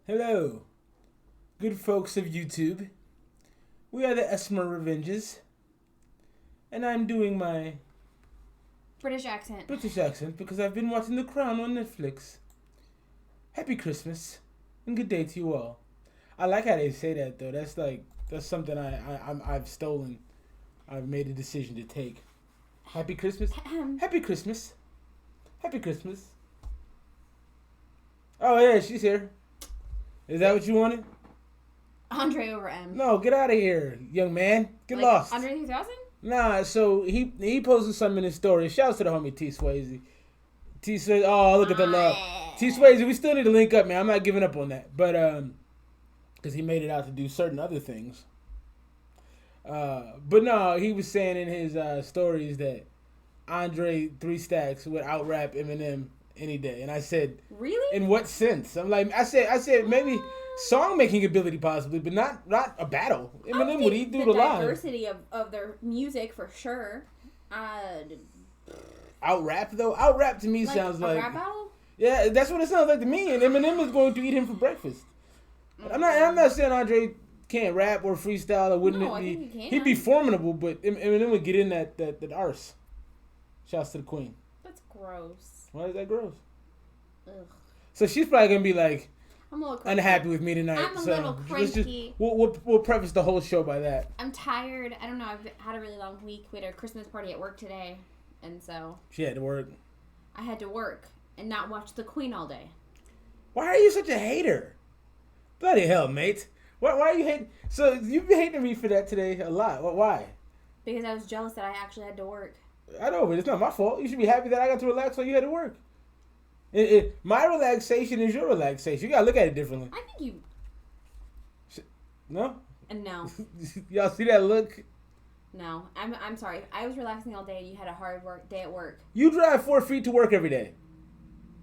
Hello, good folks of YouTube. We are the Esmer Revenges, and I'm doing my British accent. British accent because I've been watching The Crown on Netflix. Happy Christmas, and good day to you all. I like how they say that though. That's something I've stolen. I've made a decision to take. Happy Christmas. Happy Christmas. Happy Christmas. Oh yeah, she's here. Is that what you wanted? Andre over M. No, get out of here, young man. Get lost. Andre 3000? Nah, so he posted something in his story. Shouts to the homie T Swayze. T Swayze, oh look at the love. T Swayze, we still need to link up, man. I'm not giving up on that, but because he made it out to do certain other things. But no, he was saying in his stories that Andre 3 Stacks would out rap Eminem any day, and I said, really? In what sense? I said maybe song making ability possibly, but not a battle. Eminem would he do the live? Diversity of their music for sure. Out rap though, out rap to me sounds like rap battle. Yeah, that's what it sounds like to me. And Eminem is going to eat him for breakfast. I'm not saying Andre can't rap or freestyle or wouldn't No, it be? I think he can. He'd be formidable, but Eminem would get in that arse. Shouts to the queen. That's gross. Why is that gross? Ugh. So she's probably gonna be like I'm a little cranky. unhappy with me tonight. I'm a so little let's just cranky. we'll preface the whole show by that. I'm tired. I don't know. I've had a really long week. We had a Christmas party at work today, and so She had to work. I had to work and not watch the Queen all day. Why are you such a hater? Bloody hell, mate. Why are you hating? So you've been hating me for that today a lot. Why? Because I was jealous that I actually had to work. I know, but it's not my fault. You should be happy that I got to relax while you had to work. My relaxation is your relaxation. You gotta look at it differently. I think you... No? No. Y'all see that look? No. I'm sorry. I was relaxing all day and you had a hard work day at work. You drive 4 feet to work every day.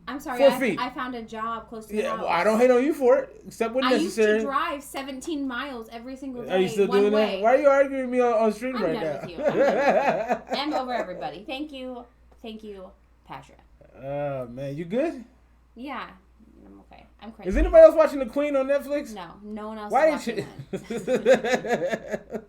I'm sorry. 4 feet. I found a job close to the house. Well, I don't hate on you for it, except when necessary. I used to drive 17 miles every single day. Are you still doing way. that? Why are you arguing with me on stream right now? I'm done with you. I'm done with you. I'm over everybody. Thank you, Pasha. Oh, man. You good? Yeah. I'm okay. I'm crazy. Is anybody else watching The Queen on Netflix? No one else Why is watching that.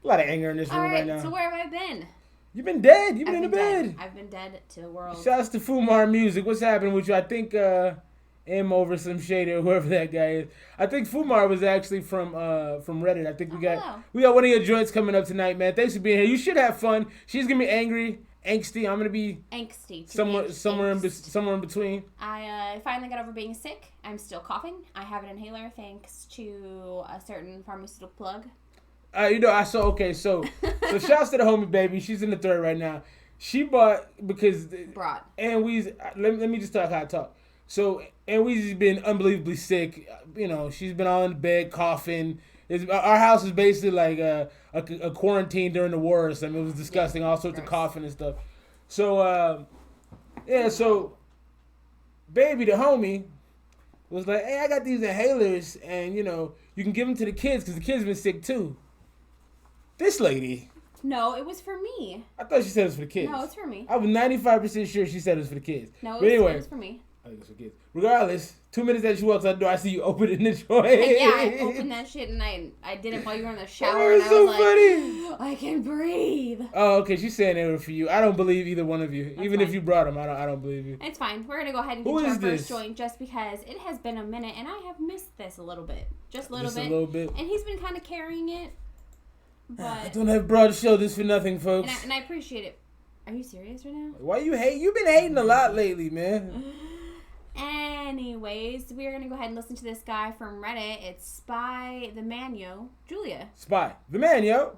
A lot of anger in this room right now. So where have I been? You've been dead. You've been in the bed. I've been dead to the world. Shouts to Fumar Music. What's happening with you? I think M over some shade or whoever that guy is. I think Fumar was actually from Reddit. I think we got one of your joints coming up tonight, man. Thanks for being here. You should have fun. She's gonna be angry, angsty. I'm gonna be angsty. Somewhere in between. I finally got over being sick. I'm still coughing. I have an inhaler thanks to a certain pharmaceutical plug. So shouts to the homie baby. She's in the third right now. She brought and let me just talk how I talk. So and we've been unbelievably sick. She's been all in bed coughing. Our house is basically like a quarantine during the war or something. It was disgusting, all sorts of coughing and stuff. So so baby, the homie, was like, hey, I got these inhalers, and you can give them to the kids because the kids been sick too. This lady. No, it was for me. I thought she said it was for the kids. No, it's for me. I was 95% sure she said it was for the kids. No, it was for me. I think it's for kids. Regardless, 2 minutes after she walks out the door, I see you opening the joint. Yeah, I opened that shit and I did it while you were in the shower. And I was funny. I can breathe. Oh, okay. She's saying it was for you. I don't believe either one of you. Even if you brought them, I don't believe you. It's fine. We're gonna go ahead and get to our first joint just because it has been a minute and I have missed this a little bit, just a little bit. And he's been kind of carrying it. But I don't have broad shoulders for nothing, folks. And I appreciate it. Are you serious right now? Why you hate? You've been hating a lot lately, man. Anyways, we're going to go ahead and listen to this guy from Reddit. It's Spy the Man, Julia. Spy the Man, Julia.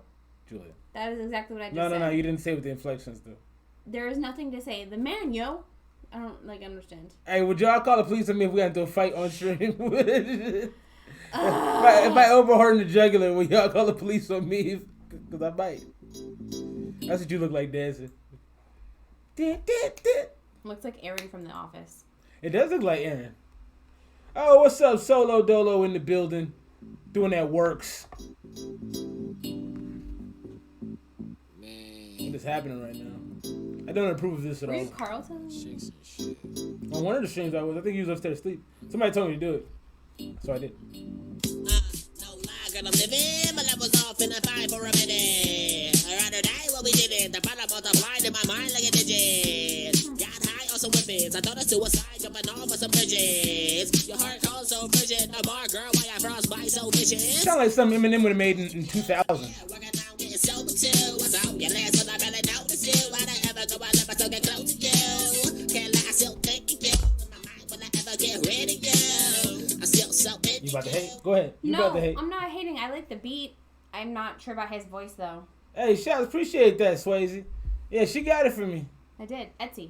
That is exactly what I just said. No. You didn't say with the inflections, though. There is nothing to say. The Man, I don't, understand. Hey, would y'all call the police on me if we got into a fight on stream? If I overheard the jugular, will y'all call the police on me? Because I might. That's what you look like dancing. Looks like Aaron from The Office. It does look like Aaron. Oh, what's up? Solo Dolo in the building. Doing that works. Man. What is happening right now? I don't approve of this at all. Were you Carlton? On one of the streams I think he was upstairs asleep. Somebody told me to do it. So I did. No lie, girl, I'm living. My levels off in a fight for a minute. Around the day, what we did it. The product multiplied in my mind like a digit. Got high on some weapons. I thought of suicide, jumping off of some bridges. Your heart calls so frigid. No more, girl, why I frostbite so vicious? Sound like something Eminem would have made in 2000. Working out, getting sober too. What's on your last one? I barely notice you. Why I ever go, I never so get close to you. Can't lie, I still thinking you. In my mind, will I ever get rid of you? I'm still so into you. About to hate? Go ahead. You about to hate. I'm not hating. I like the beat. I'm not sure about his voice, though. Hey, Shaz, appreciate that, Swayze. Yeah, she got it for me. I did. Etsy.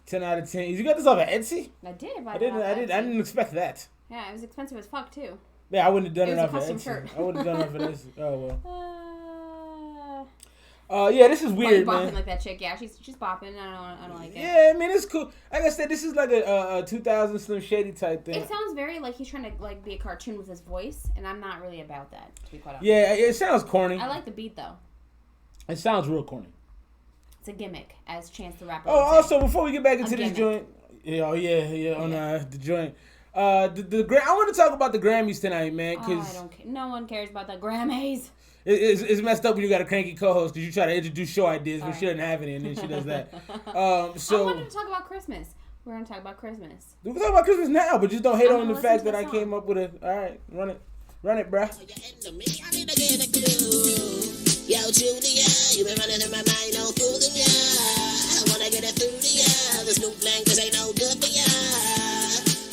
10 out of 10. You got this off of Etsy? I did. I didn't expect that. Yeah, it was expensive as fuck, too. Yeah, I wouldn't have done it off of Etsy. Shirt. I would have done it off of this. Oh, well. Yeah, this is weird, man. Bopping like that chick. Yeah, she's bopping. I don't like it. Yeah, I mean, it's cool. Like I said, this is like a 2000 Slim Shady type thing. It sounds very like he's trying to like be a cartoon with his voice, and I'm not really about that, to be quite honest. Yeah, it sounds corny. I like the beat, though. It sounds real corny. It's a gimmick, as Chance the Rapper. Oh, also, before we get back into this joint, the joint. I want to talk about the Grammys tonight, man. Cause I don't care. No one cares about the Grammys. It's messed up when you got a cranky co-host because you try to introduce show ideas, but she doesn't have any, and then she does that. I wanted to talk about Christmas. We're going to talk about Christmas. We can talk about Christmas now, but just don't hate on the fact that I came up with a... All right, run it, bruh. Yo, Julia, you been running in my mind, no fooling ya. I wanna get it through to ya. This new flang, this ain't no good for ya.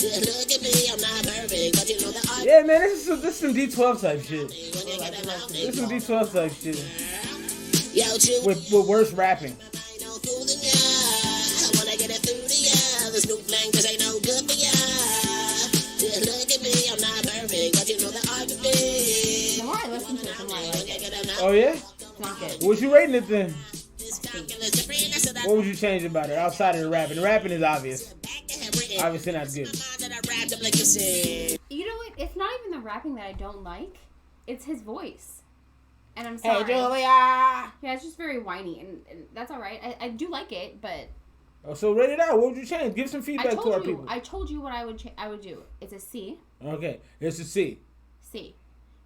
Look at me, I'm not perfect, but you know the art. Yeah, man, this is some D12 type shit. This is some D12 type shit. Yo, with worse rapping. No fooling ya. I wanna get it through to ya. This new flang, this ain't no good for ya. Look at me, I'm not perfect, but you know the art of me. The more I listen to it, the more I like it. Oh, yeah? It's not good. What you rating it then? What would you change about it outside of the rapping? The rapping is obvious. Obviously not good. You know what? It's not even the rapping that I don't like. It's his voice. And I'm sorry. Hey, Julia! Yeah, it's just very whiny, and that's all right. I do like it, but... Oh, so rate it out. What would you change? Give some feedback to our people. I told you what I would do. It's a C. Okay, it's a C. C.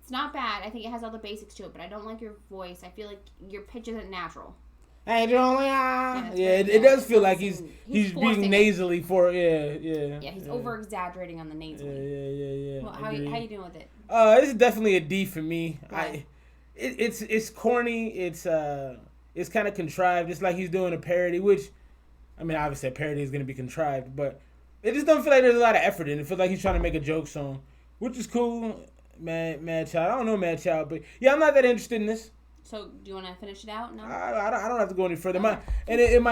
It's not bad. I think it has all the basics to it, but I don't like your voice. I feel like your pitch isn't natural. Hey, Julia! Yeah, it does feel like he's being nasally for Yeah, he's over exaggerating on the nasally. Yeah. Well, how you doing with it? It's definitely a D for me. Right. It's corny. It's kind of contrived. It's like he's doing a parody, which, I mean, obviously a parody is going to be contrived, but it just doesn't feel like there's a lot of effort in it. It feels like he's trying to make a joke song, which is cool. Mad Child. I don't know Mad Child, but yeah, I'm not that interested in this. So, do you want to finish it out? No? I don't have to go any further. My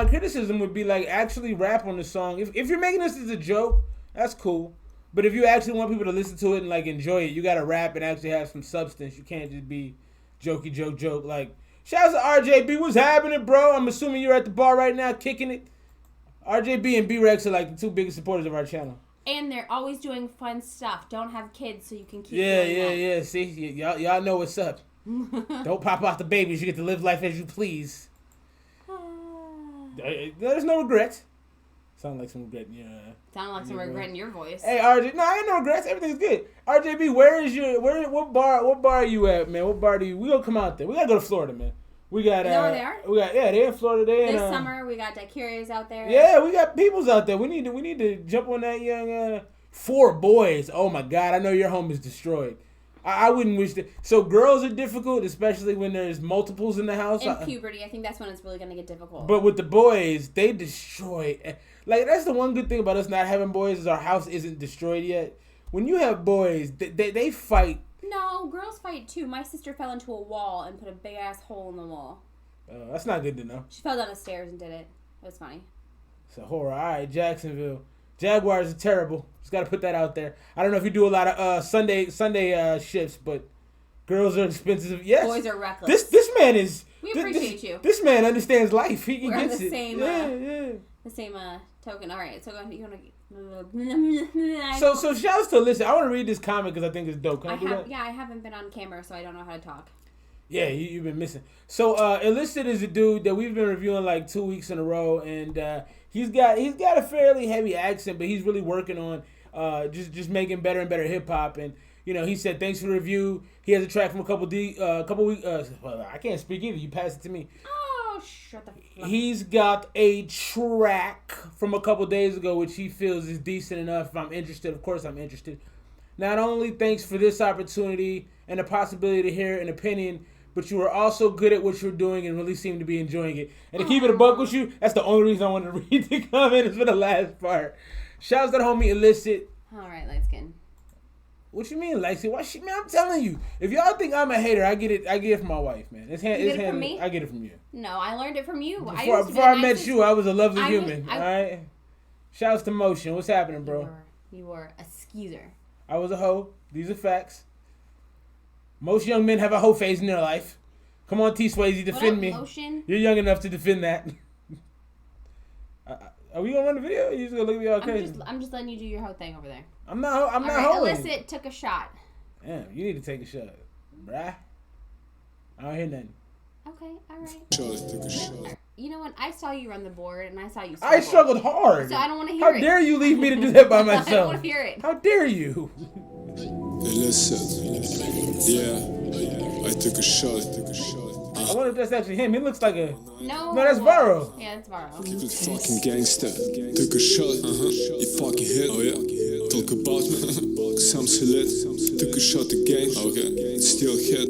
criticism would be, like, actually rap on the song. If you're making this as a joke, that's cool. But if you actually want people to listen to it and, like, enjoy it, you got to rap and actually have some substance. You can't just be jokey joke. Like, shout out to RJB. What's happening, bro? I'm assuming you're at the bar right now kicking it. RJB and B-Rex are, like, the two biggest supporters of our channel. And they're always doing fun stuff. Don't have kids so you can keep Yeah. See, y'all know what's up. Don't pop out the babies. You get to live life as you please. There's no regrets. Sound like some regret. Yeah. Sound like some regret in your voice. Hey, RJ. No, I ain't no regrets. Everything's good. RJB, what bar are you at, man? What bar we gonna come out there? We gotta go to Florida, man. We got. You know where they are? They're in Florida. This summer we got Daiquiri's out there. Yeah, we got peoples out there. We need to jump on that young 4 boys. Oh my God, I know your home is destroyed. I wouldn't wish that. So girls are difficult, especially when there's multiples in the house. In puberty, I think that's when it's really gonna get difficult. But with the boys, they destroy. Like, that's the one good thing about us not having boys is our house isn't destroyed yet. When you have boys, they fight. No, girls fight too. My sister fell into a wall and put a big ass hole in the wall. That's not good to know. She fell down the stairs and did it. It was funny. It's a horror. All right, Jacksonville. Jaguars are terrible. Just got to put that out there. I don't know if you do a lot of Sunday shifts, but girls are expensive. Yes. Boys are reckless. This man is. We appreciate you. This man understands life. He gets it. Same, the same token. All right, so you want to. So shouts to Alyssa. I want to read this comment because I think it's dope. Can I do that? Yeah, I haven't been on camera, so I don't know how to talk. Yeah, you've been missing. So Illicit is a dude that we've been reviewing like 2 weeks in a row, and he's got a fairly heavy accent, but he's really working on just making better and better hip hop. And he said thanks for the review. He has a track from a couple weeks. Well, I can't speak either. You pass it to me. Oh, shut the fuck. He's got a track from a couple days ago, which he feels is decent enough. If I'm interested, of course I'm interested. Not only thanks for this opportunity and the possibility to hear an opinion, but you were also good at what you're doing and really seem to be enjoying it. And to keep it a buck with you, that's the only reason I wanted to read the comment is for the last part. Shouts to the homie Illicit. All right, light skin. What you mean, Lacey? Man, I'm telling you. If y'all think I'm a hater, I get it from my wife, man. You get it from me? I get it from you. No, I learned it from you. Before I met you, I was a lovely human. All right? Shouts to Motion. What's happening, bro? You were a skeezer. I was a hoe. These are facts. Most young men have a hoe phase in their life. Come on, T Swayze, defend me. Motion? You're young enough to defend that. Are we gonna run the video? You just gonna look at me all crazy? I'm just letting you do your whole thing over there. I'm not hoeing. Illicit took a shot. Damn, you need to take a shot, bruh. I don't hear nothing. Okay, all right. You know what? I saw you run the board, and I saw you struggle. I struggled hard. So I don't want to hear it. How dare you leave me to do that by myself? I don't want to hear it. How dare you? Illicit. Yeah, I took a shot. I wonder if that's actually him. He looks like a... No, that's Varro. Yeah, it's Varro. Keep it fucking gangster. Took a shot. You fucking hit. Oh yeah. Talk about me. Some lit. Took a shot again. Okay. Still hit.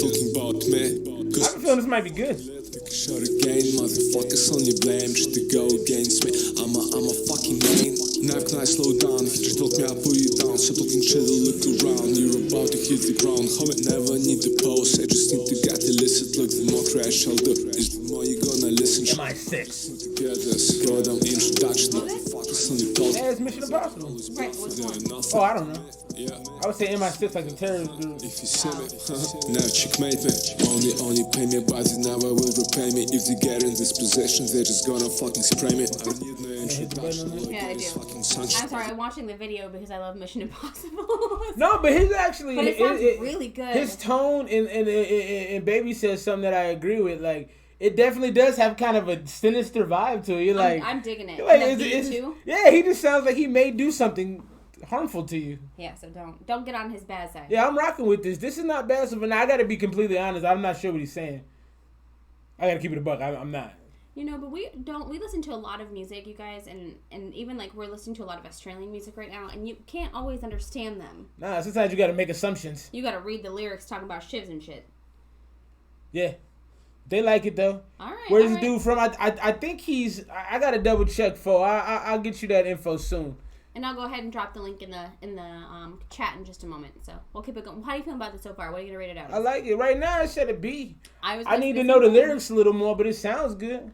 Talking about me. I have a feeling this might be good. Took a shot again. Motherfuckers only blame just to go against me. I'm a fucking man. Now can I slow down? If you talk me, I'll pull you down. So talking chill, look around. You're about to hit the ground. How it never need to pose. I just need to get illicit. Look, the more crash I'll do is the more you're gonna listen. MI6. Get this. Go down introduction. Motherfuckers on the top. Yeah, it's Mission Impossible. Right, what's one? Oh, I don't know. Yeah. I would say MI6 like a terrorist group. If you see me, now checkmate me. Only pay me, but they never will repay me. If they get in this position, they're just gonna fucking spray me. I need no introduction. Yeah, I do. I'm sorry, I'm watching the video because I love Mission Impossible. No, but his actually... But it sounds really good. His tone and Baby says something that I agree with. Like, it definitely does have kind of a sinister vibe to it. You're like... I'm digging it. Like, yeah, he just sounds like he may do something harmful to you. Yeah, so don't get on his bad side. Yeah, I'm rocking with this. This is not bad stuff, but I gotta be completely honest. I'm not sure what he's saying. I gotta keep it a buck. I'm not. But we listen to a lot of music, you guys, and even like we're listening to a lot of Australian music right now, and you can't always understand them. Nah, sometimes you gotta make assumptions. You gotta read the lyrics talking about shivs and shit. Yeah. They like it though. All right. Where's the dude from? I think he's... I gotta double check, I'll get you that info soon. And I'll go ahead and drop the link in the chat in just a moment. So we'll keep it going. How do you feel about this so far? What are you gonna rate it out? I like it. Right now, I said a B. I need to know the lyrics a little more, but it sounds good.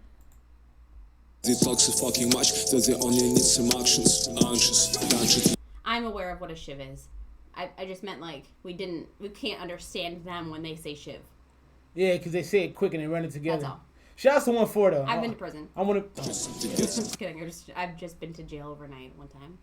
They talk so fucking much that they only need some actions. Anxious. I'm aware of what a shiv is. I just meant like we can't understand them when they say shiv. Yeah, because they say it quick and they run it together. That's all. Shouts to 1-4 though. I've been to prison. I want to. Just kidding. I've just been to jail overnight one time.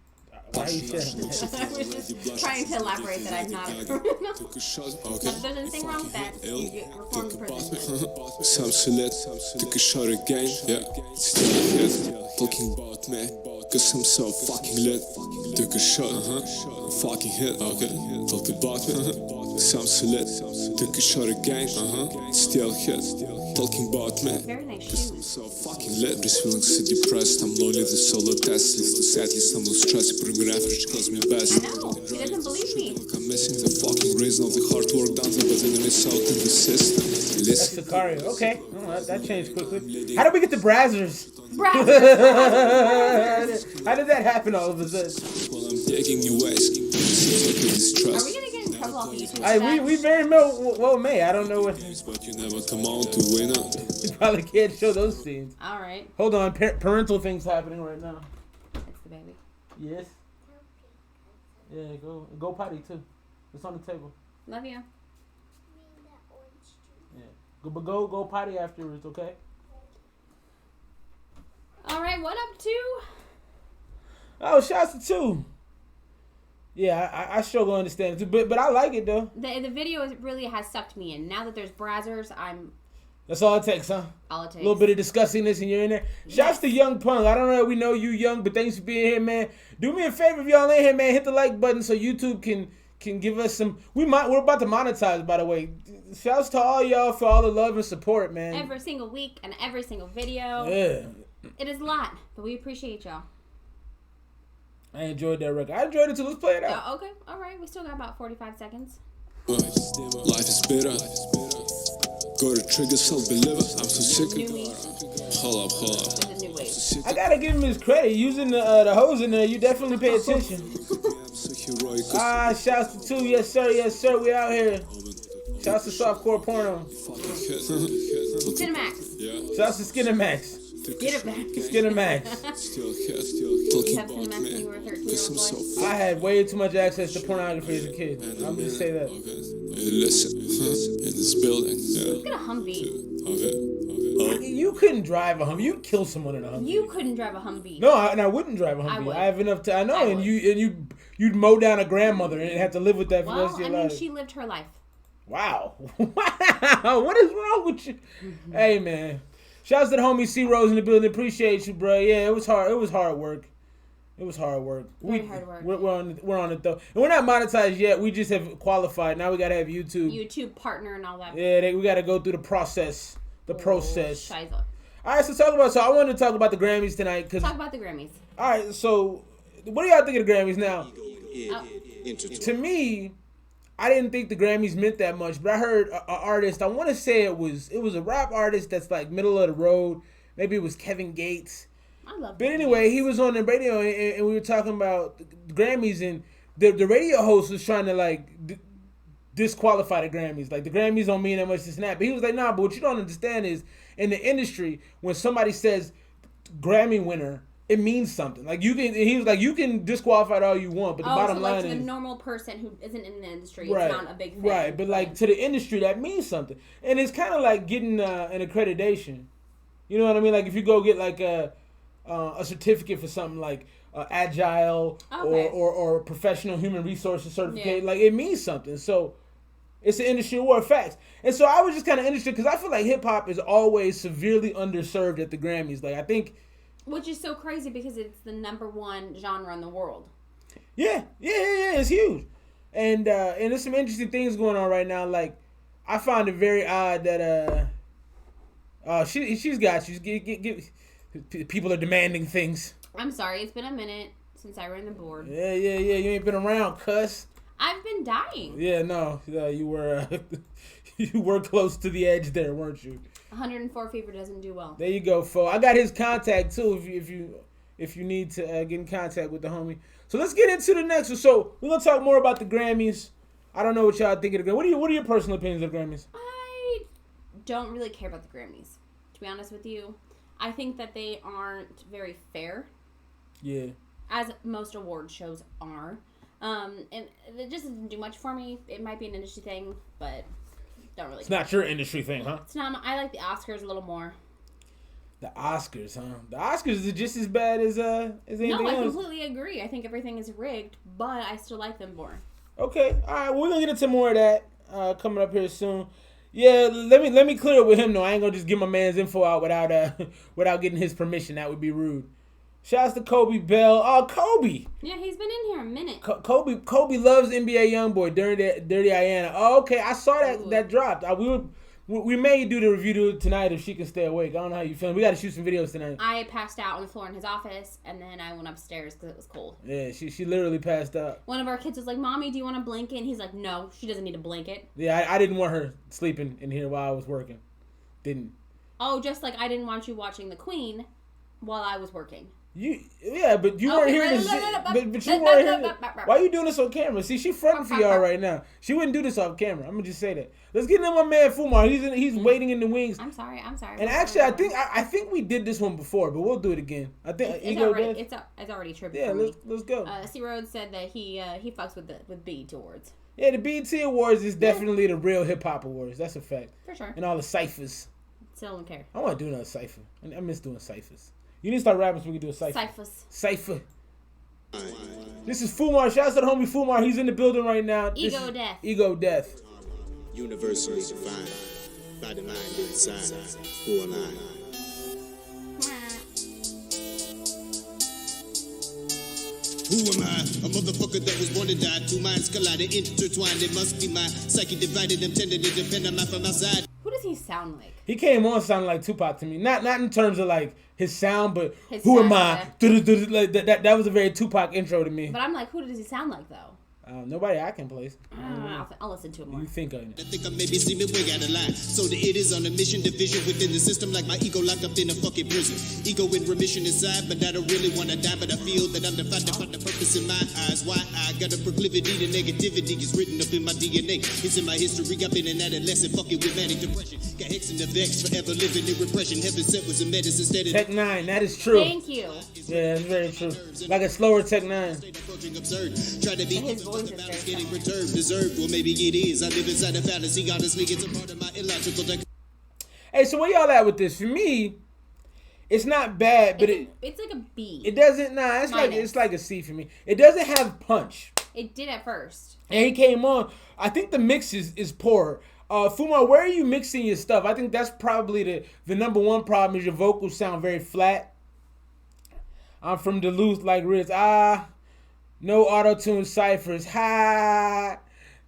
Why are you saying that? I was just trying to elaborate that I'm not a criminal. There's anything wrong with that. You get reformed in prison. Some select, took a shot again. Yeah, still hit. Talking about me, cause I'm so fucking lit. Took a shot, fucking hit. Okay, talk about me. Some select, took a shot again. Still hit. Talking about me. Very nice Cause I'm shoes. so fucking lit. Just feeling so depressed. I'm lonely, the solo test list. The sad list, I'm lose stress. Bring me average, cause me best. I know. He doesn't believe me. I'm missing the fucking reason of the hard work done, but then miss out in the system. That's Sicario. Okay. Oh, that changed quickly. How did we get to Brazzers? Brazzers. How did that happen all of a sudden? Well, I'm taking you ways. Are we gonna get in trouble off YouTube? We very well may. I don't know what. But you never come out to win it. You probably can't show those scenes. All right. Hold on. Parental things happening right now. It's the baby. Yes. Yeah, go potty too. It's on the table. Love you. Yeah. Go potty afterwards, okay? All right, what up to? Oh, shouts to 2. Yeah, I struggle to understand it too, but I like it though. The video really has sucked me in. Now that there's Brazzers, That's all it takes, huh? All it takes. A little bit of disgustingness and you're in there. Yes. Shouts to Young Punk. I don't know if we know you, Young, but thanks for being here, man. Do me a favor if y'all in here, man. Hit the like button so YouTube can give us some. We're about to monetize, by the way. Shouts to all y'all for all the love and support, man. Every single week and every single video. Yeah. It is a lot, but we appreciate y'all. I enjoyed that record. I enjoyed it too. Let's play it out. Okay. All right. We still got about 45 seconds. Life is bitter. Go to trigger, self-deliver. I'm so sick of it. Hold up. I gotta give him his credit. Using the hose in there, you definitely pay attention. Shouts to 2. Yes, sir. We out here. Shouts to softcore porno. Skinemax. Shouts to Skinemax. Skinemax. I had way too much access to pornography as a kid. I'm just say that. Listen, in this building. Let's get a Humvee. You couldn't drive a Humvee. You'd kill someone in a Humvee. You couldn't drive a Humvee. No, and I wouldn't drive a Humvee. I have enough time. I know, and you'd mow down a grandmother and have to live with that for the rest of your life. She lived her life. Wow. What is wrong with you? Mm-hmm. Hey, man. Shouts to the homie C Rose in the building. Appreciate you, bro. Yeah, it was hard. It was hard work. Very hard work. We're on it though, and we're not monetized yet. We just have qualified. Now we gotta have YouTube partner and all that. Yeah, we gotta go through the process. Shiza. All right, so I wanted to talk about the Grammys tonight. Talk about the Grammys. All right, so what do y'all think of the Grammys now? To me, I didn't think the Grammys meant that much, but I heard an artist. I want to say it was a rap artist that's like middle of the road. Maybe it was Kevin Gates. I love. But anyway, he was on the radio and we were talking about the Grammys, and the radio host was trying to like disqualify the Grammys. Like the Grammys don't mean that much to snap. But he was like, nah. But what you don't understand is in the industry, when somebody says Grammy winner, it means something. Like you can, he was like, you can disqualify it all you want, but the bottom line is, the normal person who isn't in the industry, right, is not a big fan. Right, but like to the industry, that means something, and it's kind of like getting an accreditation. You know what I mean? Like if you go get like a certificate for something like Agile or professional human resources certificate, like it means something. So it's an industry award, facts. And so I was just kind of interested because I feel like hip hop is always severely underserved at the Grammys. Like I think. Which is so crazy because it's the #1 genre in the world. Yeah, it's huge, and there's some interesting things going on right now. Like, I found it very odd that she's got you. People are demanding things. I'm sorry, it's been a minute since I ran the board. Yeah. You ain't been around, cuss. I've been dying. Yeah, no, you were you were close to the edge there, weren't you? 104 fever doesn't do well. There you go, fo. I got his contact too. If you need to get in contact with the homie. So let's get into the next one. So we're gonna talk more about the Grammys. I don't know what y'all think of the Grammys. What are your personal opinions of the Grammys? I don't really care about the Grammys, to be honest with you. I think that they aren't very fair. Yeah. As most award shows are. And it just doesn't do much for me. It might be an industry thing, but don't really. It's not your industry thing, huh? It's not. I like the Oscars a little more. The Oscars, huh? The Oscars is just as bad as anything else. No, I completely agree. I think everything is rigged, but I still like them more. Okay, all right. We're gonna get into more of that coming up here soon. Yeah, let me clear it with him though. I ain't gonna just give my man's info out without getting his permission. That would be rude. Shouts to Kobe Bell. Oh, Kobe. Yeah, he's been in here a minute. Kobe loves NBA YoungBoy during that Dirty Diana. Oh, okay, I saw that dropped. We may do the review tonight if she can stay awake. I don't know how you feeling. We got to shoot some videos tonight. I passed out on the floor in his office, and then I went upstairs because it was cold. Yeah, she literally passed out. One of our kids was like, "Mommy, do you want a blanket?" And he's like, "No, she doesn't need a blanket." Yeah, I didn't want her sleeping in here while I was working. Didn't. Oh, just like I didn't want you watching The Queen while I was working. But you weren't here to but you weren't here. Why are you doing this on camera? See, she fronting for y'all right now. She wouldn't do this off camera. I'm gonna just say that. Let's get into my man Fumar. He's waiting in the wings. I'm sorry. And actually, I think we did this one before, but we'll do it again. I think it's already tripping. Yeah, let's go. C Rhodes said that he fucks with BET Awards. Yeah, the BET Awards is definitely the real hip hop awards. That's a fact. For sure. And all the ciphers. Still don't care. I want to do another cipher. I miss doing ciphers. You need to start rapping so we can do a cipher. Cipher. This is Fumar. Shout out to the homie Fumar. He's in the building right now. Ego Death. Ego Death. Universally divine. body, mind, inside. Who am I? Who am I? A motherfucker that was born to die. Two minds collided, intertwined. It must be my psyche divided. I'm tending to depend on my from outside. Who does he sound like? He came on sounding like Tupac to me. Not in terms of like his sound, but his who am I? Like that was a very Tupac intro to me. But I'm like, who does he sound like though? Nobody I can place. I'll listen to it more. You think of it? I think I maybe see me way out of line. So the it is on a mission, division within the system, like my ego locked up in a fucking prison. Ego in remission inside, but I don't really want to die. But I feel that I'm defined to find the purpose in my eyes. Why I got a proclivity to negativity is written up in my DNA. It's in my history. I've been an adolescent, fucking with manic depression. Got hex in the vex, forever living in repression. Heaven sent was a medicine instead of Tech 9. That is true. Thank you. Yeah, that's very true. Like a slower Tech 9. Try to be his voice is getting returned, deserved, or maybe it is. I live inside a fantasy, honestly, it's a part of my illogical. Hey, so where y'all at with this? For me, it's not bad, but it's like a B. It doesn't. Nah, it's like a C for me. It doesn't have punch. It did at first. And he came on. I think the mix is poor. Fumar, where are you mixing your stuff? I think that's probably the number one problem is your vocals sound very flat. I'm from Duluth, like Riz. No auto-tune ciphers. Ha!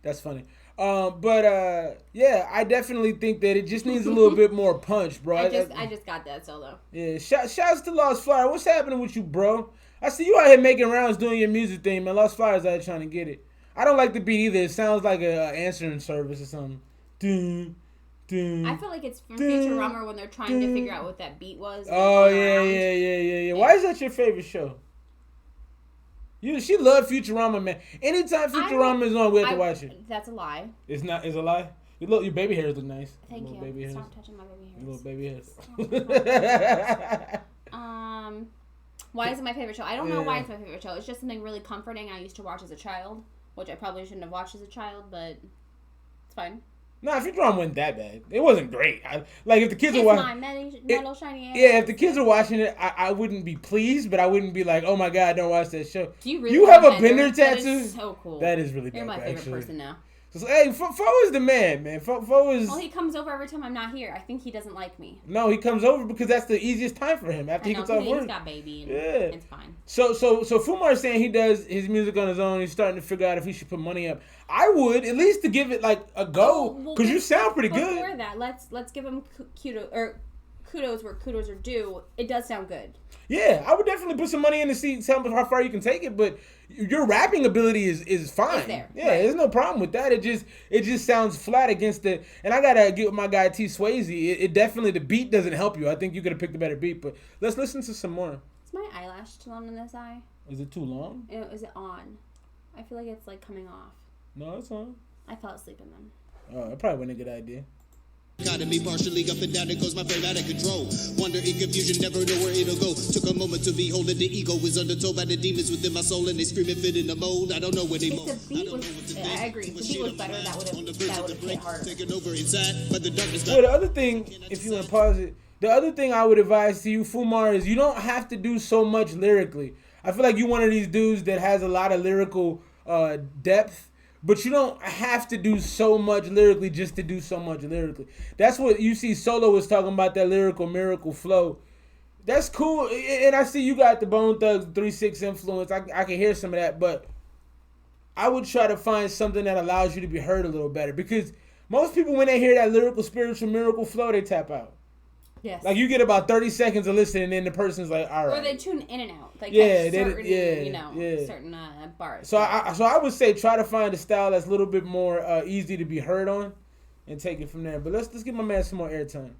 That's funny. Yeah, I definitely think that it just needs a little bit more punch, bro. I just got that solo. Yeah, shouts to Lost Flyer. What's happening with you, bro? I see you out here making rounds doing your music thing, man. Lost Flyer's out here trying to get it. I don't like the beat either. It sounds like a answering service or something. Dun, dun, I feel like it's from Futurama when they're trying to figure out what that beat was. Oh, yeah. Why is that your favorite show? She loved Futurama, man. Anytime Futurama is on, we have to watch it. That's a lie. It's not. It's a lie. Your baby hairs look nice. Thank you. Baby hairs. Stop touching my baby hairs. Little baby hairs. Why is it my favorite show? I don't know why it's my favorite show. It's just something really comforting I used to watch as a child, which I probably shouldn't have watched as a child, but it's fine. Nah, Futurama wasn't that bad. It wasn't great. If the kids are watching, metal shiny ass. Yeah, if the kids are watching it, I wouldn't be pleased, but I wouldn't be like, oh my god, don't watch that show. Do you really? You have a Bender tattoo? That is so cool. That is really. You're my favorite person now. So, hey, Fo is the man, man. Fo is. Well, he comes over every time I'm not here. I think he doesn't like me. No, he comes over because that's the easiest time for him after he gets off work. He's got baby. And it's fine. So Fumar is saying he does his music on his own. He's starting to figure out if he should put money up. I would at least to give it like a go because you sound pretty good. Before that, let's give him kudos where kudos are due. It does sound good. Yeah, I would definitely put some money in to see how far you can take it, but your rapping ability is fine. It's there. Yeah, there's no problem with that. It just sounds flat against the. And I gotta get with my guy T Swayze. It definitely, the beat doesn't help you. I think you could have picked a better beat, but let's listen to some more. Is my eyelash too long in this eye? Is it too long? Is it on? I feel like it's like coming off. No, it's on. I fell asleep in them. Oh, that probably wasn't a good idea. Economy partially up and down, it goes my brain out of control. Wonder in confusion, never know where it'll go. Took a moment to behold it, the ego is undertow by the demons within my soul, and they screaming fit in the mold. I don't know anymore. If the beat was, I agree. If the beat was better, that would have hit harder. Taking over inside, but the darkness. Well, the other thing, if you want to pause it, the other thing I would advise to you, Fumar, is you don't have to do so much lyrically. I feel like you're one of these dudes that has a lot of lyrical depth. But you don't have to do so much lyrically just to do so much lyrically. That's what you see Solo was talking about, that lyrical miracle flow. That's cool. And I see you got the Bone Thugs 3-6 influence. I can hear some of that. But I would try to find something that allows you to be heard a little better. Because most people, when they hear that lyrical, spiritual miracle flow, they tap out. Yes. Like you get about 30 seconds of listening and then the person's like, all right. Or they tune in and out. They catch certain bars. So I would say try to find a style that's a little bit more easy to be heard on and take it from there. But let's give my man some more airtime.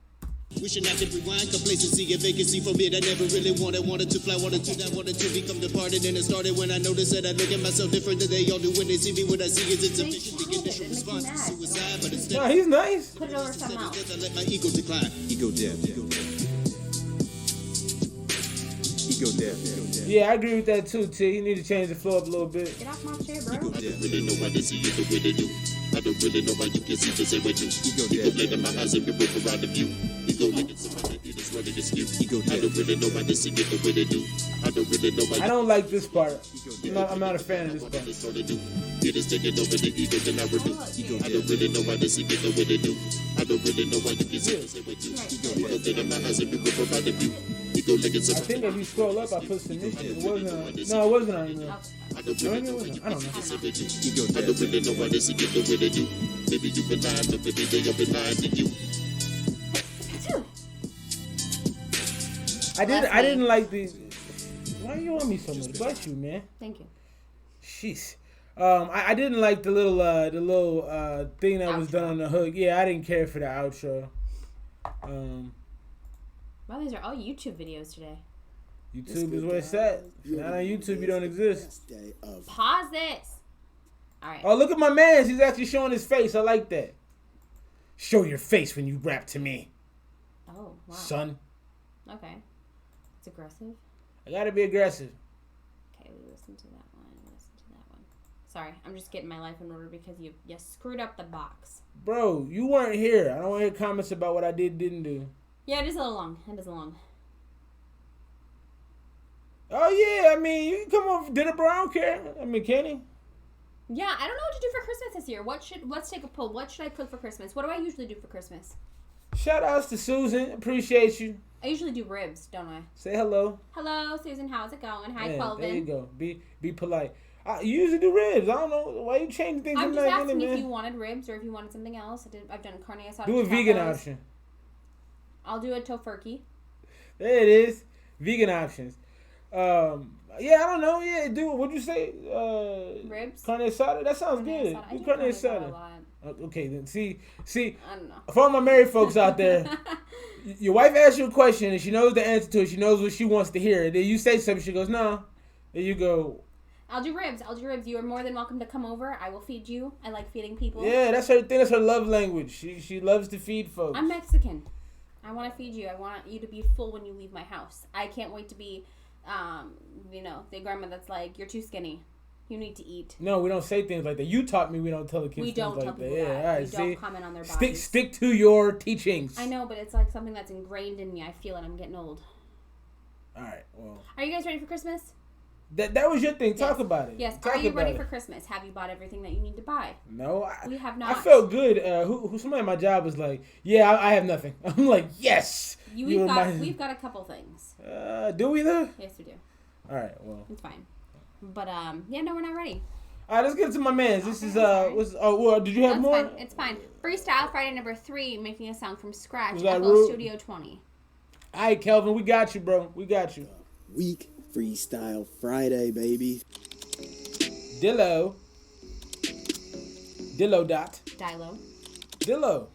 Wishing I could rewind, complacency and vacancy from it. I never really wanted to fly, wanted to become departed. And it started when I noticed that I look at myself different than they all do when they see me. What I see is insufficient to get initial response to suicide. But instead, no, he's nice. Put it over something else. I let my ego decline. Ego death. Ego death. Yeah, I agree with that too, T. You need to change the flow up a little bit. Get off my chair, bro. I don't really know why they see it the way they do. I don't really know why you can see the same way too. Ego death in my eyes and rip around the view. Ego like it's somebody that is ready to spew. Ego death. I don't really know why they see it the way they do. I don't really know why. I don't like this part. I'm not a fan of this part. It is taking over the ego than I would do. I don't really know why they see it the way they do. I think if you scroll up, I put submission. It wasn't on. No, it wasn't on email. Maybe it wasn't. I don't know. I didn't like these. Why you on me so much? Bless you, man. Thank you. Jeez. I didn't like the little thing that was done on the hook. Yeah, I didn't care for the outro. Wow, these are all YouTube videos today. YouTube is where it's at. If you're not on YouTube, you don't exist. Pause this. All right. Oh, look at my man. He's actually showing his face. I like that. Show your face when you rap to me. Oh, wow. Son. Okay. It's aggressive. I gotta be aggressive. Okay, we listened to that one. Sorry, I'm just getting my life in order because you screwed up the box. Bro, you weren't here. I don't want to hear comments about what I didn't do. Yeah, it is a little long. It is long. Oh, yeah. I mean, you can come over for dinner, bro. I don't care. I mean, can he? Yeah, I don't know what to do for Christmas this year. Let's take a poll. What should I cook for Christmas? What do I usually do for Christmas? Shout outs to Susan. Appreciate you. I usually do ribs, don't I? Say hello. Hello, Susan. How's it going? Hi, Yeah, Quelvin. there you go. Be polite. You usually do ribs. I don't know why you changing things. I'm just asking man. if you wanted ribs or if you wanted something else. I've done carne asada. Do a vegan option. I'll do a tofurkey. There it is. Vegan options. Yeah, I don't know. Yeah, do what'd you say? Ribs. Carne asada. That sounds good. I do Carne a asada. lot. Okay, then see. I don't know. For all my married folks out there, your wife asks you a question and she knows the answer to it. She knows what she wants to hear. And then you say something. She goes, "No." Then you go, I'll do ribs. You are more than welcome to come over. I will feed you. I like feeding people. yeah, that's her thing. That's her love language. She loves to feed folks. I'm Mexican. I want to feed you. I want you to be full when you leave my house. I can't wait to be, the grandma that's like, you're too skinny. You need to eat. No, we don't say things like that. You taught me we don't tell the kids we don't things tell like people that. that. Yeah, all right. We See, don't comment on their bodies. stick to your teachings. I know, but it's like something that's ingrained in me. I feel it. I'm getting old. All right. Well, Are you guys ready for Christmas? that was your thing. Talk about it. Yes. Talk Are you ready about for it. Christmas? Have you bought everything that you need to buy? No, We have I not. felt good. Who somebody at my job was like, "Yeah, I have nothing." I'm like, "Yes." We've got a couple things. Do we though? Yes, we do. All right. Well, It's fine. But no, we're not ready. all right. Let's get to my man's. This is sorry. did you have That's more? fine. It's fine. Freestyle Friday number 3, making a sound from scratch. Was that FL rude? Studio 20. All right, Kelvin, we got you, bro. We got you. Week Freestyle Friday, baby. Dillo dot. Dilo. Dillo.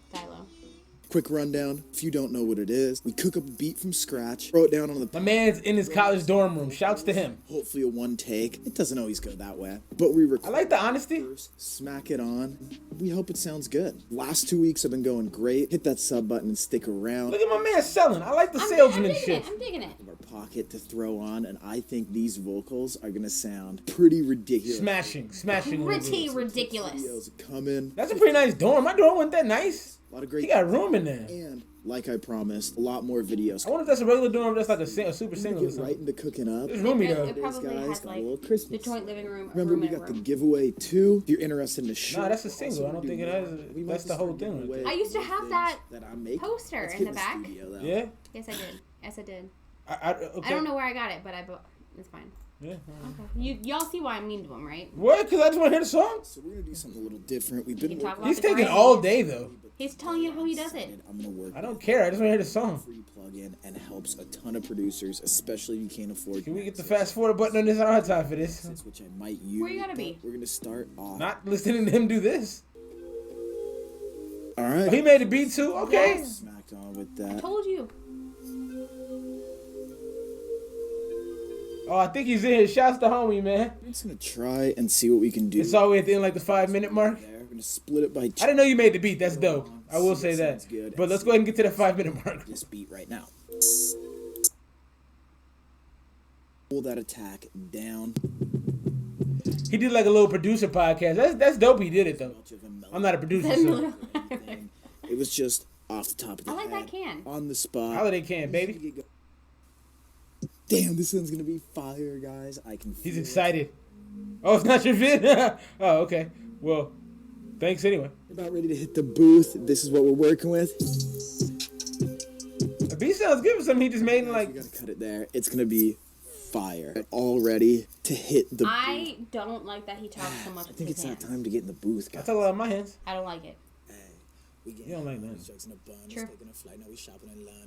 Quick rundown, if you don't know what it is, we cook up a beat from scratch, throw it down on the... My man's in his college dorm room. Shouts to him. Hopefully a one take. It doesn't always go that way. But we record I like the honesty. first, smack it on. We hope it sounds good. Last 2 weeks have been going great. Hit that sub button and stick around. Look at my man selling. I like the I'm salesmanship. digging it. Our pocket to throw on, and I think these vocals are gonna sound pretty ridiculous. Smashing. Pretty ridiculous. Videos coming. That's a pretty nice dorm. My dorm wasn't that nice. A lot of great. He got room in there. And like I promised, a lot more videos. I wonder if that's a regular dorm or that's like a super single or Get right something. into cooking up. It's roomy It though. probably Guys, has got a like little the Christmas. joint living room. Remember, room we and a got the room. giveaway too. If you're interested in the show, Nah, that's a single. I don't think it has. That's the whole thing. Right I used to have that I make. poster Let's in get the back. studio, though. there. Yes, I did. Yes, I did. Yeah. Okay. I don't know where I got it, but I bought. It's fine. Yeah. Okay. Y'all see why I'm mean to him, right? What? Because I just want to hear the song. So we're gonna do something a little different. We've been You can talk working- about He's the taking grind. all day though. He's telling you how he does it. I'm gonna work. I don't care. I just want to hear the song. Free plug-in and helps a ton of producers, especially if you can't afford. Can we get the fast forward button on this? I don't have time for this. Which I might use. Where you gotta but be? We're gonna start off. Not listening to him do this. All right. Oh, he made the beat too. Okay. Yes. Smacked on with I that. told you. Oh, I think he's in here. Shouts to homie, man. We're just gonna try and see what we can do. It's all the way at the end, like the 5-minute mark. There. We're gonna split it by I didn't know you made the beat. That's dope. I will say that. Sounds good. But let's go ahead and get to the 5-minute mark. this beat right now. Pull that attack down. He did like a little producer podcast. That's dope. He did it though. Much of a melody. I'm not a producer, so It was just off the top of the I like head. that can. On the spot. holiday can, baby. Damn, this one's gonna be fire, guys. I can feel He's it. excited. Oh, it's not your vid. Oh, okay. Well, Thanks anyway. We're about ready to hit the booth. This is what we're working with. The beat sounds good for something he just made in like. You gotta cut it there. It's gonna be fire. All ready to hit the booth. I don't like that he talks so much. I think it's not time to get in the booth, guys. I took a lot of my hands. I don't like it. You don't like that. True.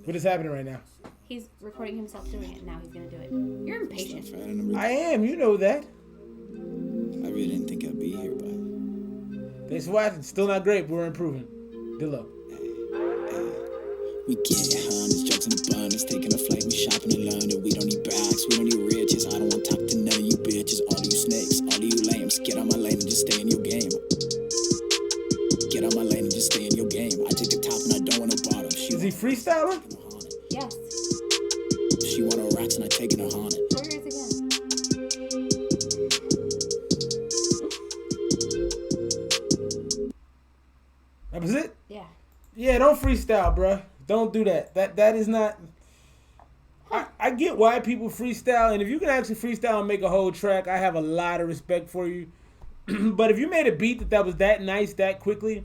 What is happening right now? He's recording himself doing it. Now he's gonna do it. You're impatient. I am. You know that. I really didn't think I'd be here, but Thanks for watching. Still not great, but we're improving. Good luck. we get it, hun. Jokes in abundance. Taking a flight, we shopping in London. We don't need bags, we don't need riches. I don't want to talk to none of you bitches. All of you snakes, all of you lambs. Get on my lane and just stay in your game. Get on my lane and just stay in your game. I take the top and I don't want no bottom. Is he freestyling? Yes. She want her rocks and I take it a haunted. Show yours again. That was it? Yeah. Yeah, don't freestyle, bruh. Don't do that. That is not. I get why people freestyle, and if you can actually freestyle and make a whole track, I have a lot of respect for you. But if you made a beat that was that nice that quickly,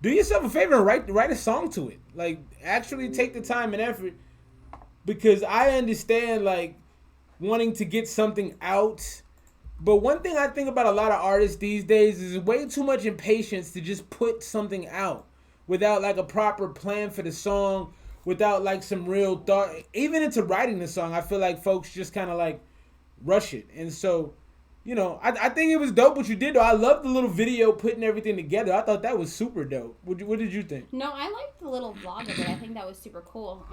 do yourself a favor and write a song to it. Like, actually take the time and effort, because I understand like wanting to get something out. But one thing I think about a lot of artists these days is way too much impatience to just put something out without like a proper plan for the song, without like some real thought. Even into writing the song, I feel like folks just kind of like rush it. And so, you know, I think it was dope what you did though. I love the little video putting everything together. I thought that was super dope. What did you think? No, I liked the little vlog of it. I think that was super cool.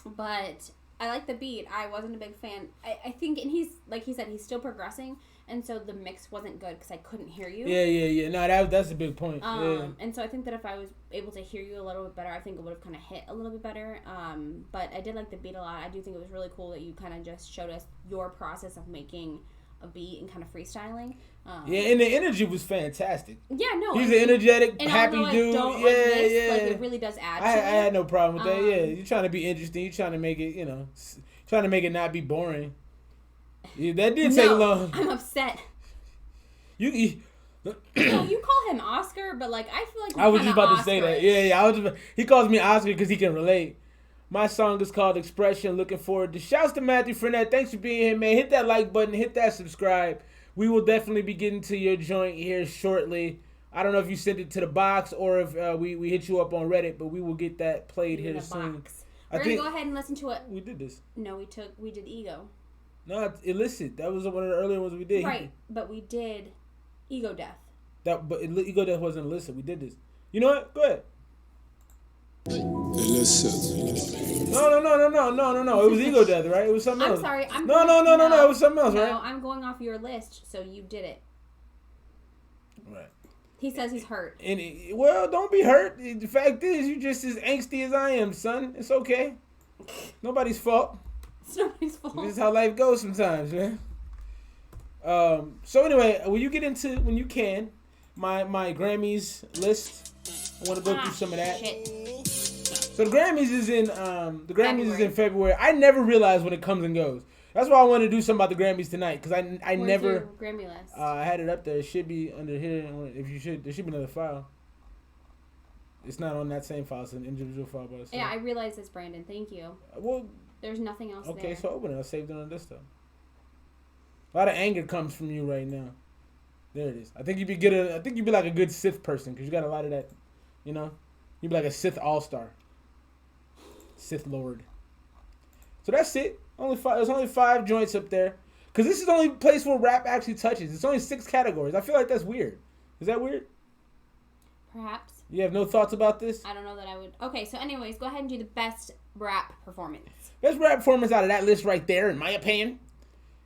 But I like the beat. I wasn't a big fan. I think, and he's, like he said, he's still progressing, and so the mix wasn't good because I couldn't hear you. Yeah. No, that's a big point. Yeah. And so I think that if I was able to hear you a little bit better, I think it would have kind of hit a little bit better. But I did like the beat a lot. I do think it was really cool that you kind of just showed us your process of making a beat and kind of freestyling. Yeah, and the energy was fantastic. Yeah, no. He's an energetic, happy dude. Don't yeah, like this, yeah. Like, it really does add I to it. had no problem with that. Yeah, you're trying to be interesting. You're trying to make it, trying to make it not be boring. Yeah, that did take long. I'm upset. You you call him Oscar, but like I feel like I was just about to say that. Yeah. He calls me Oscar because he can relate. My song is called Expression. Looking forward to. Shouts to Matthew Fournette. Thanks for being here, man. Hit that like button. Hit that subscribe. We will definitely be getting to your joint here shortly. I don't know if you sent it to the box or if we hit you up on Reddit, but we will get that played here soon. We're going to go ahead and listen to it. We did this. No, we did Ego. No, it's Illicit. That was one of the earlier ones we did. Right, but we did Ego Death. But Ego Death wasn't Illicit. We did this. You know what? Go ahead. Illicit. No. It was Ego Death, right? It was something else. I'm sorry. No. It was something else, right? No, I'm going off your list, so you did it. Right. He says he's hurt. Well, don't be hurt. The fact is, you just as angsty as I am, son. It's okay. Nobody's fault. It's nobody's fault. This is how life goes sometimes, man. So anyway, when you can, my Grammys list, I want to go through some of that. Shit. So the Grammys is in February. I never realize when it comes and goes. That's why I want to do something about the Grammys tonight, because I Where's never your Grammy list? I had it up there. It should be under here. There should be another file. It's not on that same file. It's an individual file by itself. Yeah, I realize this, Brandon. Thank you. Well, there's nothing else there. Okay, so open it. I saved it on this stuff. A lot of anger comes from you right now. There it is. I think you'd be like a good Sith person, because you got a lot of that. You'd be like a Sith all-star. Sith Lord. So that's it. There's only 5 joints up there. Because this is the only place where rap actually touches. It's only 6 categories. I feel like that's weird. Is that weird? Perhaps. You have no thoughts about this? I don't know that I would. Okay, so anyways, go ahead and do the best rap performance. Best rap performance out of that list right there, in my opinion,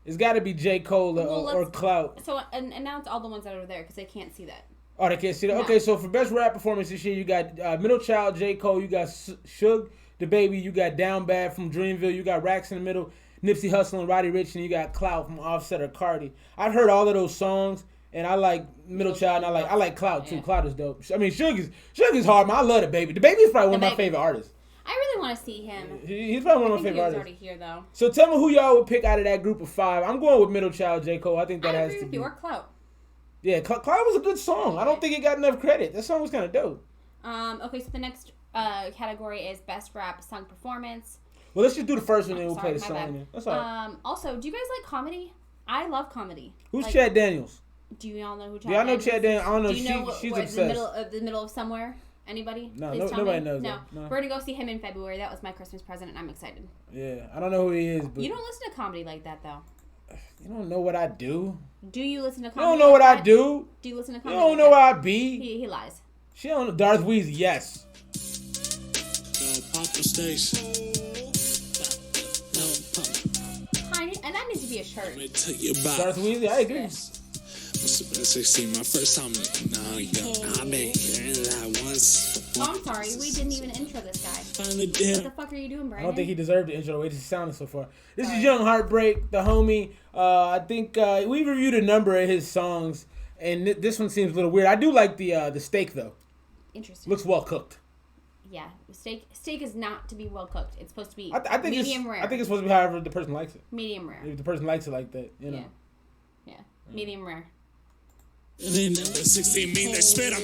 it's got to be J. Cole or Clout. So announce all the ones that are there, because they can't see that. Oh, they can't see that? No. Okay, so for best rap performance this year, you got Middle Child, J. Cole, you got Suge, the Baby, you got Down Bad from Dreamville, you got Racks in the Middle, Nipsey Hussle and Roddy Ricch, and you got Clout from Offset or Cardi. I've heard all of those songs, and I like Middle Child, and I like Clout too. Yeah. Clout is dope. I mean, Suge is hard, man. I love the Baby. The Baby is probably one of my favorite artists. I really want to see him. He's probably one of my favorite artists. He's already here, though. So tell me who y'all would pick out of that group of 5. I'm going with Middle Child, J. Cole. I think that has to be. I agree with you, or Clout. Yeah, Cloud was a good song. I don't think it got enough credit. That song was kind of dope. Okay, so the next category is best rap song performance. Well, let's just do the first one and we'll play the song. That's all right. Also, do you guys like comedy? I love comedy. Who's Chad Daniels? Do you all know who Chad Daniels is? Yeah, I know Chad Daniels. I don't know. Do you know she's what, obsessed. the middle of somewhere? Anybody? No, nobody knows. No. No, we're gonna go see him in February. That was my Christmas present, and I'm excited. Yeah, I don't know who he is, but you don't listen to comedy like that, though. You don't know what I do. Do you listen to comedy? You don't know what I do. Do you listen to You comedy? don't know where I be. He lies. She don't know. Darth Weezy, yes. Papa Stace. And that needs to be a shirt. Let me tell you about Darth Weezy, I agree. Must have been 16, my first time. I've been hearing that once. Oh, I'm sorry. We didn't even intro this guy. Finally What did. the fuck are you doing, Brandon? I don't think he deserved the intro the way this is sounding so far. This is Young Heartbreak, the homie. I think we reviewed a number of his songs, and this one seems a little weird. I do like the steak though. Interesting. Looks well cooked. Yeah, steak is not to be well cooked. It's supposed to be I think medium rare. I think it's supposed to be however the person likes it. Medium rare. If the person likes it like that, you know. Yeah. Medium rare. And then number 16 mean they spit him.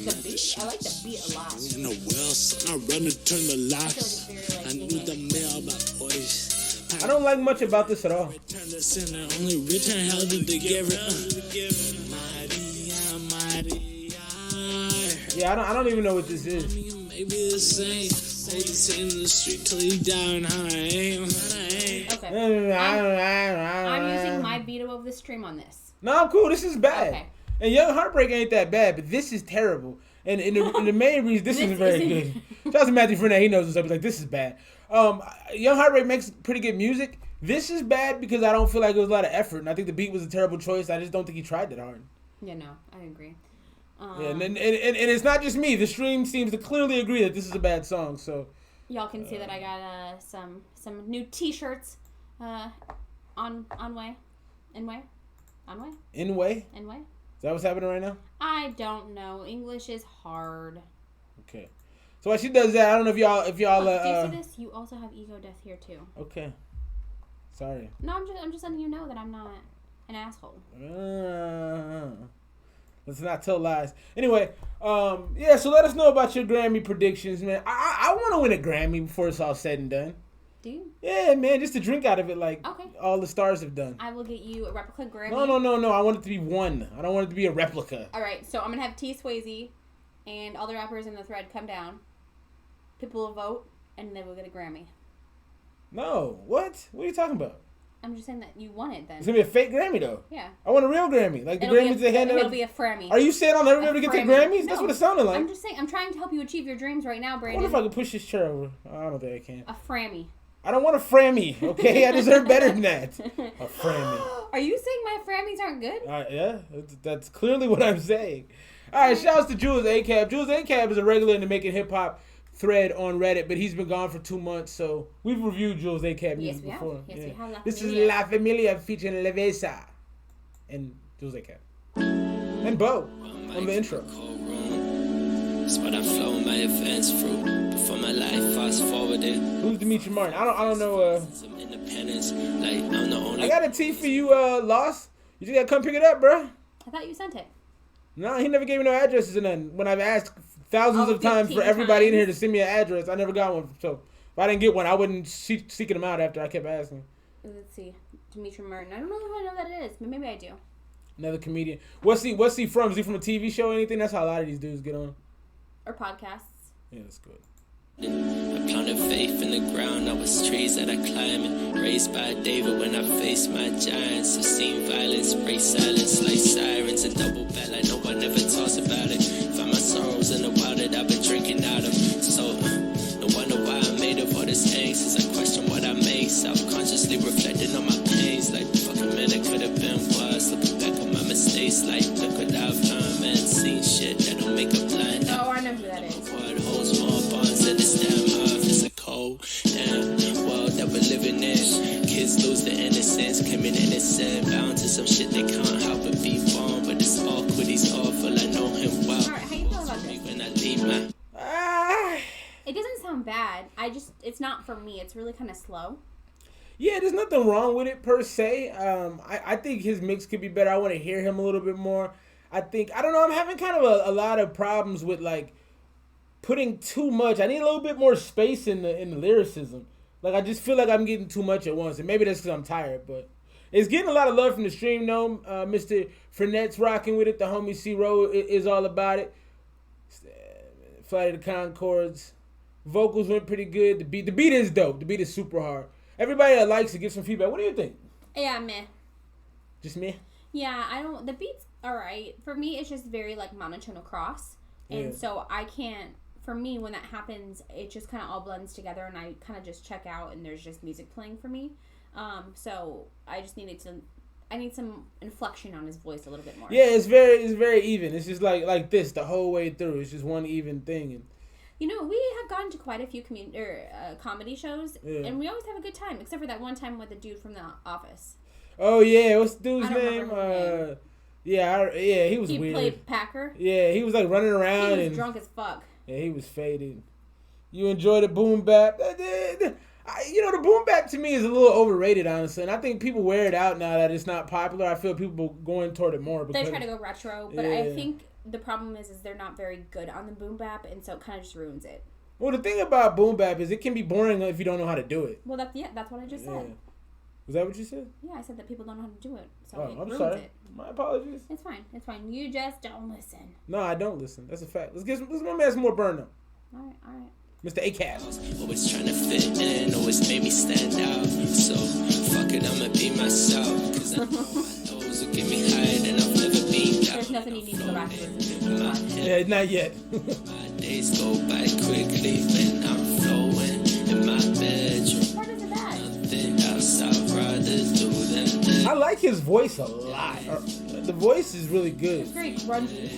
The beat, I like the beat a lot. In the well, son, I run to turn the I lights. feel like it's very, I like, knew the mail about boys. I don't like much about this at all. Turn the center, only return hell did they give it. Yeah, I don't even know what this is. Maybe the same. Always in the street till you die and how I aim. Okay. I'm using my beat above the stream on this. No, I'm cool. This is bad. Okay. And Young Heartbreak ain't that bad, but this is terrible. And the main reason this isn't very good. Shout out to Matthew Fournette. He knows this up. He's like, this is bad. Young Heartbreak makes pretty good music. This is bad because I don't feel like it was a lot of effort. And I think the beat was a terrible choice. I just don't think he tried that hard. Yeah, no, I agree. Yeah, and it's not just me. The stream seems to clearly agree that this is a bad song. So y'all can see that I got some new T-shirts on way. Is that what's happening right now? I don't know. English is hard. Okay. So while she does that, I don't know if y'all do you see this? You also have Ego Death here too. Okay. Sorry. No, I'm just letting you know that I'm not an asshole. Let's not tell lies. Anyway, yeah. So let us know about your Grammy predictions, man. I want to win a Grammy before it's all said and done. Do you? Yeah, man. Just to drink out of it, like all the stars have done. I will get you a replica Grammy. No. I want it to be one. I don't want it to be a replica. All right. So I'm gonna have T Swayze and all the rappers in the thread come down. People will vote, and then we'll get a Grammy. No. What? What are you talking about? I'm just saying that you want it then. It's gonna be a fake Grammy though. Yeah. I want a real Grammy, like the Grammys they hand out. It'll be a Frammy. Are you saying I'll never be able to get to Grammys? No, That's what it sounded like. I'm just saying. I'm trying to help you achieve your dreams right now, I Brandon. wonder if I can push this chair over. I don't think I can. A Frammy. I don't want a Frammy, okay? I deserve better than that. A Frammy. Are you saying my Frammys aren't good? Yeah, that's clearly what I'm saying. All right, shouts to Jules ACAB. Jules ACAB is a regular in the Making Hip Hop thread on Reddit, but he's been gone for 2 months, so we've reviewed Jules ACAB music before. Yes, we have. This is La Familia featuring Levesa and Jules ACAB. And Bo on the intro. But I flow my advanced fruit. Before my life, fast forwarded. Who's Demetri Martin? I don't know. Some independence, like I'm the only. I got a T for you, Lost. You just gotta come pick it up, bro. I thought you sent it. No, he never gave me no addresses and nothing. When I've asked thousands of times for 15 everybody in times. here to send me an address, I never got one. So if I didn't get one, I wouldn't seeking them out after I kept asking. Let's see, Demetri Martin. I don't know if I know that it is, but maybe I do. Another comedian. What's he from? Is he from a TV show or anything? That's how a lot of these dudes get on. Or podcasts. Yeah, that's good. I planted faith in the ground. I was trees that I climbed. Raised by David when I faced my giants. I've seen violence, break silence like sirens. A double bell, I know I never talks about it. Find my sorrows in the wild that I've been drinking out of. So, no wonder why I made of all this angst. As I question what I made, self-consciously reflecting on my pains. Like, fucking man, it could have been worse. Looking back on my mistakes, like, look what I've learned, man. Seen shit that don't make a blind. Oh, I know who that is. What holds more bonds than this damn earth? It's a cold damn world that we're living in. Kids lose their innocence, claiming innocent, bound to some shit they can't help but be born. But it's awkward, he's awful. I know him well. Alright, how you feel about this? When I leave my It doesn't sound bad. It's not for me. It's really kind of slow. Yeah, there's nothing wrong with it per se. I think his mix could be better. I want to hear him a little bit more. I don't know. I'm having kind of a lot of problems with like putting too much. I need a little bit more space in the lyricism. Like I just feel like I'm getting too much at once, and maybe that's because I'm tired. But it's getting a lot of love from the stream. though. Mr. Frenette's rocking with it. The homie C-Row is all about it. Flight of the Conchords. Vocals went pretty good. The beat is dope. The beat is super hard. Everybody that likes it, give some feedback. What do you think? Yeah, meh. Just meh? Yeah, the beat's alright. For me, it's just very, like, monotone across. And so I can't, for me, when that happens, it just kind of all blends together and I kind of just check out and there's just music playing for me. So I just need some inflection on his voice a little bit more. Yeah, it's very even. It's just like this the whole way through. It's just one even thing. And you know, we have gone to quite a few comedy shows, and we always have a good time, except for that one time with the dude from The Office. Oh yeah, what's the dude's name? Yeah, he was weird. He played Packer. Yeah, he was like running around. He was drunk as fuck. Yeah, he was faded. You enjoy the boom bap? The boom bap to me is a little overrated, honestly, and I think people wear it out now that it's not popular. I feel people going toward it more. They try to go retro, but I think the problem is they're not very good on the boom bap, and so it kind of just ruins it. Well, the thing about boom bap is it can be boring if you don't know how to do it. Well, that's what I just said. Was that what you said? Yeah, I said that people don't know how to do it, so it I'm ruins sorry. it. My apologies. It's fine. You just don't listen. No, I don't listen. That's a fact. Let's get my man some more burn up. All right. Mr. Acast. Always trying to fit in, always made me stand out. So, fuck it, I'ma be myself. Cause I know my nose will get me higher than I've never been. There's nothing you need to go back to. Yeah, not yet. My days go by quickly when I'm flowing in my bedroom. What is it bad? Nothing else I'd rather do than this. I like his voice a lot. The voice is really good. It's very grungy.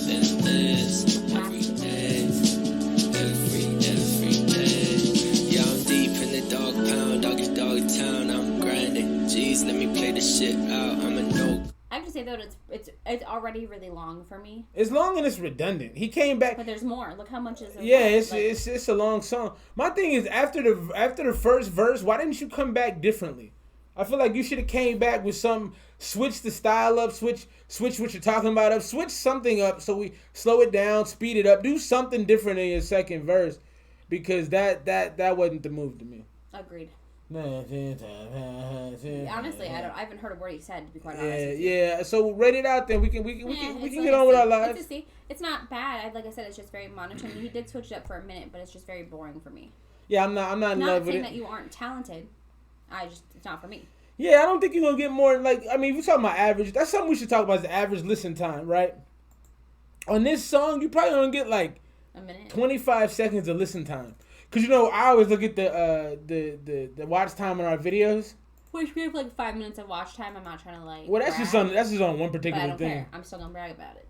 Than this. Every day. Yeah, I'm deep in the dog pound, dog town. I'm grinding. Jeez, let me play this shit out. I'm a no. I have to say though, it's already really long for me. It's long and it's redundant. He came back, but there's more. Look how much is there. Yeah, it's a long song. My thing is after the first verse, why didn't you come back differently? I feel like you should have came back with some, switch the style up, switch what you're talking about up, switch something up so we slow it down, speed it up, do something different in your second verse, because that wasn't the move to me. Agreed. Honestly, I haven't heard a word he said, to be quite honest. Yeah. So rate it out, then we can get on with our lives. It's a C. It's not bad. Like I said, it's just very monotone. He did switch it up for a minute, but it's just very boring for me. Yeah, I'm not in love with it. Not saying that you aren't talented. It's not for me. Yeah, I don't think you're gonna get more. Like, I mean, if we're talking about average, that's something we should talk about, is the average listen time, right? On this song, you probably gonna get like a minute, 25 seconds of listen time. Cause I always look at the watch time on our videos. Which we have like 5 minutes of watch time. I'm not trying to like. Well, that's just on one particular but I don't thing. Care. I'm still gonna brag about it.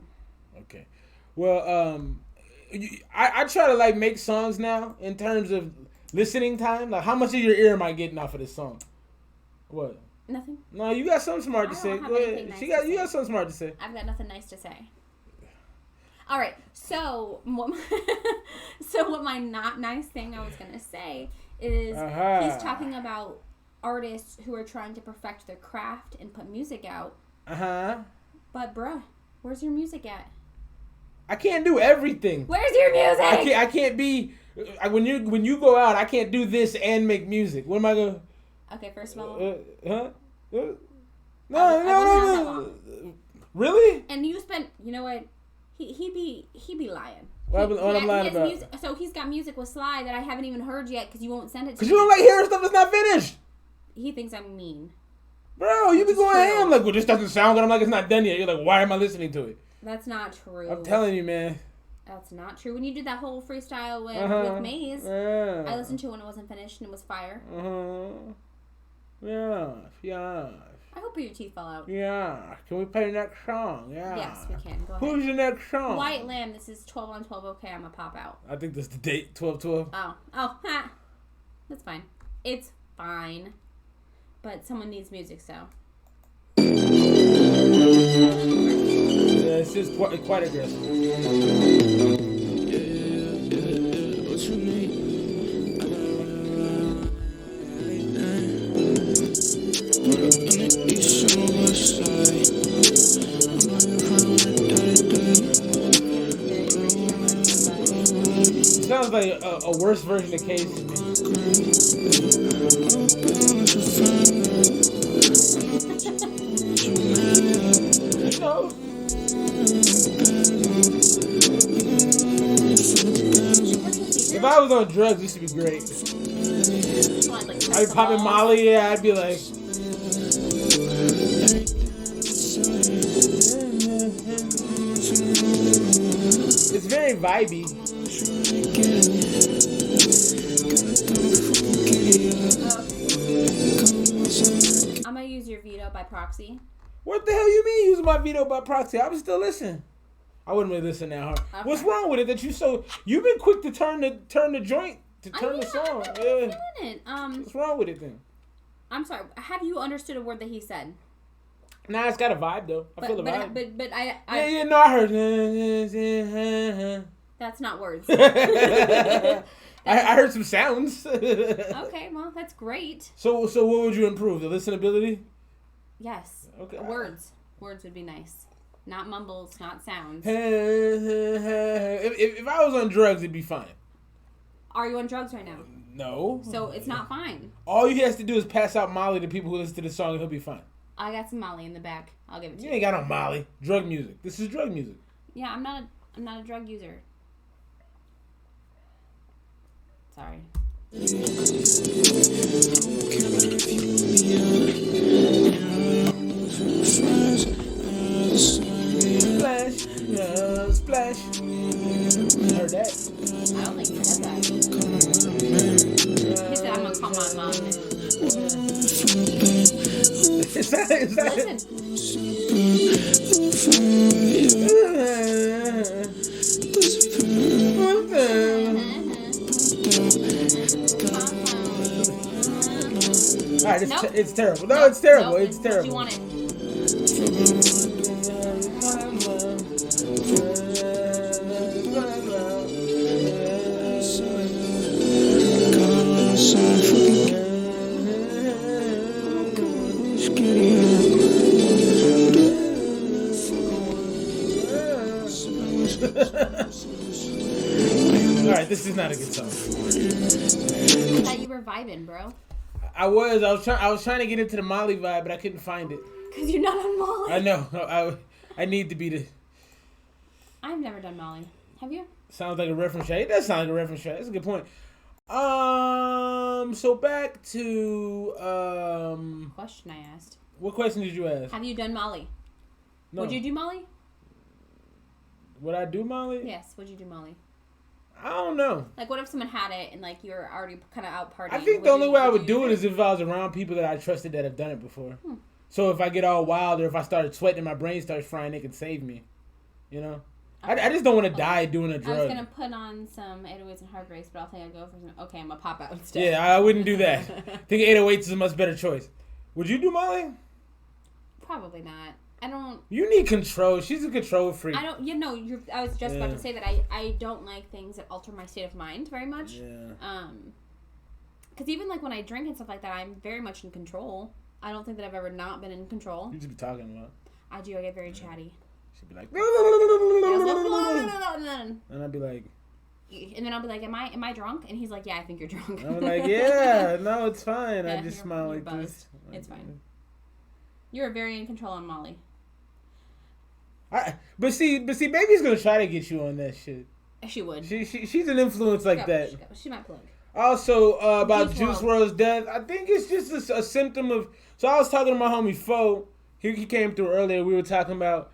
Okay, well, I try to like make songs now in terms of listening time. Like, how much of your ear am I getting off of this song? What? Nothing. No, you got something smart to say. Go ahead. Nice you got something smart to say. I've got nothing nice to say. All right. So what my not nice thing I was gonna say is he's talking about artists who are trying to perfect their craft and put music out. But bruh, where's your music at? I can't do everything. Where's your music? I can't be when you go out. I can't do this and make music. What am I gonna? Okay, first of all. No. Really? And you spent. You know what? He be lying. What I'm lying about? Music, so he's got music with Sly that I haven't even heard yet because you won't send it to me. Because you don't like hearing stuff that's not finished. He thinks I'm mean. Bro, you be going ham like, well, this doesn't sound good. I'm like, it's not done yet. You're like, why am I listening to it? That's not true. I'm telling you, man. That's not true. When you did that whole freestyle with Maze, I listened to it when it wasn't finished and it was fire. Yeah. I hope your teeth fell out. Yeah. Can we play the next song? Yeah. Yes, we can. Go ahead. Who's the next song? White Lamb. This is 12 on 12. Okay, I'm going to pop out. I think that's the date, 12/12. Oh, that's fine. It's fine. But someone needs music, so. Yeah, it's just quite aggressive. What you mean? Sounds like a worse version of Case. No. If I was on drugs, this would be great. I'd be popping Molly, yeah, I'd be like. It's very vibey. I'm gonna use your veto by proxy. What the hell you mean using my veto by proxy? I would still listen. I wouldn't really listen that hard. Okay. What's wrong with it that you've been quick to turn the joint to turn the song? Feeling it. What's wrong with it then? I'm sorry. Have you understood a word that he said? Nah, it's got a vibe though. I feel the vibe. But I no, I heard. That's not words. I heard some sounds. Okay, well, that's great. So what would you improve? The listenability? Yes. Okay. Words would be nice. Not mumbles, not sounds. If I was on drugs, it'd be fine. Are you on drugs right now? No. So it's not fine. All he has to do is pass out Molly to people who listen to the song and he'll be fine. I got some Molly in the back. I'll give it to you. You ain't got no Molly. Drug music. This is drug music. Yeah, I'm not a drug user. Sorry. Splash, splash. Heard that? I don't think he said that. He said, I'm gonna call my mom. Is that? Listen. Alright, Nope. it's terrible. No, it's terrible. Nope. It's terrible. You want it. Alright, this is not a good song. I thought you were vibing, bro. I was trying to get into the Molly vibe, but I couldn't find it. Because you're not on Molly. I know. I need to be the. I've never done Molly. Have you? Sounds like a reference shot. It does sound like a reference shot. That's a good point. So back to Question I asked. What question did you ask? Have you done Molly? No. Would you do Molly? Would I do Molly? Yes. Would you do Molly? I don't know. Like, what if someone had it and like you're already kind of out partying? I think the only way I would do it is if I was around people that I trusted that have done it before. So if I get all wild or if I started sweating and my brain starts frying, they can save me. You know? Okay. I just don't want to die doing a drug. I was going to put on some 808s and Heartbreaks, but I think I'd go for some... Okay, I'm going to pop out instead. Yeah, I wouldn't do that. I think 808s is a much better choice. Would you do Molly? Probably not. I don't... You need control. She's a control freak. I don't... You know, I was just about to say that I don't like things that alter my state of mind very much. Yeah. Because even like when I drink and stuff like that, I'm very much in control. I don't think that I've ever not been in control. You just be talking about. I do. I get very chatty. She'd be like... And I'd be like... And then I'll be like, am I drunk? And he's like, yeah, I think you're drunk. I'm like, yeah, no, it's fine. I just smile like buzzed. this. It's fine. You're very in control on Molly. But see, baby's gonna try to get you on that shit. She would. She's an influence like that. She might plug. Also, about Juice WRLD's death, I think it's just a symptom of... So I was talking to my homie Fo. He came through earlier. We were talking about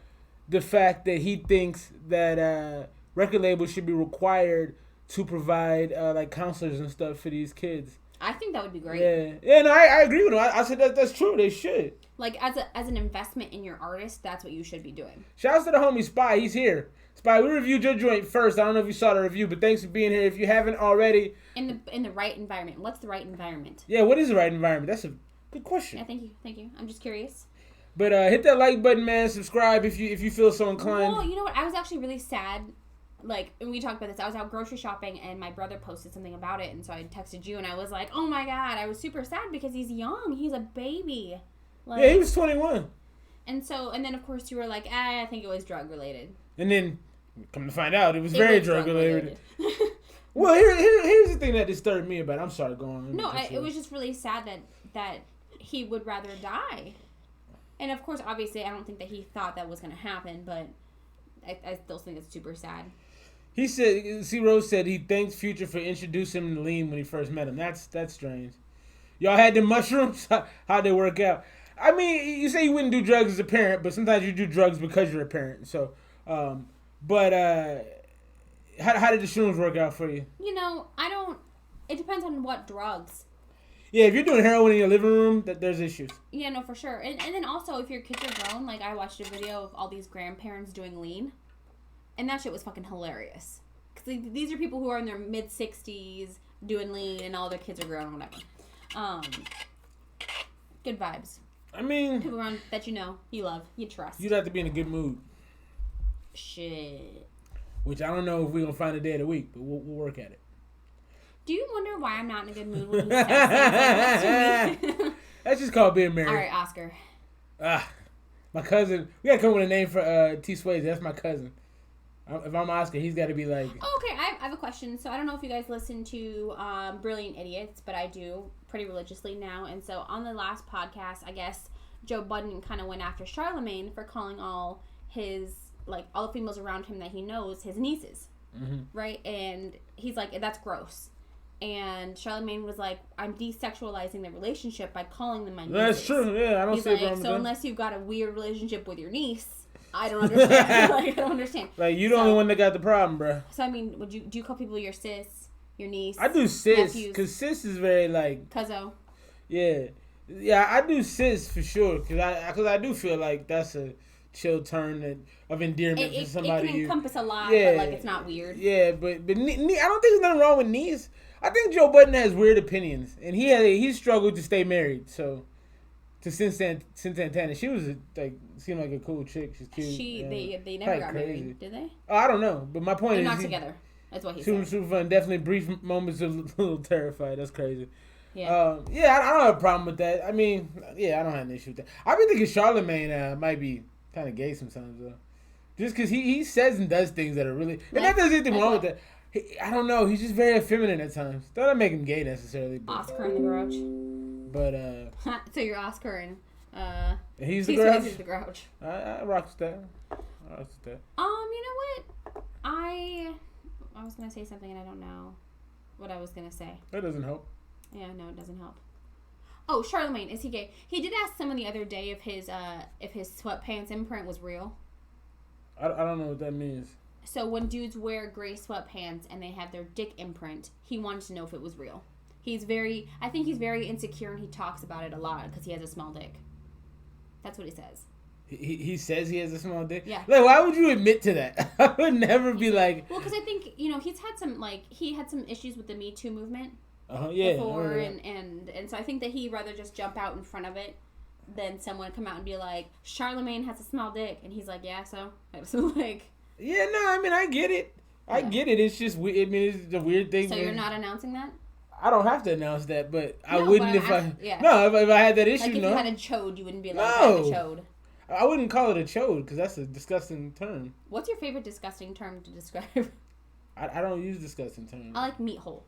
the fact that he thinks that record labels should be required to provide like counselors and stuff for these kids. I think that would be great. Yeah, no, I agree with him. I said that's true. They should. Like as an investment in your artist, that's what you should be doing. Shouts to the homie Spy. He's here. Spy, we reviewed your joint first. I don't know if you saw the review, but thanks for being here. If you haven't already, in the right environment. What's the right environment? Yeah, what is the right environment? That's a good question. Yeah, thank you. I'm just curious. But hit that like button, man. Subscribe if you feel so inclined. Well, you know what? I was actually really sad. Like, when we talked about this, I was out grocery shopping and my brother posted something about it, and so I texted you and I was like, oh my god, I was super sad because he's young. He's a baby. Like, yeah, he was 21. And then of course you were like, I think it was drug related. And then, come to find out, it was very drug related. Well, here's the thing that disturbed me about it. I'm sorry, go on. No, it was just really sad that he would rather die. And of course, obviously, I don't think that he thought that was going to happen, but I still think it's super sad. He said, C. Rose said he thanks Future for introducing him to lean when he first met him. That's strange. Y'all had the mushrooms? How'd they work out? I mean, you say you wouldn't do drugs as a parent, but sometimes you do drugs because you're a parent. So, how did the shrooms work out for you? It depends on what drugs. Yeah, if you're doing heroin in your living room, there's issues. Yeah, no, for sure. And then also, if your kids are grown, like I watched a video of all these grandparents doing lean. And that shit was fucking hilarious. Because these are people who are in their mid-60s doing lean and all their kids are grown or whatever. Good vibes. I mean... People around that you love, you trust. You'd have to be in a good mood. Shit. Which I don't know if we're going to find a day of the week, but we'll work at it. Do you wonder why I'm not in a good mood when you say that to me? That's just called being married. All right, Oscar. My cousin. We got to come up with a name for T. Swayze. That's my cousin. If I'm Oscar, he's got to be like... Oh, okay, I have a question. So I don't know if you guys listen to Brilliant Idiots, but I do pretty religiously now. And so on the last podcast, I guess Joe Budden kind of went after Charlamagne for calling all his, like, all the females around him that he knows his nieces. Mm-hmm. Right? And he's like, that's gross. And Charlamagne was like, I'm desexualizing the relationship by calling them my nieces. That's true, yeah. I don't see like, so unless you've got a weird relationship with your niece... I don't understand. I don't understand. Like, you the only one that got the problem, bro. So, I mean, do you call people your sis, your niece? I do sis, because sis is very, like... Cuzzo. Yeah. Yeah, I do sis for sure, because I do feel like that's a chill turn of endearment for somebody. It can encompass a lot, but, like, it's not weird. Yeah, but I don't think there's nothing wrong with niece. I think Joe Budden has weird opinions, and he struggled to stay married, so... To Sin Santana, she was seemed like a cool chick. She's cute. They never got married, did they? Oh, I don't know, but my point is they're not together. That's what he said. Super fun. Definitely brief moments of a little terrified. That's crazy. Yeah. I don't have a problem with that. I mean, yeah, I don't have an issue with that. I've been thinking Charlamagne might be kind of gay sometimes though, just because he says and does things that are really. And that there's anything wrong with that. I don't know. He's just very effeminate at times. Don't make him gay necessarily. But, Oscar in the Grouch. But so you're Oscar and he's the Grouch. He's the Grouch. I rock with that. You know what? I was gonna say something and I don't know what I was gonna say. That doesn't help. Yeah, no, it doesn't help. Oh, Charlamagne, is he gay? He did ask someone the other day if his sweatpants imprint was real. I don't know what that means. So when dudes wear gray sweatpants and they have their dick imprint, he wanted to know if it was real. I think he's very insecure and he talks about it a lot because he has a small dick. That's what he says. He says he has a small dick? Yeah. Like, why would you admit to that? I would never be like... Well, because I think, he had some issues with the Me Too movement yeah, before, and so I think that he'd rather just jump out in front of it than someone come out and be like, Charlamagne has a small dick. And he's like, yeah, so like... Yeah, no, I mean, I get it. I get it. It's just, it's a weird thing. So you're not announcing that? I don't have to announce that, but I wouldn't if I... Yeah. No, if I had that issue, like if no. you had a chode, you wouldn't be like, I have a chode. I wouldn't call it a chode, because that's a disgusting term. What's your favorite disgusting term to describe? I don't use disgusting terms. I like meat hole.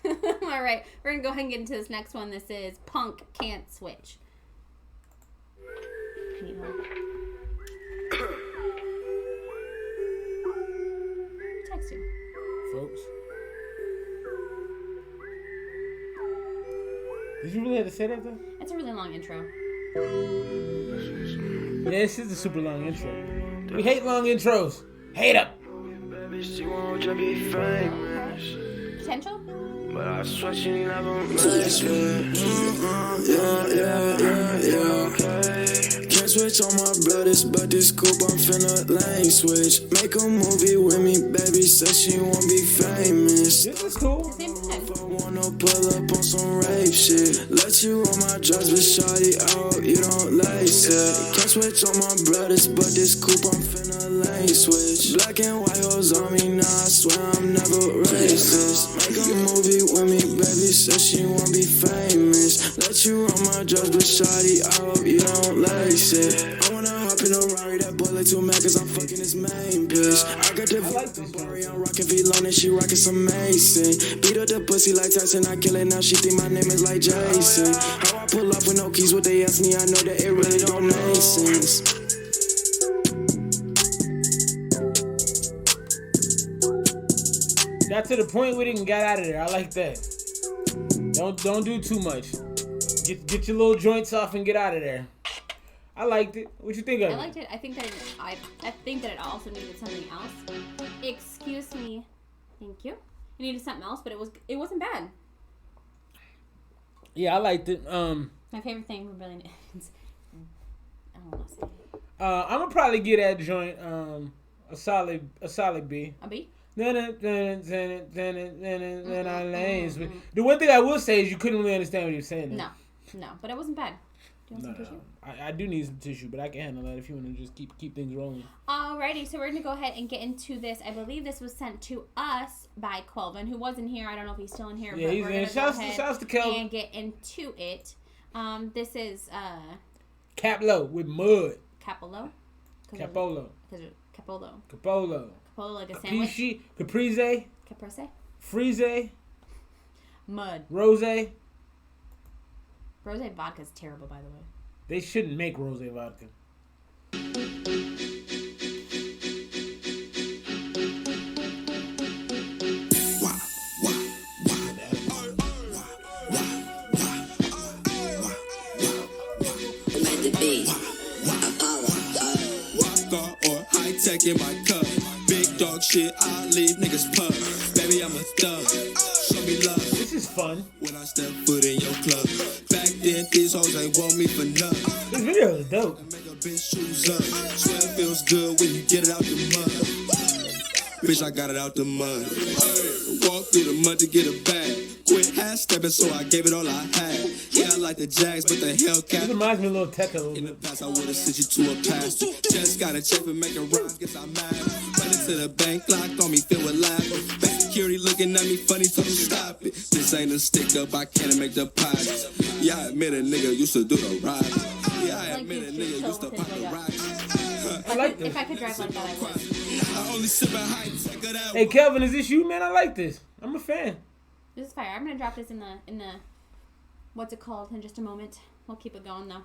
All right, we're going to go ahead and get into this next one. This is Punk Can't Switch. Meat hole. Text you. Folks. Did you really have to say that though? It's a really long intro. Yeah, this is a super long intro. We hate long intros. Hate them. Potential? But I swear she never makes it. Yeah. Can't switch on my brothers, but this coupe I'm finna lane switch. Make a movie with me, baby, says she won't be famous. This is cool. If I wanna pull up on some rape shit, let you on my drugs, but shawty, I hope you don't lace it. Can't switch on my brothers, but this coupe I'm finna lane lane switch. Black and white hoes on me, now I swear I'm never racist. Make a movie with me, baby, says she won't be famous. Let you on my drugs, but shawty, I hope you don't lace it. I wanna hop in a Rari, that boy like too mad cause I'm fucking his main bitch. I got the Barbary, I'm rockin' V-Lone and she rockin' some Mason. Beat up the pussy like Tyson, I kill it, now she think my name is like Jason. How I pull up with no keys, what they ask me, I know that it really don't make sense. Got to the point where they can get out of there. I like that. Don't do too much. Get your little joints off and get out of there. I liked it. What you think of it? I liked it. I think that it also needed something else. Excuse me. Thank you. It needed something else, but it wasn't bad. Yeah, I liked it. My favorite thing from Brilliant is I don't want to say it. I'm gonna probably get that joint a solid B. A B? The one thing I will say is you couldn't really understand what he was saying. No, but it wasn't bad. Do you want some tissue? I do need some tissue, but I can handle that if you want to just keep things rolling. Alrighty, so we're gonna go ahead and get into this. I believe this was sent to us by Quelvin, who wasn't here. I don't know if he's still in here. Yeah, but he's we're in. Shouts to Kelvin. And get into it. This is Caplo with mud. Capolo. Capolo. Capolo like a sandwich. Caprese. Caprese. Freeze. Mud. Rose. Rose vodka is terrible, by the way. They shouldn't make rose vodka. Tech in my cup, big dog shit, I leave niggas pub. Baby, I'm a thug, show me love. This is fun. When I step foot in your club, back then these hoes ain't want me for nothing. This video is dope. Make a bitch shoes up, swear it feels good when you get it out the mud. Bitch, I got it out the mud. Walk through the mud to get a bag. Quit half stepping, so I gave it all I had. Yeah, I like the Jags, but the Hellcat. This reminds me of a little tech a little bit. In the past, I would've sent you to a pastor. Just got a check for making rhymes, guess I'm mad. Running to the bank, locked on me, filled with laughter. Bank security looking at me funny, told him stop it. This ain't a stick up, I can't make deposits. Yeah, I admit a nigga used to do the ride. Yeah, I admit a nigga used to pop the ride. I like this. If I could drive like that, I would. I only sip at high tech of that. Hey, Kelvin, is this you, man? I like this. I'm a fan. This is fire. I'm gonna drop this in the what's it called in just a moment. We'll keep it going though.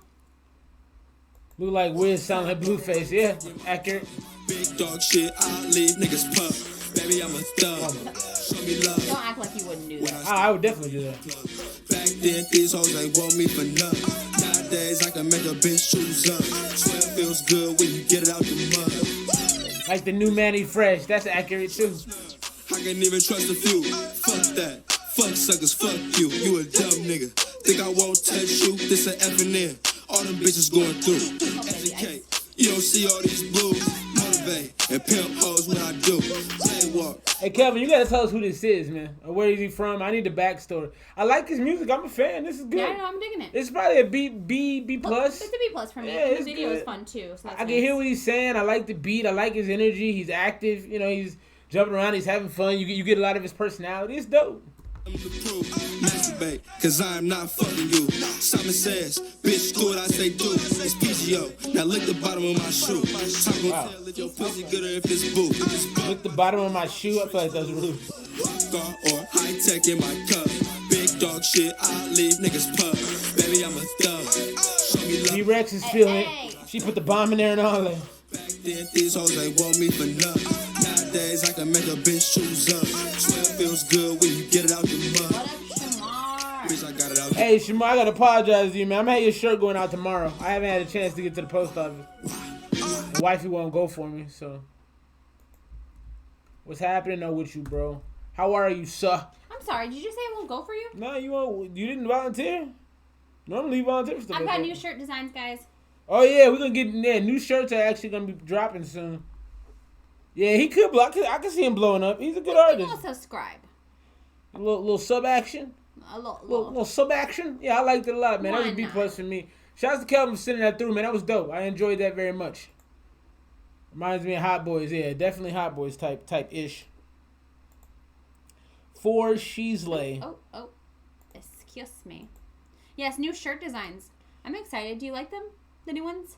Look like Wiz, sound like Blueface. Yeah, accurate. Big dog shit, I leave niggas puff. Baby, I'm a thug. Show me love. Don't act like you wouldn't do that. I would definitely do that. Back then, these hoes ain't want me for nothing. Nowadays, I can make a bitch choose up. Swear it feels good when you get it out the mud. Like the new Manny Fresh. That's accurate too. I can't even trust a few. Fuck that. Fuck suckers, fuck you. You a dumb nigga. Think I won't touch you? This an F&N. All them bitches going through. Educate. You don't see all these blues. Motivate and pimp hoes when I do. Play walk. Hey, Kelvin, you gotta tell us who this is, man. Or where is he from? I need the backstory. I like his music. I'm a fan. This is good. Yeah, I know. I'm digging it. It's probably a B plus. It's a B plus for me. Yeah, the it's video good. is fun too. So I can hear what he's saying. I like the beat. I like his energy. He's active. You know, he's jumping around. He's having fun. You get a lot of his personality. It's dope. Masturbate, cause I'm not fucking you. Simon says, bitch, do what I say do. It's PGO. Now lick the bottom of my shoe. Time Wow. tell if your pussy good or if it's boo. Look the bottom of my shoe. I feel like that's rude. Car or high tech in my cup. Big dog shit, I leave niggas pub. Baby, I'm a thug. Show me love. D-Rex is feeling Hey. it. She put the bomb in there and all that. Back then, these hoes ain't want me for nothing. Nowadays, I can make a bitch choose up. Swear it feels good when you get it out the mud. What up, Shamar? Bitch, I got it out the Hey, Shamar, I gotta apologize to you, man. I'm gonna have your shirt going out tomorrow. I haven't had a chance to get to the post office. My wifey won't go for me, so. What's happening though with you, bro? How are you, sir? I'm sorry. Did you just say I won't go for you? No, you won't. You didn't volunteer. Normally you volunteer for stuff. I've like got that. new shirt designs, guys. Oh yeah, we're gonna get new shirts are actually gonna be dropping soon. Yeah, he could blow. I can see him blowing up. He's a good People artist. subscribe. A little sub action. A Little little. sub action. Yeah, I liked it a lot, man. That was a Why B not? plus for me. Shout out to Kelvin for sending that through, man. That was dope. I enjoyed that very much. Reminds me of Hot Boys. Yeah, definitely Hot Boys type ish. For Sheasley. Oh. Excuse me. Yes, new shirt designs. I'm excited. Do you like them? The new ones?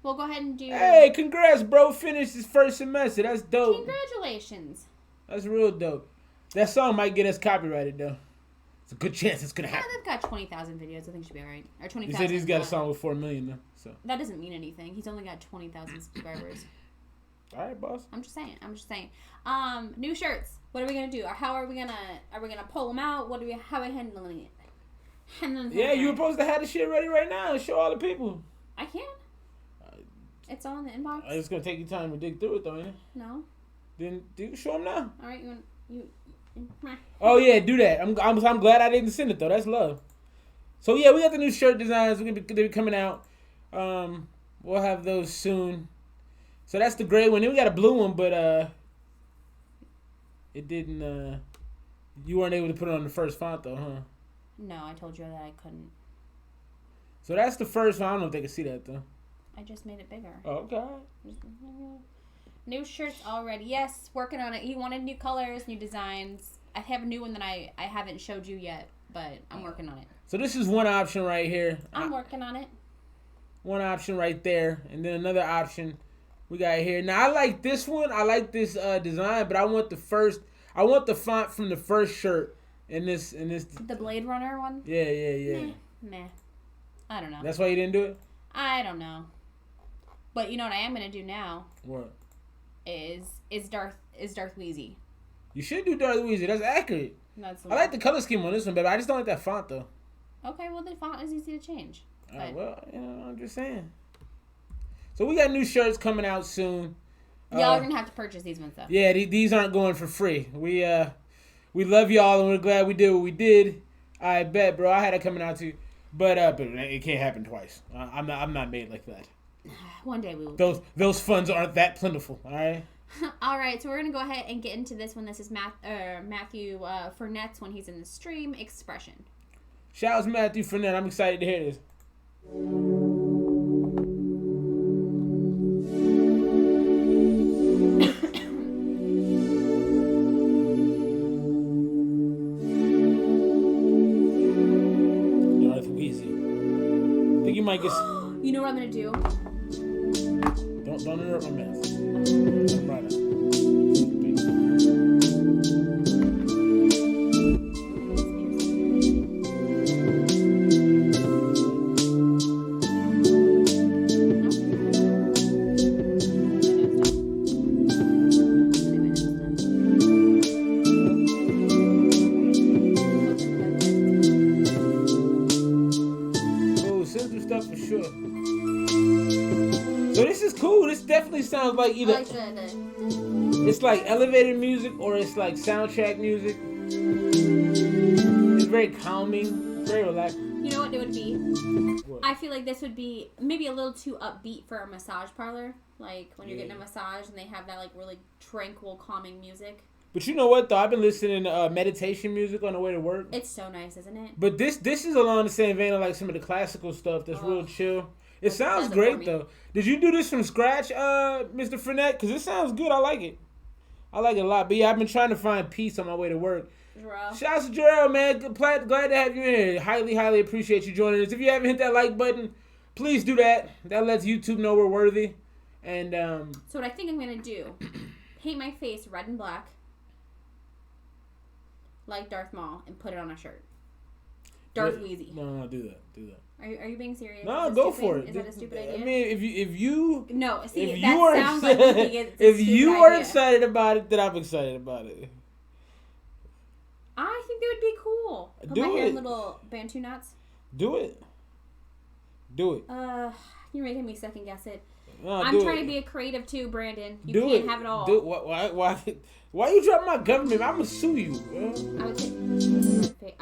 We'll go ahead and do... Hey, congrats, bro. Finished his first semester. That's dope. Congratulations. That's real dope. That song might get us copyrighted, though. It's a good chance it's going to happen. They've got 20,000 videos. I think it should be all right. Or 20,000. He said he's got a song with 4 million, though. So. That doesn't mean anything. He's only got 20,000 subscribers. All right, boss. I'm just saying. New shirts. What are we gonna do? Or how are we gonna pull them out? How are we handling it? Yeah, you were supposed to have the shit ready right now and show all the people. I can't. It's all in the inbox. It's gonna take you time to dig through it, though, ain't it? No. Then show them now. All right, you. Oh yeah, do that. I'm glad I didn't send it though. That's love. So yeah, we got the new shirt designs. They'll be coming out. We'll have those soon. So that's the gray one. Then we got a blue one, but it didn't. You weren't able to put it on the first font though, huh? No, I told you that I couldn't. So that's the first one. I don't know if they can see that though. I just made it bigger. Oh, okay. New shirts already. Yes, working on it. He wanted new colors, new designs. I have a new one that I haven't showed you yet, but I'm working on it. So this is one option right here. I'm working on it. One option right there, and then another option we got here. Now I like this one. I like this design, but I want the font from the first shirt in this. The Blade Runner one. Yeah. Meh. I don't know. That's why you didn't do it. I don't know. But you know what I am gonna do now? What? Is Darth Weezy. You should do Darth Weezy. That's accurate. I like the color scheme on this one, baby. I just don't like that font though. Okay, well the font is easy to change. Well, I'm just saying. So we got new shirts coming out soon. Y'all are gonna have to purchase these ones though. Yeah, these aren't going for free. We love y'all and we're glad we did what we did. I bet, bro. I had it coming out too, but it can't happen twice. I'm not made like that. One day we will. Those funds aren't that plentiful. All right. All right, so we're gonna go ahead and get into this one. This is Matthew Fournette's when he's in the stream expression. Shout out to Matthew Fournette. I'm excited to hear this. Darth Weezy. I think you might get. You know what I'm gonna do? Don't interrupt my mess. Right now. Sounds like either it's like elevator music or it's like soundtrack music. It's very calming, very relaxing. You know what it would be? What? I feel like this would be maybe a little too upbeat for a massage parlor. Like when you're getting a massage and they have that like really tranquil, calming music. But you know what though? I've been listening to meditation music on the way to work. It's so nice, isn't it? But this is along the same vein of like some of the classical stuff that's real chill. It sounds great though. Did you do this from scratch, Mr. Fournette? Because it sounds good. I like it. I like it a lot. But yeah, I've been trying to find peace on my way to work. Shout out to Jarrell, man. Glad to have you in here. Highly appreciate you joining us. If you haven't hit that like button, please do that. That lets YouTube know we're worthy. And so what I think I'm gonna do, paint my face red and black, like Darth Maul, and put it on a shirt. Darth Weezy. No, do that. Are you being serious? No, go for it. Is that a stupid idea? I mean, if you no, see, if that you are sounds like if you are excited about it, then I'm excited about it. I think that would be cool. Put my hair in little Bantu knots. Do it. You're making me second guess it. No, I'm trying to be a creative too, Brandon. You can't have it all. Do it. Why you dropping my government? I'm gonna sue you. I would say,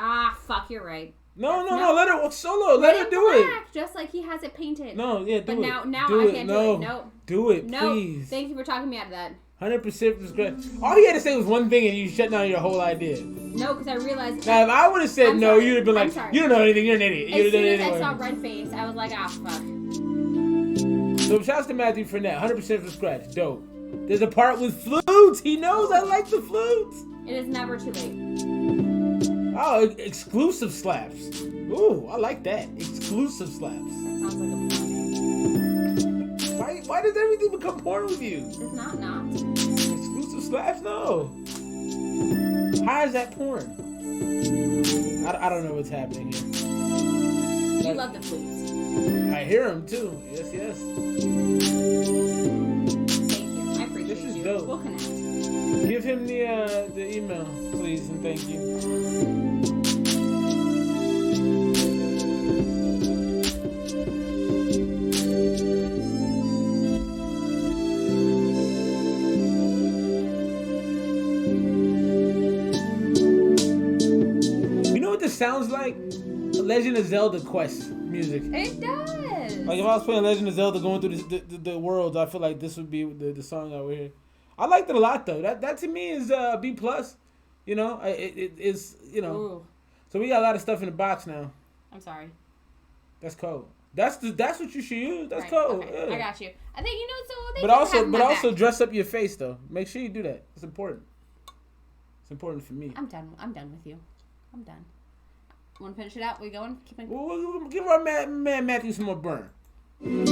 fuck, you're right. No, let her solo. Let her do it. Just like he has it painted. No, yeah, do it. But now I can't do it. No. Do it, please. Thank you for talking me out of that. 100% discretion. All you had to say was one thing and you shut down your whole idea. No, because I realized. Now, if I would have said no, you'd have been like, you don't know anything, you're an idiot. As soon as I saw red face, I was like, fuck. So shouts to Matthew Fournette, 100% from scratch. Dope. There's a part with flutes. He knows I like the flutes. It is never too late. Oh, exclusive slaps. Ooh, I like that. Exclusive slaps. Sounds like a porn. Why does everything become porn with you? It's not. Exclusive slaps? No. How is that porn? I don't know what's happening here. You love the flutes. I hear them too. Yes. Thank you. I appreciate This is you. dope. We'll connect. Give him the email, please, and thank you. You know what this sounds like? Legend of Zelda quest music. It does. Like if I was playing Legend of Zelda going through the worlds, I feel like this would be the song I would hear. I liked it a lot though. That to me is B+. You know, it's you know. Ooh. So we got a lot of stuff in the box now. I'm sorry. That's cold. That's what you should use. That's Right, cold. okay. Yeah. I got you. I think so. But also dress up your face though. Make sure you do that. It's important. It's important for me. I'm done with you. I'm done. Want to finish it out? We going? Keep on. We'll give our man Matthew some more burn. This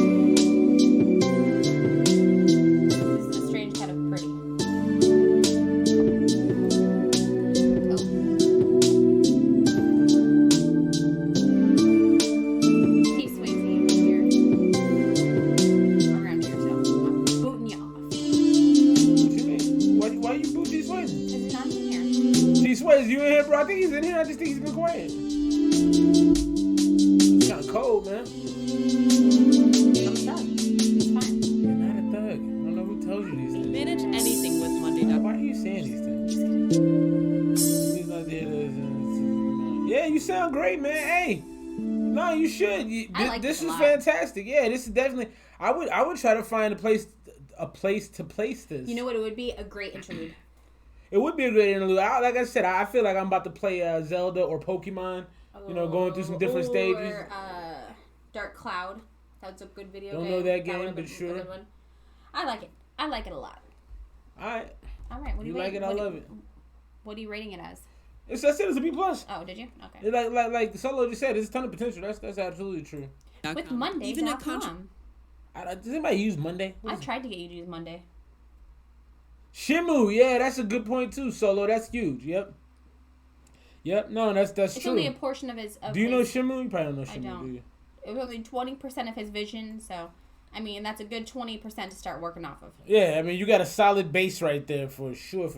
is a strange kind of pretty. Oh. Hey, Swayze, here. Around here, so I'm booting you off. What you mean? Why you boot T Swayze? Because he's not in here. T Swayze, you in here, bro? I think he's in here. I just think he's been quiet. It's kind of cold, man. I'm done. It's fine. You're not a thug. I don't know who told you these things. Manage anything with Monday. Why are you saying these things? He's not there yeah, you sound great, man. Hey, no, you should. I like this this a is lot. fantastic. Yeah, this is definitely. I would try to find a place to place this. You know what? It would be a great interlude. It would be a great interlude. Like I said, I feel like I'm about to play Zelda or Pokemon. You know, going through some different stages. Or Dark Cloud. That's a good video Don't game. know that game, would've but been a sure. good one. I like it. I like it a lot. All right. All right. What do You you like rate- it? I what do- love it. What are you rating it as? I said it's a B+. Oh, did you? Okay. It's like Solo just said, there's a ton of potential. That's absolutely true. With Monday.com. Does anybody use Monday? I tried to get you to use Monday. Shimu, yeah, that's a good point too, Solo. That's huge. Yep. No, that's It's true. only a portion of his. Do you know Shimu? You probably don't know Shimu, I don't. do you? It was only 20% of his vision, so I mean that's a good 20% to start working off of. Yeah, I mean you got a solid base right there for sure.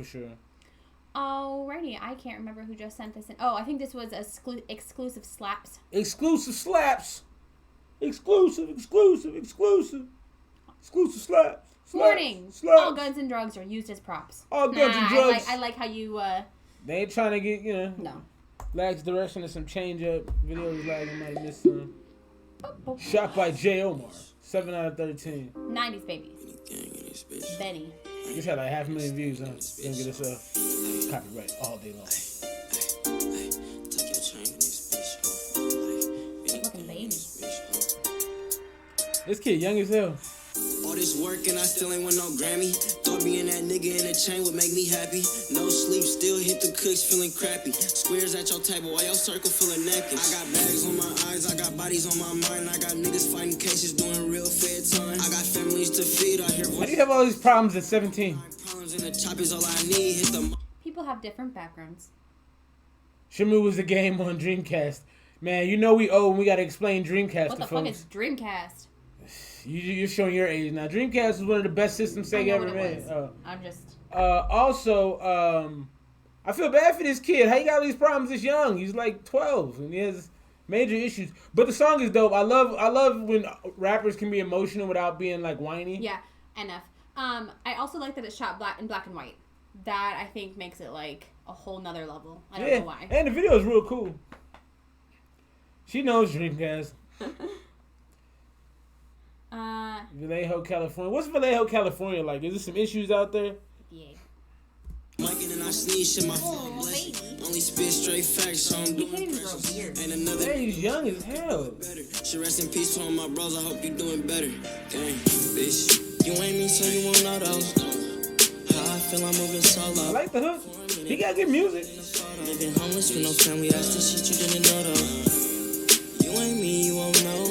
Alrighty, I can't remember who just sent this in. Oh, I think this was exclusive slaps. Exclusive slaps. Exclusive slaps. Warning! Slaps. All guns and drugs are used as props. All guns and drugs. I like how you. They ain't trying to get No. lags direction and some change up videos like I might have missed some. Shot by J. Omar. 7 out of 13. 90s babies. Benny. This had like 500,000 views, huh? Gonna get us copyright all day long. Looking baby. This kid young as hell. All this work and I still ain't win no Grammy. Thought being that nigga in the chain would make me happy. No sleep, still hit the cooks feeling crappy. Squares at your table while your circle full of napkins. I got bags on my eyes, I got bodies on my mind. I got niggas fighting cases doing real fair time. I got families to feed, I hear Why do you have all these problems at 17? problems in the chop is all I need. Hit the People have different backgrounds. Shimu was a game on Dreamcast. Man, you know we owe and we gotta explain Dreamcast What to the fuck folks. is Dreamcast? You're showing your age now. Dreamcast was one of the best systems I Sega know ever what it made. was. I'm just. Also, I feel bad for this kid. How you got all these problems this young? He's like 12 and he has major issues. But the song is dope. I love when rappers can be emotional without being like whiny. Yeah, enough. I also like that it's shot in black and white. That I think makes it like a whole nother level. I don't know why. And the video is real cool. She knows Dreamcast. Vallejo, California. What's Vallejo, California like? Is there some issues out there? Yeah. Mike and I sneeze shit my Oh, blessing. baby. Only spit straight facts, so I'm He doing can't even grow a precious. beard. Ain't another Hey, he's young as hell. better. Should rest in peace to all my bros. I hope you doing better. Gang, bitch. You ain't me, so you won't know though. How I feel I'm moving solo. I like the hook. He got good music. Living homeless with no family, that's the shit you didn't know though. You ain't me, you won't know.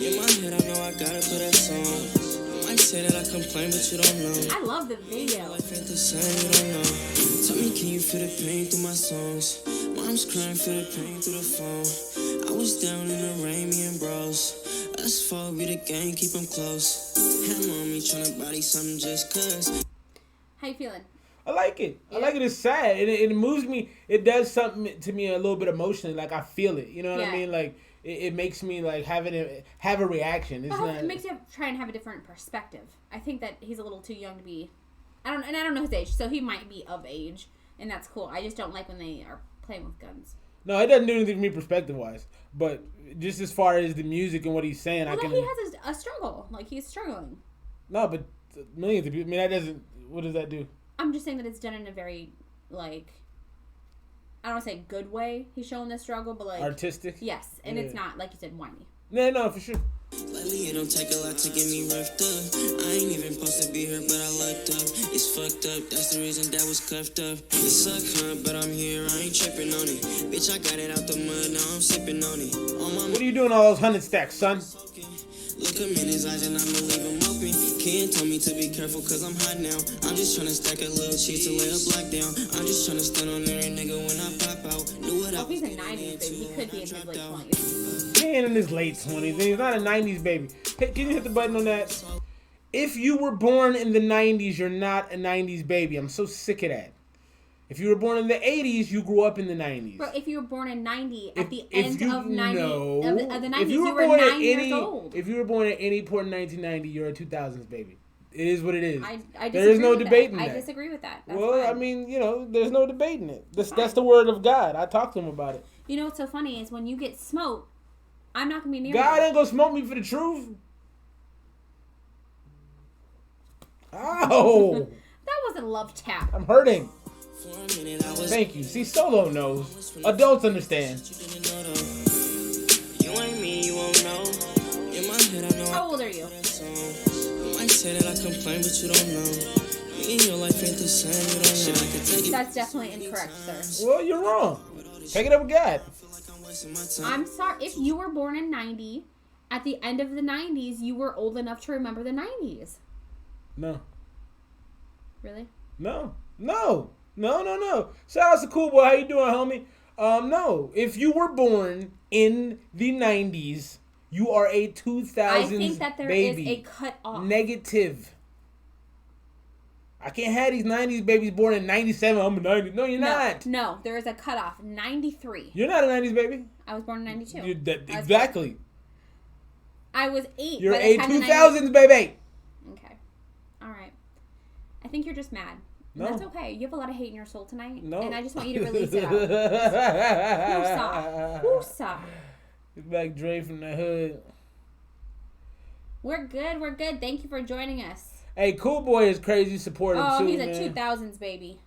In my head, I know I gotta put that song. I might say that I complain, but you don't know. I love the video. Life ain't the same, you don't know. Tell me, can you feel the pain through my songs? Mom's crying, feel the pain through the phone. I was down in the rain, me and bros. Us four be the gang, keep them close. Had mommy tryna body something just cause. How you feeling? I like it. Yeah. I like it. It's sad. It moves me. It does something to me a little bit emotionally. Like I feel it. You know what I Yeah. mean? Like it makes me like have a reaction. It's Well, not. it makes you try and have a different perspective. I think that he's a little too young to be. I don't know his age, so he might be of age, and that's cool. I just don't like when they are playing with guns. No, it doesn't do anything for me perspective wise. But just as far as the music and what he's saying, Well, I can. he has a struggle. Like he's struggling. No, but millions of people. I mean, that doesn't. What does that do? I'm just saying that it's done in a very like. I don't want to say good way. He's showing the struggle, but like Artistic. yes, and Yeah. it's not like you said whiny. No, for sure. Lately it don't take a lot to get me roughed up. I ain't even supposed to be here, but I looked up. It's fucked up, that's the reason that was cuffed up. It suck, huh, but I'm here, I ain't tripping on it. Bitch, I got it out the mud, now I'm sipping on it. On my What are you doing all those 100 stacks, son? look him in his eyes and I'ma leave him open. Ken told me to be careful cause I'm hot now. I'm just tryna stack a little cheese to lay a block down. I'm just tryna stand on every nigga when I pop out. Knew what I Well, if he's was in getting 90s, baby, he into could be when in I his late dropped out. 20s. He ain't in his late 20s, and he's not a 90s baby. Hey, can you hit the button on that? If you were born in the 90s, you're not a 90s baby. I'm so sick of that. If you were born in the 80s, you grew up in the 90s. Bro, if you were born in 90, at the If end you- of 90, no. of the 90s, If you were born 9 at years old. If you were born at any point in 1990, you're a 2000s baby. It is what it is. I There is disagree no with debating that. that. I disagree with that. That's Well, fine. I mean, there's no debating it. That's the word of God. I talked to him about it. You know what's so funny is when you get smoked, I'm not gonna be near God you. ain't gonna smoke me for the truth. Ow! That wasn't love tap. I'm hurting. For a minute I was Thank you. See, Solo knows. Adults understand. you didn't know though. You ain't me, you won't know. In my head I know How old are you? I might say that I complain, but you don't know. Me and your life ain't the same, you don't know. Shit, I could take it. That's definitely incorrect, sir. Well, you're wrong. Take it up with God. Feel like I'm wasting my time. I'm sorry. If you were born in 90, at the end of the 90s, you were old enough to remember the 90s. No. Really? No. Shout out to Cool Boy. How you doing, homie? No. If you were born in the 90s, you are a 2000s I think that there is baby. a cut off. Negative. I can't have these 90s babies born in 97. I'm a 90. No, you're not. No, there is a cutoff. 93. You're not a 90s baby. I was born in 92. Exactly. I was 8. You're by the a time the 2000s baby. Okay. All right. I think you're just mad. No. That's okay. You have a lot of hate in your soul tonight. No. And I just want you to release it out. Woosah. It's back Dre from the hood. We're good. Thank you for joining us. Hey, Cool Boy is crazy supportive Oh, too, he's man. a 2000s baby.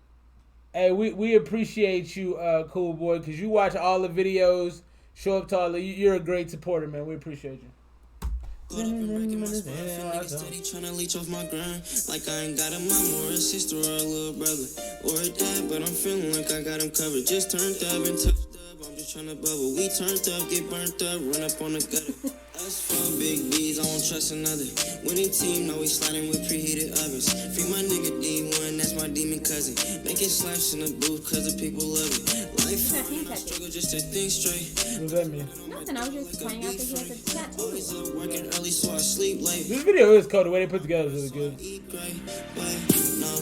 Hey, we appreciate you, Cool Boy, because you watch all the videos, show up to all the. You're a great supporter, man. We appreciate you. Caught up in wrecking my spot, feel niggas steady tryna leech off my grind. Like I ain't got a mom or a sister or a little brother or a dad, but I'm feeling like I got him covered. Just turned up and touched up, I'm just tryna bubble. We turned up, get burnt up, run up on the gutter. Us four big B's, I won't trust another. Winning team, know we sliding with preheated ovens. Free my nigga D1, that's my demon cousin. Making slaps in the booth cause the people love it. Life hard, I struggle just to think straight. What does that mean? Nothing. I was just pointing out that he has a tattoo. Always up working early so I sleep late. This video is cool. The way they put it together is really good. Eat great, but no,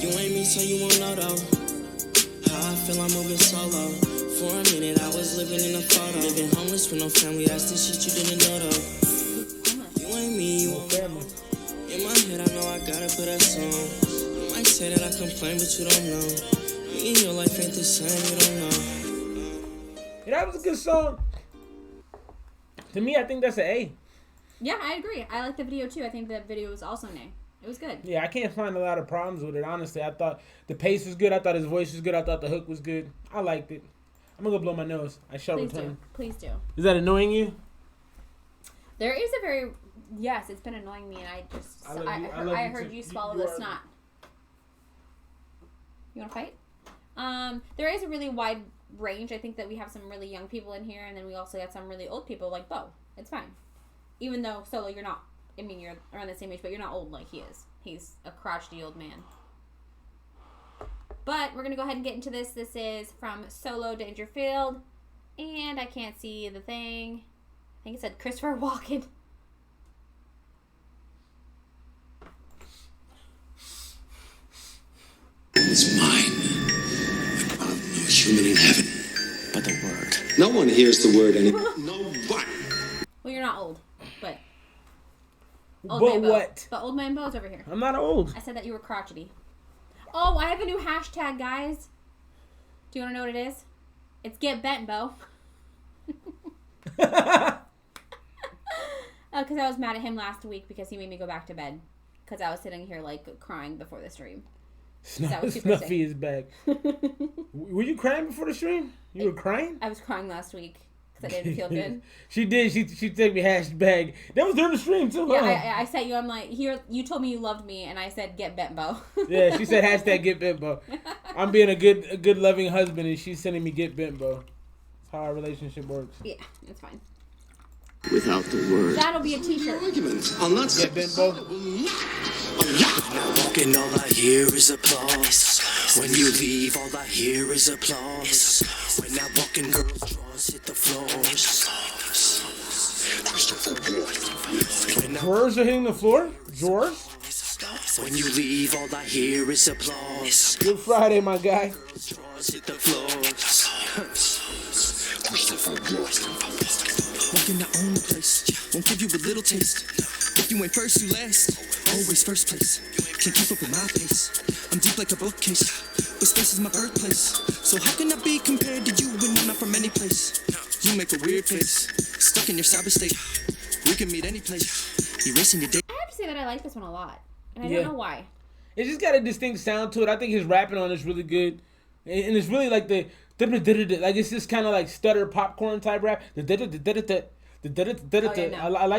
you ain't me, so you won't know though. How I feel I'm moving solo. For a minute, I was living in a photo. Living homeless with no family, that's the shit you didn't know though. You ain't me, you won't know. In my head, I know I gotta put that song. I might say that I complain, but you don't know. Me and your life ain't the same, you don't know. Yeah, that was a good song. To me, I think that's an A. Yeah, I agree. I like the video too. I think the video was also an A. It was good. Yeah, I can't find a lot of problems with it, honestly. I thought the pace was good. I thought his voice was good. I thought the hook was good. I liked it. I'm going to go blow my nose. I shall return. Please do. Is that annoying you? There is a very... Yes, it's been annoying me, and I heard you swallow the snot. You want to fight? There is a really wide range. I think that we have some really young people in here, and then we also got some really old people like Bo. It's fine. Even though, Solo, you're not... I mean, you're around the same age, but you're not old like he is. He's a crotchety old man. But we're going to go ahead and get into this. This is from Solo Dangerfield. And I can't see the thing. I think it said Christopher Walken. It's mine. I'm no human in heaven. But the word. No one hears the word anymore. No one. Well, you're not old, but... But what? But Old Man Bo's over here. I'm not old. I said that you were crotchety. Oh, I have a new hashtag, guys. Do you want to know what it is? It's Get Bent, Bo. Because I was mad at him last week because he made me go back to bed. Because I was sitting here, like, crying before the stream. Snuffy is back. Were you crying before the stream? You were crying? I was crying last week because I didn't feel good. She did. She took me hashtag. That was during the stream too. Yeah, huh? I sent you. I'm like, here. You told me you loved me, and I said, "Get bent, Bo." Yeah, she said hashtag Get Bent, Bo. I'm being a good loving husband, and she's sending me Get Bent, Bo. That's how our relationship works. Yeah, it's fine. Without the word. That'll be a T-shirt. I'll not Get Bent, Bo. Now walking, all I hear is applause. When you leave, all I hear is applause. When I walk in, girls' drawers hit the floors. Drawers are hitting the floor? Drawers? When you leave, all I hear is applause. Good Friday, my guy. Drawers hit the floors. Walking the own place, won't give you a little taste. If you ain't first, you last. Always first place. Can't keep up with my pace. I'm deep like a bookcase, but space is my birthplace. So how can I be compared to you when I'm not from any place? You make a weird face, stuck in your cyberstate. We can meet any place, erasing your day. I have to say that I like this one a lot, and I don't know why. It's just got a distinct sound to it. I think his rapping on it is really good, and it's really like the like it's just kind of like stutter popcorn type rap. I like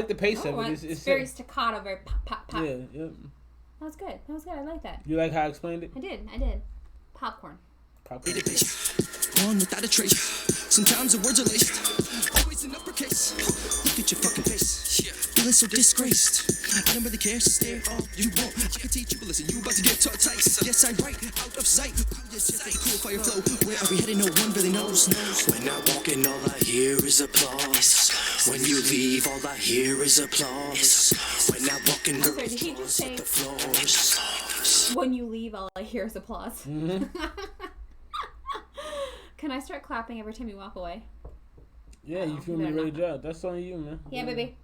the pace of it. It's very staccato, very pop, pop, pop. Yeah. That was good. I like that. You like how I explained it? I did. Popcorn. On without a trace. Sometimes the words are laced. Always in uppercase. Look at your fucking face. Feeling so disgraced. I don't really care, so stare all you want. I can teach you, but listen, you about to get taught tight. Yes, I write out of sight. Yes, just like a cool fire flow. Where are we headed? No one really knows. When I walk in, all I hear is applause. When you leave, all I hear is applause. When I walk in, girls hit the floors. When you leave, all I hear is applause. Mm-hmm. Can I start clapping every time you walk away? Yeah, you feel me ready to drop. That's on you, man. Yeah, baby.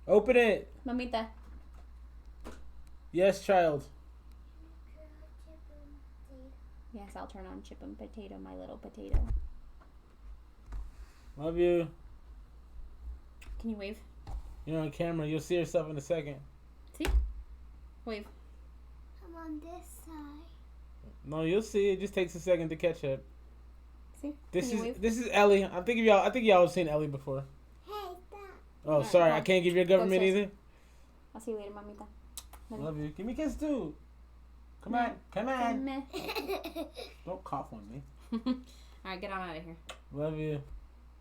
Open it. Mamita. Yes, child. Yes, I'll turn on Chip and Potato, my little potato. Love you. Can you wave? You're on camera. You'll see yourself in a second. See? Wave. I'm on this side. No, you'll see. It just takes a second to catch up. See? This is Ellie. I think y'all have seen Ellie before. Hey, stop. Oh, sorry. I can't give you a government either. I'll see you later, Mamita. Love you. Give me a kiss too. Come on. Don't cough on me. Alright, get on out of here. Love you.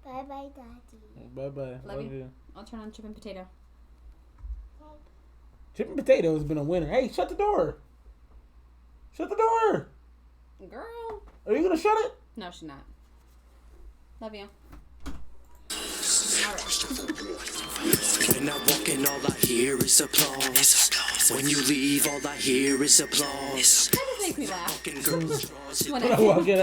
Bye-bye, Daddy. Bye-bye. Love you. I'll turn on Chip and Potato. Chip and Potato has been a winner. Hey, shut the door. Shut the door. Girl. Are you going to shut it? No, she's not. Love you. When I walk in, all I hear is applause. When you leave, all I hear is applause. That just makes me laugh. When I walk in,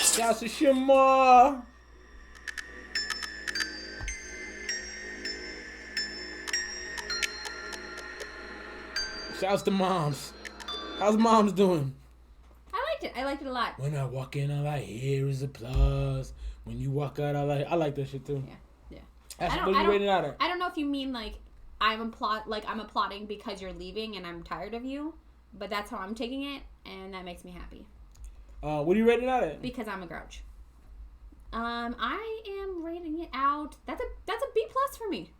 Shouts to Shamar. Shouts to moms. How's moms doing? I liked it a lot. When I walk in, all I hear is applause. When you walk out, I like that shit too. Yeah. What you rated out at? I don't know if you mean like I'm applauding because you're leaving and I'm tired of you, but that's how I'm taking it, and that makes me happy. What are you rating out at? Because I'm a grouch. I am rating it out. That's a B+ for me.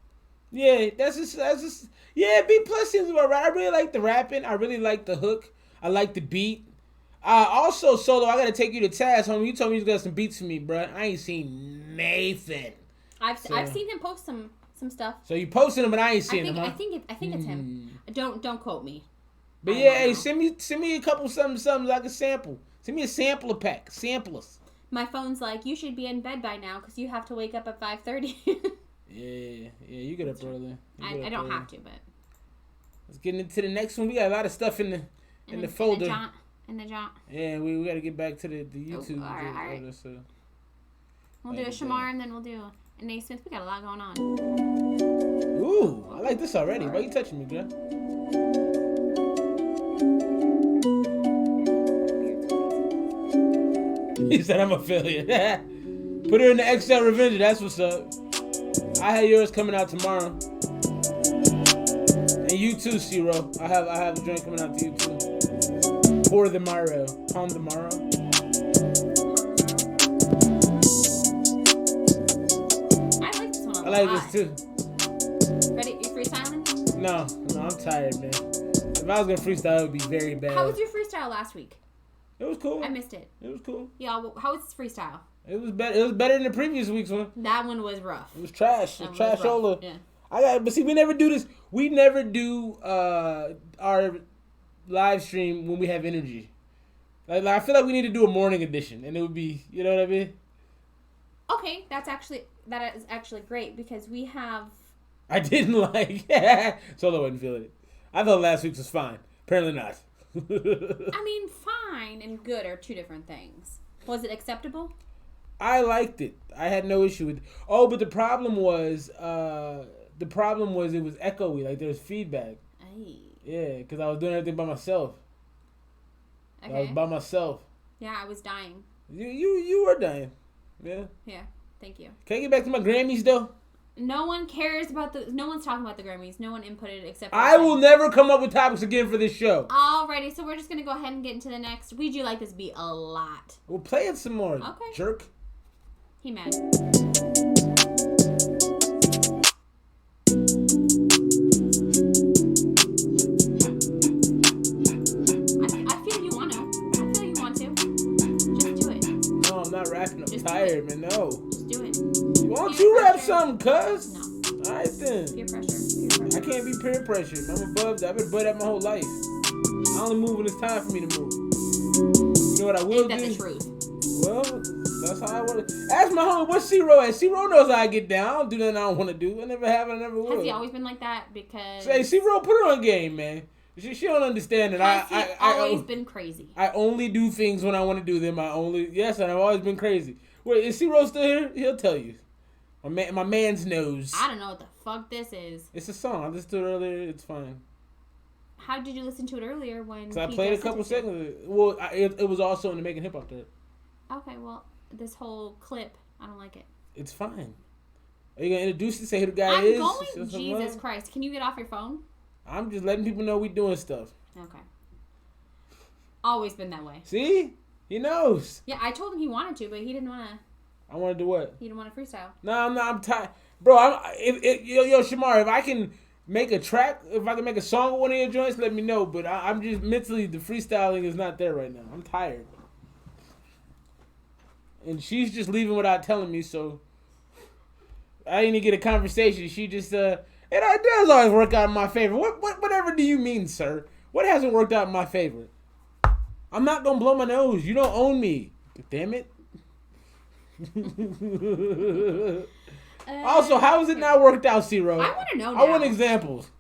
Yeah, that's just yeah, B+ seems about right. I really like the rapping. I really like the hook. I like the beat. Also, Solo, I gotta take you to task, homie. You told me you got some beats for me, bro. I ain't seen Nathan. I've seen him post some stuff. So you posted them, but I ain't seen them. Huh? I think it's him. Don't quote me. But yeah, hey, send me a couple something I can sample. Send me a sampler pack, samplers. My phone's like, you should be in bed by now because you have to wake up at 5:30. yeah, you get up early. I don't have to, but let's get into the next one. We got a lot of stuff in the folder. In the jaunt. Yeah, we got to get back to the YouTube. All right. So. We'll do a Shamar and then we'll do a Naismith. We got a lot going on. Ooh, I like this already. Why you touching me, girl? He said I'm a failure. Put her in the XL Revenger. That's what's up. I have yours coming out tomorrow. And you too, Zero. I have a joint coming out to you too. Pour the Maro. Palm the Maro. I like this one a lot. I like this too. Ready? You freestyling? No, I'm tired, man. If I was gonna freestyle, it would be very bad. How was your freestyle last week? It was cool. I missed it. It was cool. Yeah, how was this freestyle? It was better. It was better than the previous week's one. That one was rough. It was trash. It was trash solo. Yeah. But see, we never do this. We never do our live stream when we have energy. Like I feel like we need to do a morning edition, and it would be, you know what I mean? Okay, that is actually great because we have. I didn't like Solo wasn't feeling it. I thought last week's was fine. Apparently not. I mean, fine and good are two different things. Was it acceptable? I liked it. I had no issue with it. Oh, but the problem was it was echoey. Like there was feedback. Aye. Yeah, because I was doing everything by myself. Okay. I was by myself. Yeah, I was dying. You were dying. Yeah. Yeah. Thank you. Can I get back to my Grammys though? No one cares about no one's talking about the Grammys. No one inputted except. I will never come up with topics again for this show. Alrighty, so we're just gonna go ahead and get into the next. We do like this beat a lot. We'll play it some more. Okay. Jerk. He mad. I feel you want to. Just do it. No, I'm not rapping. I'm tired, man. No. Just do it. Why don't you rap something, cuz? No. Alright then. Peer pressure. I can't be peer pressured. I'm above that. I've been above that my whole life. I only move when it's time for me to move. You know what I will do? That's the truth. Well, that's how I want to. Ask my homie, what's Zero at? Zero knows how I get down. I don't do nothing I don't want to do. I never have, I never will. Has he always been like that? Because... Say, Zero, put her on game, man. She don't understand that Has he always been crazy? I only do things when I want to do them. Yes, and I've always been crazy. Wait, is Zero still here? He'll tell you. My man's knows. I don't know what the fuck this is. It's a song. I listened to it earlier. It's fine. How did you listen to it earlier when? Because I played a couple seconds of it. Well, it was also in the Making Hip Hop thread. Okay, well, this whole clip, I don't like it. It's fine. Are you going to introduce it, say who the guy is? Jesus Christ. Can you get off your phone? I'm just letting people know we doing stuff. Okay. Always been that way. See? He knows. Yeah, I told him he wanted to, but he didn't want to. I want to do what? He didn't want to freestyle. No, I'm tired. Bro, yo, Shamar, if I can make a track, if I can make a song with one of your joints, let me know. But I'm just mentally, the freestyling is not there right now. I'm tired. And she's just leaving without telling me, so I didn't even get a conversation. She just, it does always work out in my favor. Whatever do you mean, sir? What hasn't worked out in my favor? I'm not going to blow my nose. You don't own me. Damn it. Also, how has it not worked out, Zero? I want to know now. I want examples.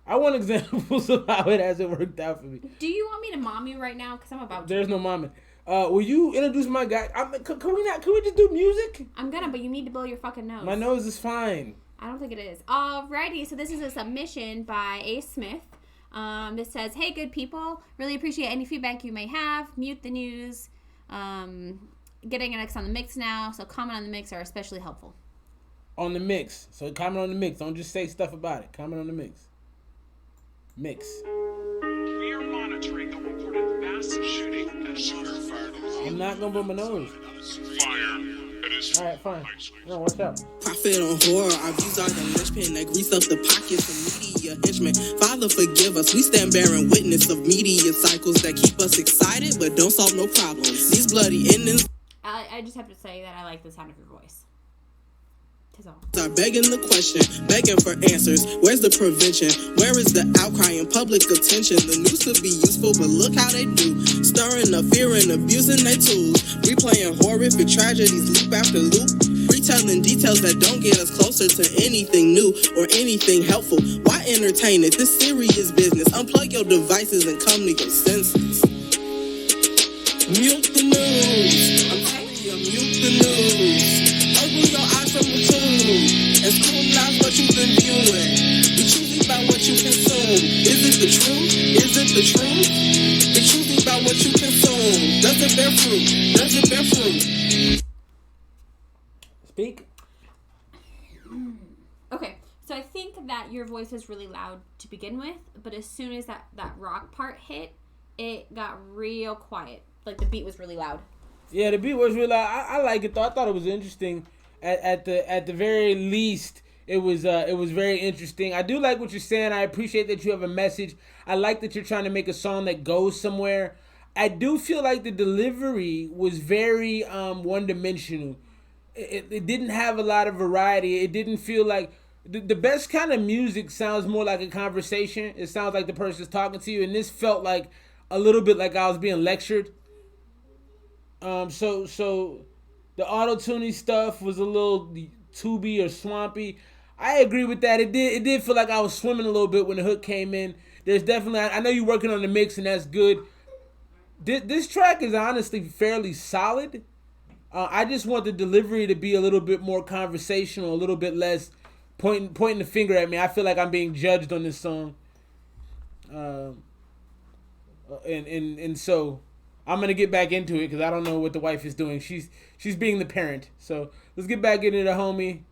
I want examples of how it hasn't worked out for me. Do you want me to mom you right now? Because I'm about to. There's no momming. Will you introduce my guy? Can we just do music? I'm gonna, but you need to blow your fucking nose. My nose is fine. I don't think it is. Alrighty, so this is a submission by A. Smith. This says, "Hey, good people. Really appreciate any feedback you may have. Mute the news. Getting an X on the mix now, so comment on the mix are especially helpful." On the mix. So comment on the mix. Don't just say stuff about it. Comment on the mix. Mix. We are monitoring the reported massive shooting at Shooter Fire. I'm not gonna blow my nose. Fire. Alright, fine. No, watch out. Profit on horror, our views are the linchpin that grease up the pockets of media henchmen. Father, forgive us, we stand bearing witness of media cycles that keep us excited but don't solve no problems. These bloody endings. I just have to say that I like the sound of your voice. Are begging the question, begging for answers. Where's the prevention? Where is the outcry and public attention? The news could be useful, but look how they do. Stirring up fear and abusing their tools. Replaying horrific tragedies loop after loop. Retelling details that don't get us closer to anything new or anything helpful. Why entertain it? This serious business. Unplug your devices and come to your senses. Mute the news. I'm telling you, mute the news. Open your eyes from the tube and scrutinize what you've been viewing. Be choosy about what you consume. Is it the truth? Is it the truth? Be choosy about what you consume. Does it bear fruit? Does it bear fruit? Speak. Okay, so I think that your voice was really loud to begin with, but as soon as that rock part hit, it got real quiet. Like the beat was really loud. Yeah, the beat was really loud. I like it though. I thought it was interesting. At the very least, it was very interesting. I do like what you're saying. I appreciate that you have a message. I like that you're trying to make a song that goes somewhere. I do feel like the delivery was very one-dimensional. It didn't have a lot of variety. It didn't feel like the best kind of music sounds more like a conversation. It sounds like the person's talking to you, and this felt like a little bit like I was being lectured. So the auto-tuning stuff was a little tubey or swampy. I agree with that. It did feel like I was swimming a little bit when the hook came in. There's definitely, I know you're working on the mix and that's good. This track is honestly fairly solid. I just want the delivery to be a little bit more conversational, a little bit less pointing the finger at me. I feel like I'm being judged on this song. And so I'm gonna get back into it because I don't know what the wife is doing. She's being the parent. So let's get back into the homie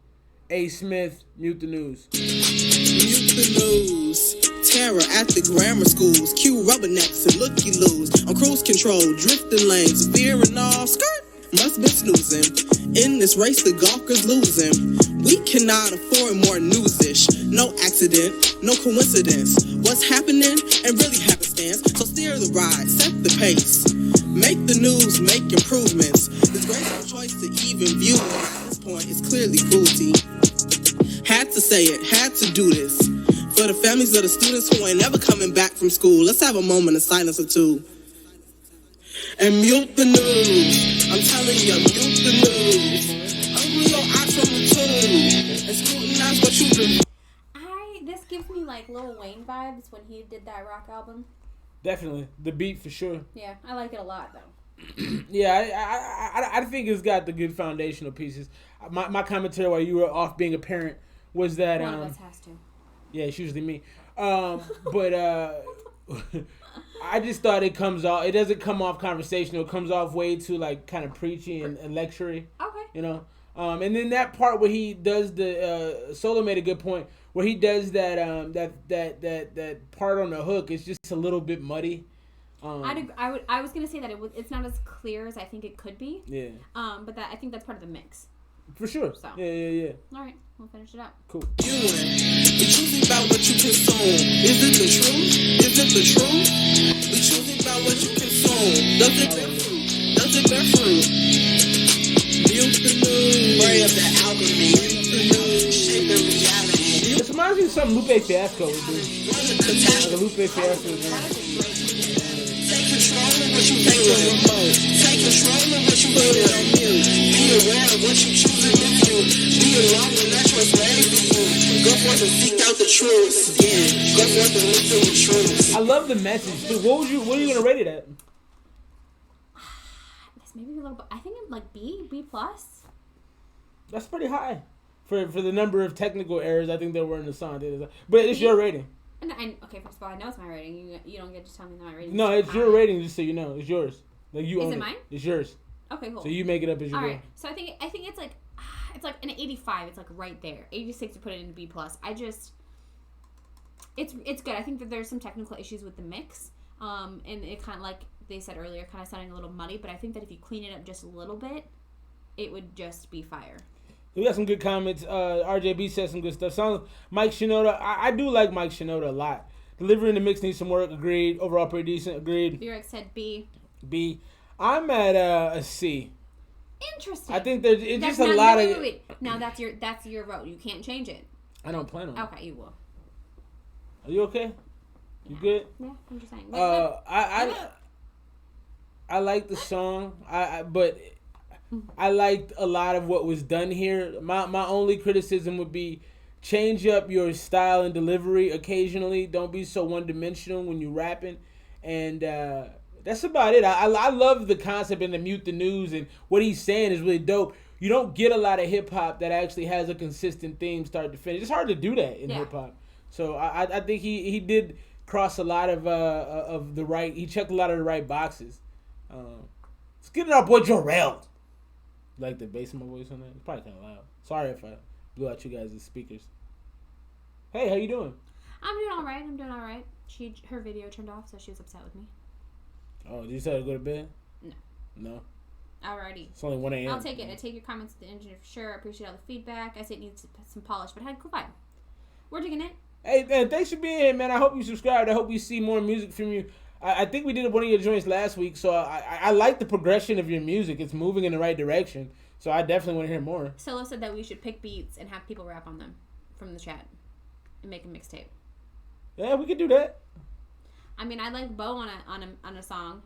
A. Smith. Mute the news. Mute the news. Terror at the grammar schools. Cue rubbernecks and looky-loos. On cruise control, drifting lanes, fear and all. Skirt must be snoozing. In this race, the gawkers losing. We cannot afford more news-ish. No accident, no coincidence. What's happening and really happenstance. So steer the ride, set the pace. Make the news, make improvements. This great choice to even view it. At this point, it's clearly cruelty. Had to say it, had to do this. For the families of the students who ain't never coming back from school, let's have a moment of silence or two. And mute the news. I'm telling you, mute the news. Open your eyes from the tube and scrutinize what you've been. This gives me like Lil Wayne vibes when he did that rock album. Definitely. The beat for sure. Yeah, I like it a lot though. Yeah, I think it's got the good foundational pieces. My commentary while you were off being a parent was that one of us has to. Yeah, it's usually me. But I just thought it doesn't come off conversational. It comes off way too like kind of preachy and lectury. Okay. You know? And then that part where he does the Solo made a good point where he does that part on the hook. It's just a little bit muddy. I was gonna say that it's not as clear as I think it could be. Yeah. But I think that's part of the mix. For sure. So. Yeah. All right, we'll finish it up. Cool. Be choosy about what you consume. Is it the truth? Is it the truth? Be choosy about what you consume. Does it bear fruit? Does it bear fruit? Mute the news. Worry of the alchemy. Mute the news. Shaping reality. This reminds me of something Lupe Fiasco would do. Like a Lupe Fiasco would do. Take control of what you think on remote. Take control of what you put on mute. Be aware of what you choose to do. Be alone when that choice made for you. Go forth and seek out the truth. Yeah, go forth and look for the truth. I love the message too. What are you gonna rate it at? This maybe a little bit. I think like B plus. That's pretty high for the number of technical errors I think there were in the song. But it's your rating. Okay, first of all, I know it's my rating. You don't get to tell me my rating. No, it's your rating. Just so you know, it's yours. Like you own it. Is it mine? It's yours. Okay, cool. So you make it up as you go. All right. So I think it's like it's like an 85. It's like right there. 86 to put it in B+. It's good. I think that there's some technical issues with the mix. And it kind of, like they said earlier, kind of sounding a little muddy. But I think that if you clean it up just a little bit, it would just be fire. We got some good comments. RJB said some good stuff. Sounds Mike Shinoda. I do like Mike Shinoda a lot. Delivery in the mix needs some work. Agreed. Overall pretty decent. Agreed. Burek said B. B. I'm at a C. Interesting. I think there's just a lot of. Wait. Now that's your vote. You can't change it. I don't plan on it. Okay, you will. Are you okay? You good? Yeah, I'm just saying. I like the song. But I liked a lot of what was done here. My only criticism would be change up your style and delivery occasionally. Don't be so one-dimensional when you're rapping. And that's about it. I love the concept and the Mute the News, and what he's saying is really dope. You don't get a lot of hip-hop that actually has a consistent theme start to finish. It's hard to do that in hip-hop. So I think he did cross a lot of the right. He checked a lot of the right boxes. Let's get it our boy Jarrell. Like the bass in my voice on that? It's probably kind of loud. Sorry if I blew out you guys' speakers. Hey, how you doing? I'm doing all right. Her video turned off, so she was upset with me. Oh, did you tell her to go to bed? No. Alrighty. It's only 1 a.m. I'll take it. I take your comments to the engineer for sure. I appreciate all the feedback. I say it needs some polish, but it had a cool vibe. We're digging it. Hey, man, thanks for being here, man. I hope you subscribed. I hope we see more music from you. I think we did one of your joints last week, so I like the progression of your music. It's moving in the right direction, so I definitely want to hear more. Solo said that we should pick beats and have people rap on them from the chat and make a mixtape. Yeah, we could do that. I mean, I'd like Bo on a song.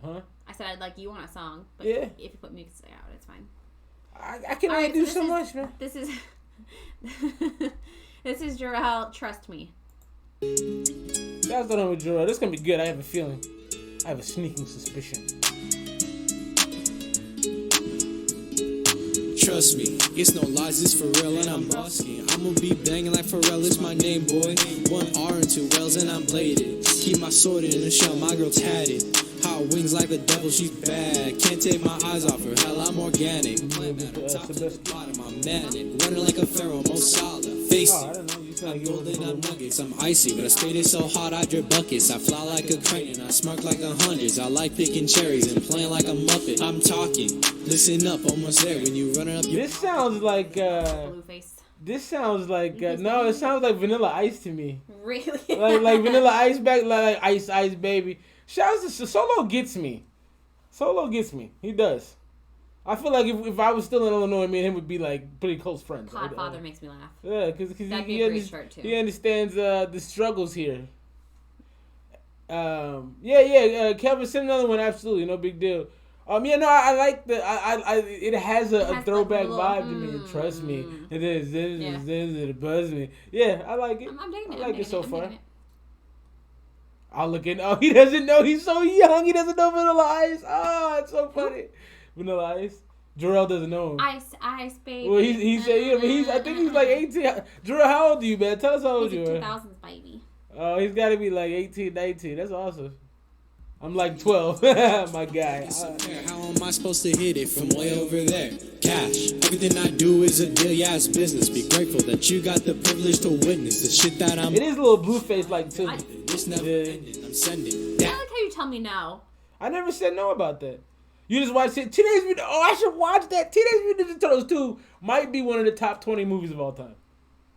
Huh? I said I'd like you on a song, but yeah. If you put music out, it's fine. I can only do so much, man. This is this is Jarrell. Trust me. That's the one with Jarrell. This is gonna be good. I have a feeling. I have a sneaking suspicion. Trust me, it's no lies, it's for real, and I'm bossy. I'ma be banging like Pharrell, it's my name, boy. 1 R and 2 L's, and I'm bladed. Keep my sword in the shell, my girl tatted. Hot wings like the devil, she's bad. Can't take my eyes off her, hell, I'm organic. Plant at top to the bottom, I'm manic. Running like a pharaoh, most solid. Face it. I'm golden, I'm nuggets, I'm icy, but I spade it so hot I drip buckets. I fly like a crane and I smirk like a hundreds. I like picking cherries and playing like a muppet. I'm talking, listen up, almost there. When you running up your... This sounds like Blueface. This sounds like no, it sounds like Vanilla Ice to me. Really? like Vanilla Ice back, like Ice Baby. Shout out to Solo gets me. Solo gets me. He does. I feel like if I was still in Illinois, me and him would be like pretty close friends. Podfather makes me laugh. Yeah, because he understands the struggles here. Kevin, send another one. Absolutely, no big deal. I like it has a throwback vibe to me. Trust me, it is. It buzzes me. Yeah, I like it. I'm digging it. I like it so far. I'll look in. Oh, he doesn't know. He's so young. He doesn't know Vanilla Ice. Oh, it's so funny. Vanilla Ice. Jarrell doesn't know him. Ice, baby. Well, he said, I think he's like 18. Jarrell, how old are you, man? Tell us how old you are. 2000s, baby. Oh, he's got to be like 18, 19. That's awesome. I'm like 12. My guy. How am I supposed to hit it from way over there? Cash. Everything I do is a deal, yeah, it's business. Be grateful that you got the privilege to witness the shit that I'm... It is a little Blueface like too. This never ended. I'm sending. I like how you tell me no. I never said no about that. You just watched it. Teenage Mutant... Oh, I should watch that. Teenage Mutant Ninja Turtles 2 might be one of the top 20 movies of all time.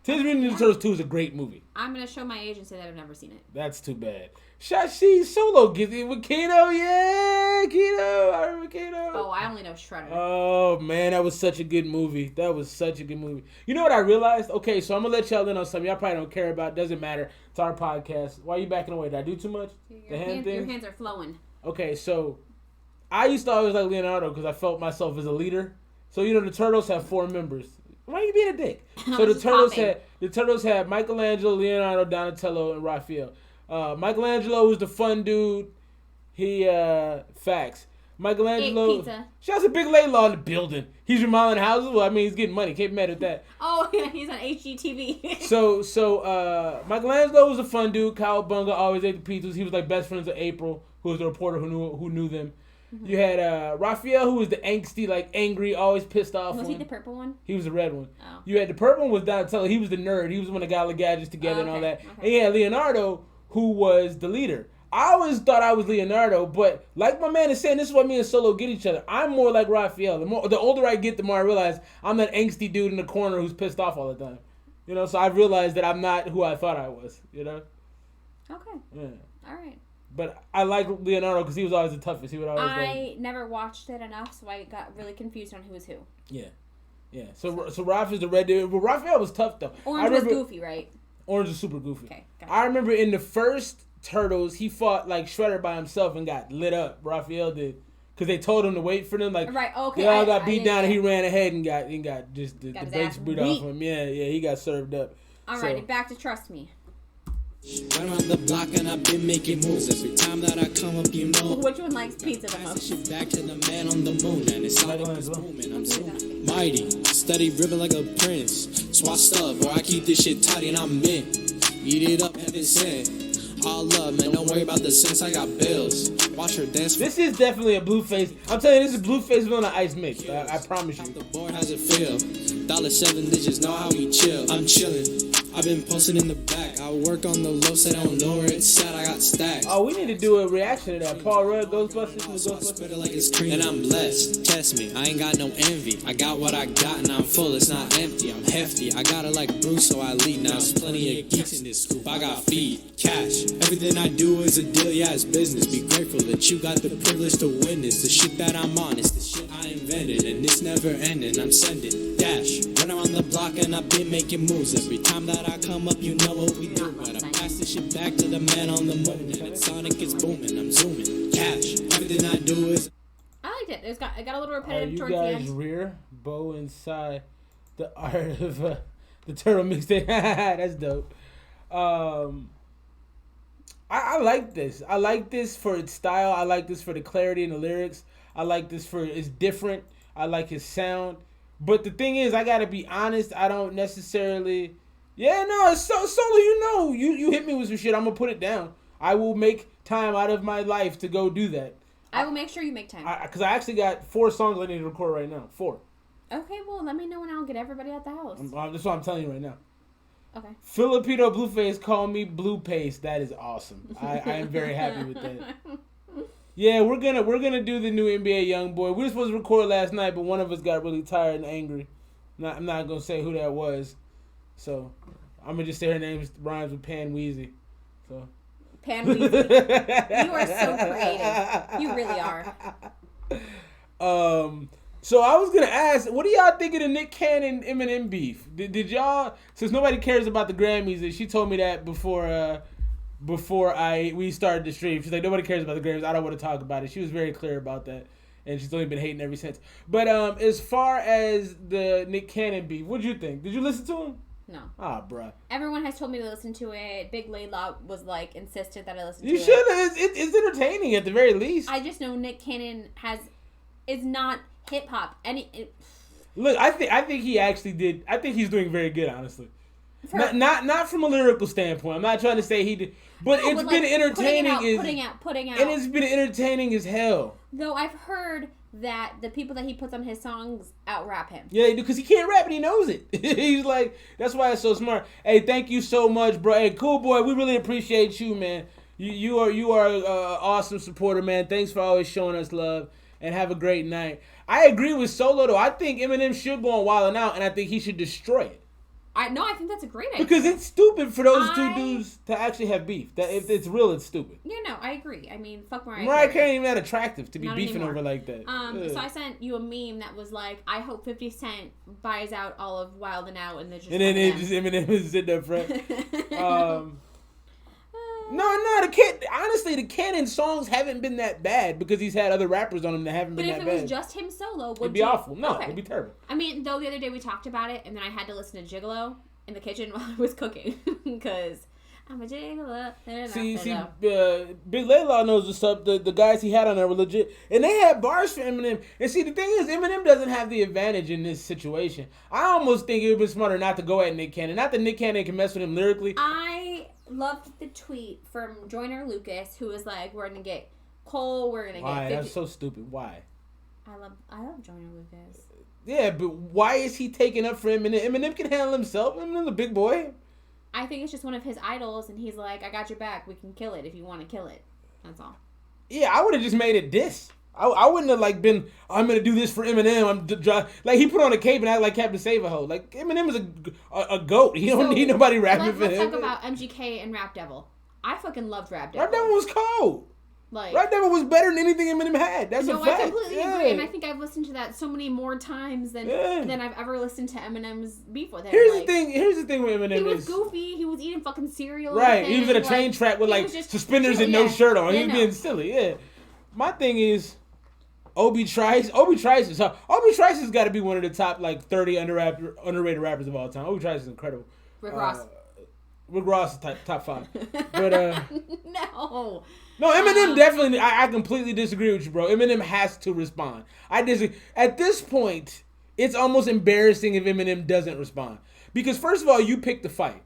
Teenage Mutant Ninja Turtles 2 is a great movie. I'm going to show my age and say that I've never seen it. That's too bad. Shashi Solo gets it with Kato. Yeah, Kato. I remember Kato. Oh, I only know Shredder. Oh, man, that was such a good movie. You know what I realized? Okay, so I'm going to let y'all in on something y'all probably don't care about. Doesn't matter. It's our podcast. Why are you backing away? Did I do too much? Your hands are flowing. Okay, so I used to always like Leonardo because I felt myself as a leader. So, the Turtles have 4 members. Why are you being a dick? So the Turtles had Michelangelo, Leonardo, Donatello, and Raphael. Michelangelo was the fun dude. He facts. Michelangelo. Shouts a Big Laylaw in the building. He's remodeling houses. Well, I mean, he's getting money. Can't be mad at that. Oh, yeah, he's on HGTV. So Michelangelo was a fun dude. Cowabunga always ate the pizzas. He was like best friends with April, who was the reporter who knew them. You had Raphael, who was the angsty, like angry, always pissed off. Was he the purple one? He was the red one. Oh. You had the purple one was Donatello. He was the nerd. He was the one that got all the gadgets together and all that. And you had Leonardo, who was the leader. I always thought I was Leonardo, but like my man is saying, this is what me and Solo get each other. I'm more like Raphael. The older I get, the more I realize I'm that angsty dude in the corner who's pissed off all the time. You know, so I realized that I'm not who I thought I was. You know. Okay. Yeah. All right. But I like Leonardo because he was always the toughest. He would always. I never watched it enough, so I got really confused on who was who. Yeah. So Raph is the red dude. But Raphael was tough though. Orange was goofy, right? Orange was super goofy. Okay. Gotcha. I remember in the first Turtles, he fought like Shredder by himself and got lit up. Raphael did. Because they told him to wait for them. Like, right, okay. They all got beat down and he ran ahead and got just the brakes beat off him. Yeah, he got served up. Alrighty, back to Trust Me. Run around the block and I've been making moves. Every time that I come up, you know. Which one likes pizza the most? Shit back to the man on the moon and it's like it's booming. I'm so mighty, steady ribbon like a prince. Swatched up, or I keep this shit tidy and I'm mint. Eat it up, heaven sent. All love, man. Don't worry about the sense. I got bills. Watch her dance. This is definitely a Blueface. I'm telling you, this is Blueface on the Ice Mix. I promise you. The board, how's it feel? $7 digits, know how we chill. I'm chilling. I've been posting in the back. I work on the low, so I don't know where it's at. I got stacks. Oh, we need to do a reaction to that. Paul Rudd, Ghostbusters, and the So I spit it like it's cream. And I'm blessed. Test me. I ain't got no envy. I got what I got and I'm full. It's not empty. I'm hefty. I got it like Bruce, so I lead. Now there's plenty of geeks in this scoop. I got feed, cash. Everything I do is a deal. Yeah, it's business. Be grateful that you got the privilege to witness the shit that I'm on. It's the shit I invented and it's never ending. I'm sending dash. Run around the block and I've been making moves. Every time that I come up, you know what we do. But I pass this shit back to the man on the moon. And it's Sonic, it's booming. I'm zooming. Cash. Everything I do is. I liked it. It got a little repetitive towards the end. You guys rear bow inside the art of the turtle mixtape. That's dope. I like this. I like this for its style. I like this for the clarity in the lyrics. I like this for it's different. I like his sound. But the thing is, I gotta be honest. I don't necessarily. Yeah, no, it's Solo. You know, you hit me with some shit. I'm gonna put it down. I will make time out of my life to go do that. I will make sure you make time. Because I actually got 4 songs I need to record right now. 4. Okay, well, let me know and I'll get everybody at the house. That's what I'm telling you right now. Okay. Filipino Blueface call me Blue Paste. That is awesome. I am very happy with that. Yeah, we're gonna do the new NBA YoungBoy. We were supposed to record last night, but one of us got really tired and angry. I'm not gonna say who that was, so I'm gonna just say her name rhymes with Pan Weezy. So. Pan Weezy. You are so creative. You really are. So I was gonna ask, what do y'all think of the Nick Cannon Eminem beef? Did y'all? Since nobody cares about the Grammys, and she told me that before we started the stream. She's like, nobody cares about the Grammys. I don't want to talk about it. She was very clear about that, and she's only been hating ever since. But as far as the Nick Cannon beef, what'd you think? Did you listen to him? No. Ah, bruh. Everyone has told me to listen to it. Big Layla was like insisted that I listen to it. You should. It's entertaining at the very least. I just know Nick Cannon is not hip hop. Look, I think he actually did. I think he's doing very good, honestly. Not from a lyrical standpoint. I'm not trying to say he did, but it's been entertaining. Putting out, and it's been entertaining as hell. Though I've heard that the people that he puts on his songs out-rap him. Yeah, because he can't rap and he knows it. He's like, that's why it's so smart. Hey, thank you so much, bro. Hey, cool boy, we really appreciate you, man. You are an awesome supporter, man. Thanks for always showing us love, and have a great night. I agree with Solo, though. I think Eminem should go on Wild 'N Out, and I think he should destroy it. I think that's a great idea. Because it's stupid for those two dudes to actually have beef. That if it's real, it's stupid. Yeah, no, I agree. I mean, fuck Mariah Carey. Mariah Carey ain't even that attractive to be Not beefing anymore. over like that. So I sent you a meme that was like, I hope 50 Cent buys out all of Wild 'N Out and then Eminem is sitting up front. No, the Cannon songs haven't been that bad because he's had other rappers on him that haven't been that bad. But if it was just him solo, it'd be awful. No, it'd be terrible. I mean, though the other day we talked about it, and then I had to listen to Gigolo in the kitchen while I was cooking because I'm a gigolo. See, Big Layla knows what's up. The guys he had on there were legit, and they had bars for Eminem. And see, the thing is, Eminem doesn't have the advantage in this situation. I almost think it would be smarter not to go at Nick Cannon. Not that Nick Cannon can mess with him lyrically. I loved the tweet from Joyner Lucas, who was like, "We're gonna get Cole. We're gonna Why? get 50. That's so stupid. Why? I love Joyner Lucas. Yeah, but why is he taking up for Eminem? Eminem can handle himself. Eminem's a big boy. I think it's just one of his idols, and he's like, I got your back. We can kill it if you want to kill it. That's all. Yeah, I would have just made it diss. I wouldn't have like been. I'm gonna do this for Eminem. Like he put on a cape and act like Captain Save-A-Ho. Like Eminem is a goat. He don't need nobody rapping for him. Let's talk about MGK and Rap Devil. I fucking loved Rap Devil. Rap Devil was cold. Like Rap Devil was better than anything Eminem had. That's a fact. I completely agree, and I think I've listened to that so many more times than I've ever listened to Eminem's beef with him. Here's the thing with Eminem. He was goofy. He was eating fucking cereal. Right. He was in a train track with like suspenders and no shirt on. He was being silly. Yeah. My thing is, Obi Trice. Obi Trice has got to be one of the top like 30 underrated rappers of all time. Obi Trice is incredible. Rick Ross. Rick Ross is top 5. But no, Eminem definitely. I completely disagree with you, bro. Eminem has to respond. I disagree. At this point, it's almost embarrassing if Eminem doesn't respond. Because first of all, you pick the fight.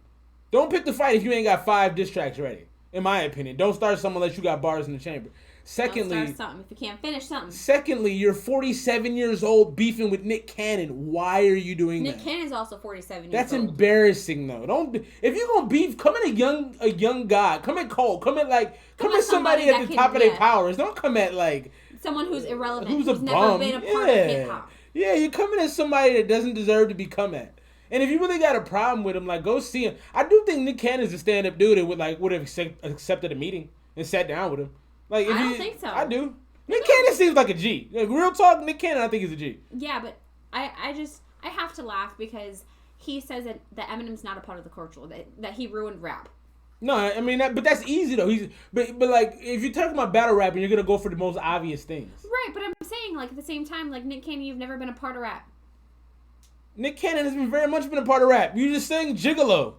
Don't pick the fight if you ain't got 5 diss tracks ready. In my opinion, don't start something unless you got bars in the chamber. Secondly, don't start something if you can't finish something. Secondly, you're 47 years old beefing with Nick Cannon. Why are you doing that? Nick Cannon's also 47 years old. That's embarrassing, though. Don't if you're gonna beef, come at a young guy. Come at Cole. Come at somebody at the top of their powers. Don't come at like someone who's irrelevant, who's never been a part of hip hop. Yeah, you're coming at somebody that doesn't deserve to be come at. And if you really got a problem with him, like go see him. I do think Nick Cannon's a stand-up dude and would have accepted a meeting and sat down with him. Like, I don't think so. I do. Nick Cannon seems like a G. Like, real talk, Nick Cannon, I think he's a G. Yeah, but I have to laugh because he says that Eminem's not a part of the culture, that he ruined rap. No, I mean, but that's easy though. But like, if you're talking about battle rapping, you're gonna go for the most obvious things. Right, but I'm saying like at the same time, like Nick Cannon, you've never been a part of rap. Nick Cannon has very much been a part of rap. You just saying Gigolo.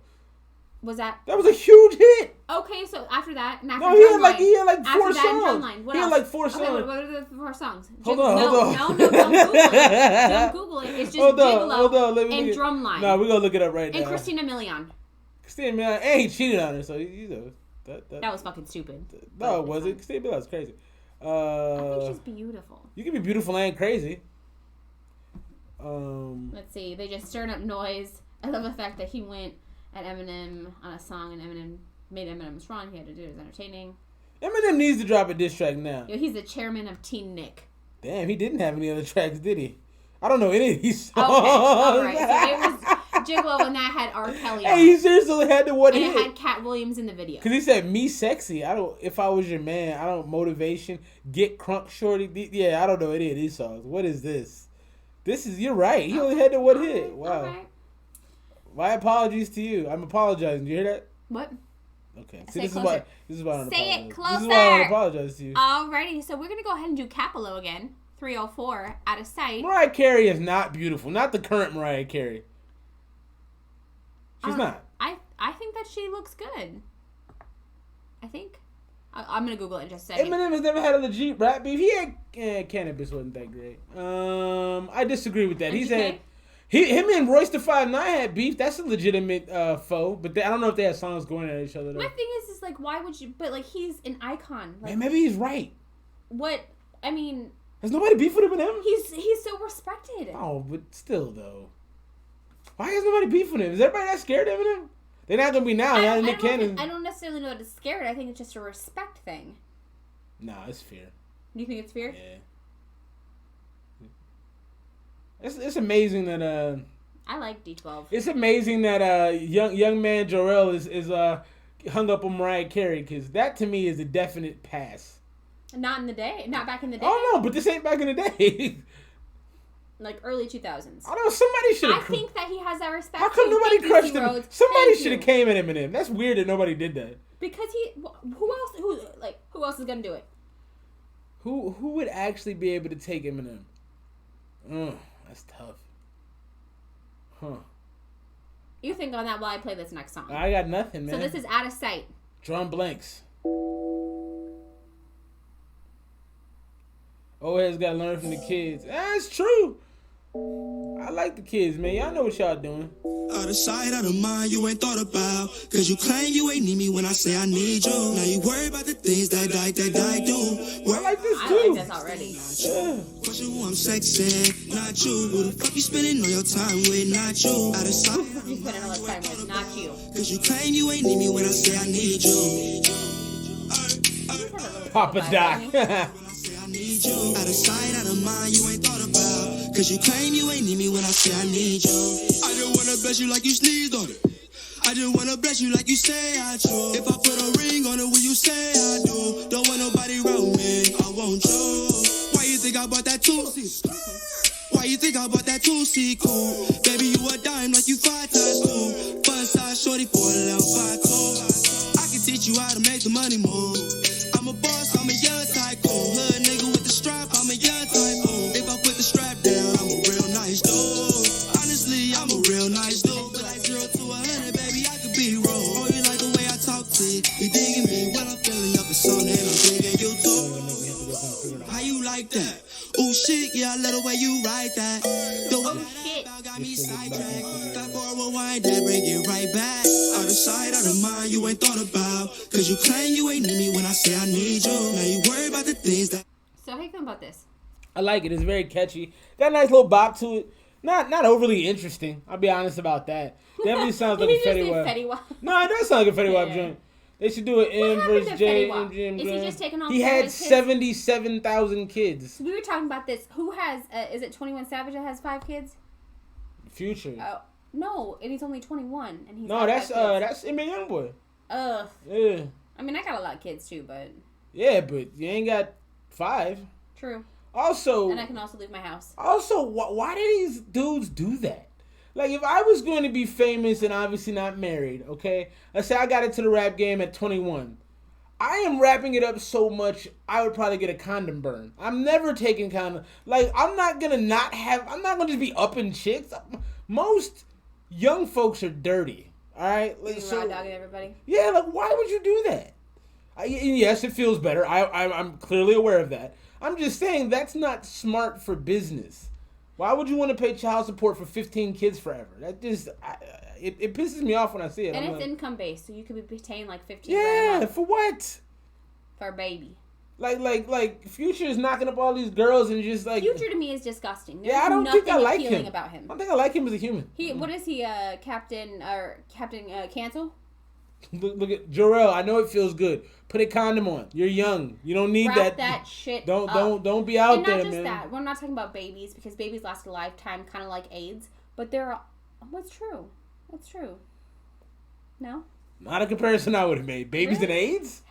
Was that? That was a huge hit. Okay, so after that, and after no, he had like 4 songs. What he else? had like 4 songs. Okay, what are the 4 songs? Hold on. No, don't Google it. Don't Google it. It's just Gigolo and Drumline. No, we're gonna look it up right now. And Christina Milian. Christina Milian, and he cheated on her, so you know that was fucking stupid. No, it wasn't. Christina Milian's crazy. I think she's beautiful. You can be beautiful and crazy. Let's see. They just stirred up noise. I love the fact that he went at Eminem on a song and Eminem made Eminem strong. He had to do it as entertaining. Eminem needs to drop a diss track now. Yo, he's the chairman of Teen Nick. Damn, he didn't have any other tracks, did he? I don't know any of these songs. Okay, all right. So it was Gigolo and that had R. Kelly on it. Hey, he seriously had the what and hit. it had Cat Williams in the video. Because he said, me sexy. If I was your man, I don't motivation. Get crunk shorty. Yeah, I don't know any of these songs. What is this? You're right. He only had the what hit. Wow. Right. My apologies to you. I'm apologizing. Did you hear that? What? Okay. See, this is why I don't Say apologize. it closer. This is why I don't apologize to you. Alrighty, so we're going to go ahead and do Capello again. 304, Out of Sight. Mariah Carey is not beautiful. Not the current Mariah Carey. She's not. I think that she looks good. I think. I'm going to Google it in just a second. Eminem has never had a legit rap beef. He had Cannabis wasn't that great. I disagree with that. MGK? He's had him and Royce the 5'9" had beef. That's a legitimate foe. But I don't know if they had songs going at each other though. My thing is like, why would you? But like, he's an icon. Like, man, maybe he's right. What? I mean, has nobody beef with Eminem? He's so respected. Oh, but still though, why has nobody beef with him? Is everybody that scared of Eminem? They're not gonna be now. Now Nick Cannon. I don't necessarily know that it's scared. I think it's just a respect thing. Nah, it's fear. Do you think it's fear? Yeah. It's amazing that I like D12. It's amazing that young man Jarrell is hung up on Mariah Carey, because that to me is a definite pass. Not in the day, not back in the day. Oh no, but this ain't back in the day. Like early 2000s. I don't know. Somebody should have. I think that he has that respect. How come nobody crushed him? Rhodes. Somebody should have came at Eminem. That's weird that nobody did that. Because who else is gonna do it? Who would actually be able to take Eminem? That's tough. Huh. You think on that while I play this next song. I got nothing, man. So this is Out of Sight. Drum blanks. Always got to learn from the kids. That's true. I like the kids, man. Y'all know what y'all doing. Out of sight, out of mind, you ain't thought about. Cause you claim you ain't need me when I say I need you. Now you worry about the things that I do. I like this too. I like this already. Question who I'm sexing, not you. Who the fuck you spending all your time with, not you. Out of sight, You spend all this time with, not you. cause you claim you ain't need me when I say I need you. Papa Doc. I need you. Out of sight, out of mind, you ain't thought about. Cause you claim you ain't need me when I say I need you. I just wanna bless you like you sneezed on it. I just wanna bless you like you say I do. If I put a ring on it, will you say I do? Don't want nobody around me, I want you. Why you think I bought that 2C? Why you think I bought that 2C cool? Baby, you a dime like you 5 times 2. Fun size shorty for a level 5 2. I can teach you how to make the money move. I'm a boss, I'm a young tycoon. Hood nigga with the strap, I'm a young tycoon. If I put the strap down, I'm a real nice dude. Honestly, I'm a real nice dude. But like 0 to 100, baby, I could be wrong. Oh, you like the way I talk to you? You digging me when I'm feeling up in something, and I'm digging you too. How you like that? Ooh shit, yeah, I love the way you write that. The way that got me sidetracked. That forward wind, that bring it right back. Out of sight, out of mind, you ain't thought about. Cause you claim you ain't need me when I say I need you. Now you worry about the things that. So how you feel about this? I like it. It's very catchy. Got a nice little bop to it. Not overly interesting. I'll be honest about that. Definitely sounds like a Fetty Wap. No, it does sound like a Fetty Wap joint. They should do an M versus J. Is he just taking on? He had 77,000 kids. We were talking about this. Who has? Is it 21 Savage that has 5 kids? Future. Oh no, and he's only 21, and he's. No, that's Eminem Youngboy. Yeah. I mean, I got a lot of kids too, but. Yeah, but you ain't got 5. True. Also. And I can also leave my house. Also, why do these dudes do that? Like, if I was going to be famous and obviously not married, okay? Let's say I got into the rap game at 21. I am wrapping it up so much, I would probably get a condom burn. I'm never taking condom. Like, I'm not going to just be upping chicks. Most young folks are dirty, all right? Like, so, raw dogging everybody? Yeah, like, why would you do that? Yes, it feels better. I'm clearly aware of that. I'm just saying that's not smart for business. Why would you want to pay child support for 15 kids forever? That just it pisses me off when I see it. And it's income based, so you could be paying like 15. Yeah, for what? For a baby. Like Future is knocking up all these girls and just like. Future to me is disgusting. There's I don't think I like him. About him. I don't think I like him as a human. What is he? Captain Cancel? Look at Jarrell. I know it feels good. Put a condom on. You're young. You don't need Wrap that shit. Don't be out and there, not just man. That. We're not talking about babies because babies last a lifetime, kind of like AIDS. But there are. What's true? What's true? No. Not a comparison I would have made. Babies and AIDS.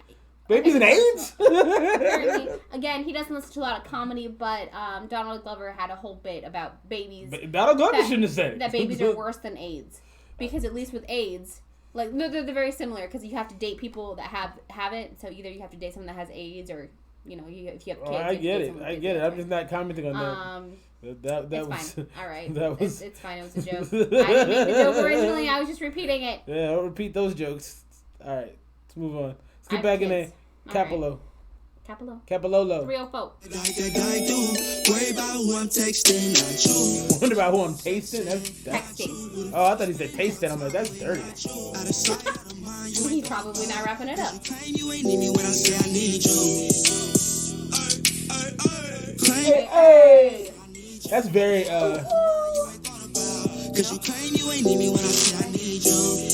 Babies and AIDS. Apparently, again, he doesn't listen to a lot of comedy, but Donald Glover had a whole bit about babies. Donald Glover shouldn't have said it. That babies are worse than AIDS because at least with AIDS. Like, no, they're very similar because you have to date people that have it. So either you have to date someone that has AIDS or, if you have kids. I get it. I'm just not commenting on that. That was fine. All right. It's fine. It was a joke. I didn't make the joke originally. I was just repeating it. Yeah, I'll repeat those jokes. All right. Let's move on. Let's get back in there. Capolo. Capololo. 304. Worry about who I'm texting, not you. Wonder about who I'm tasting? Texting. Oh, I thought he said tasting. I'm like, that's dirty. He's probably not wrapping it up. You ain't need me when I say I need you. Hey. That's very, Cause you claim you ain't need me when I say I need you.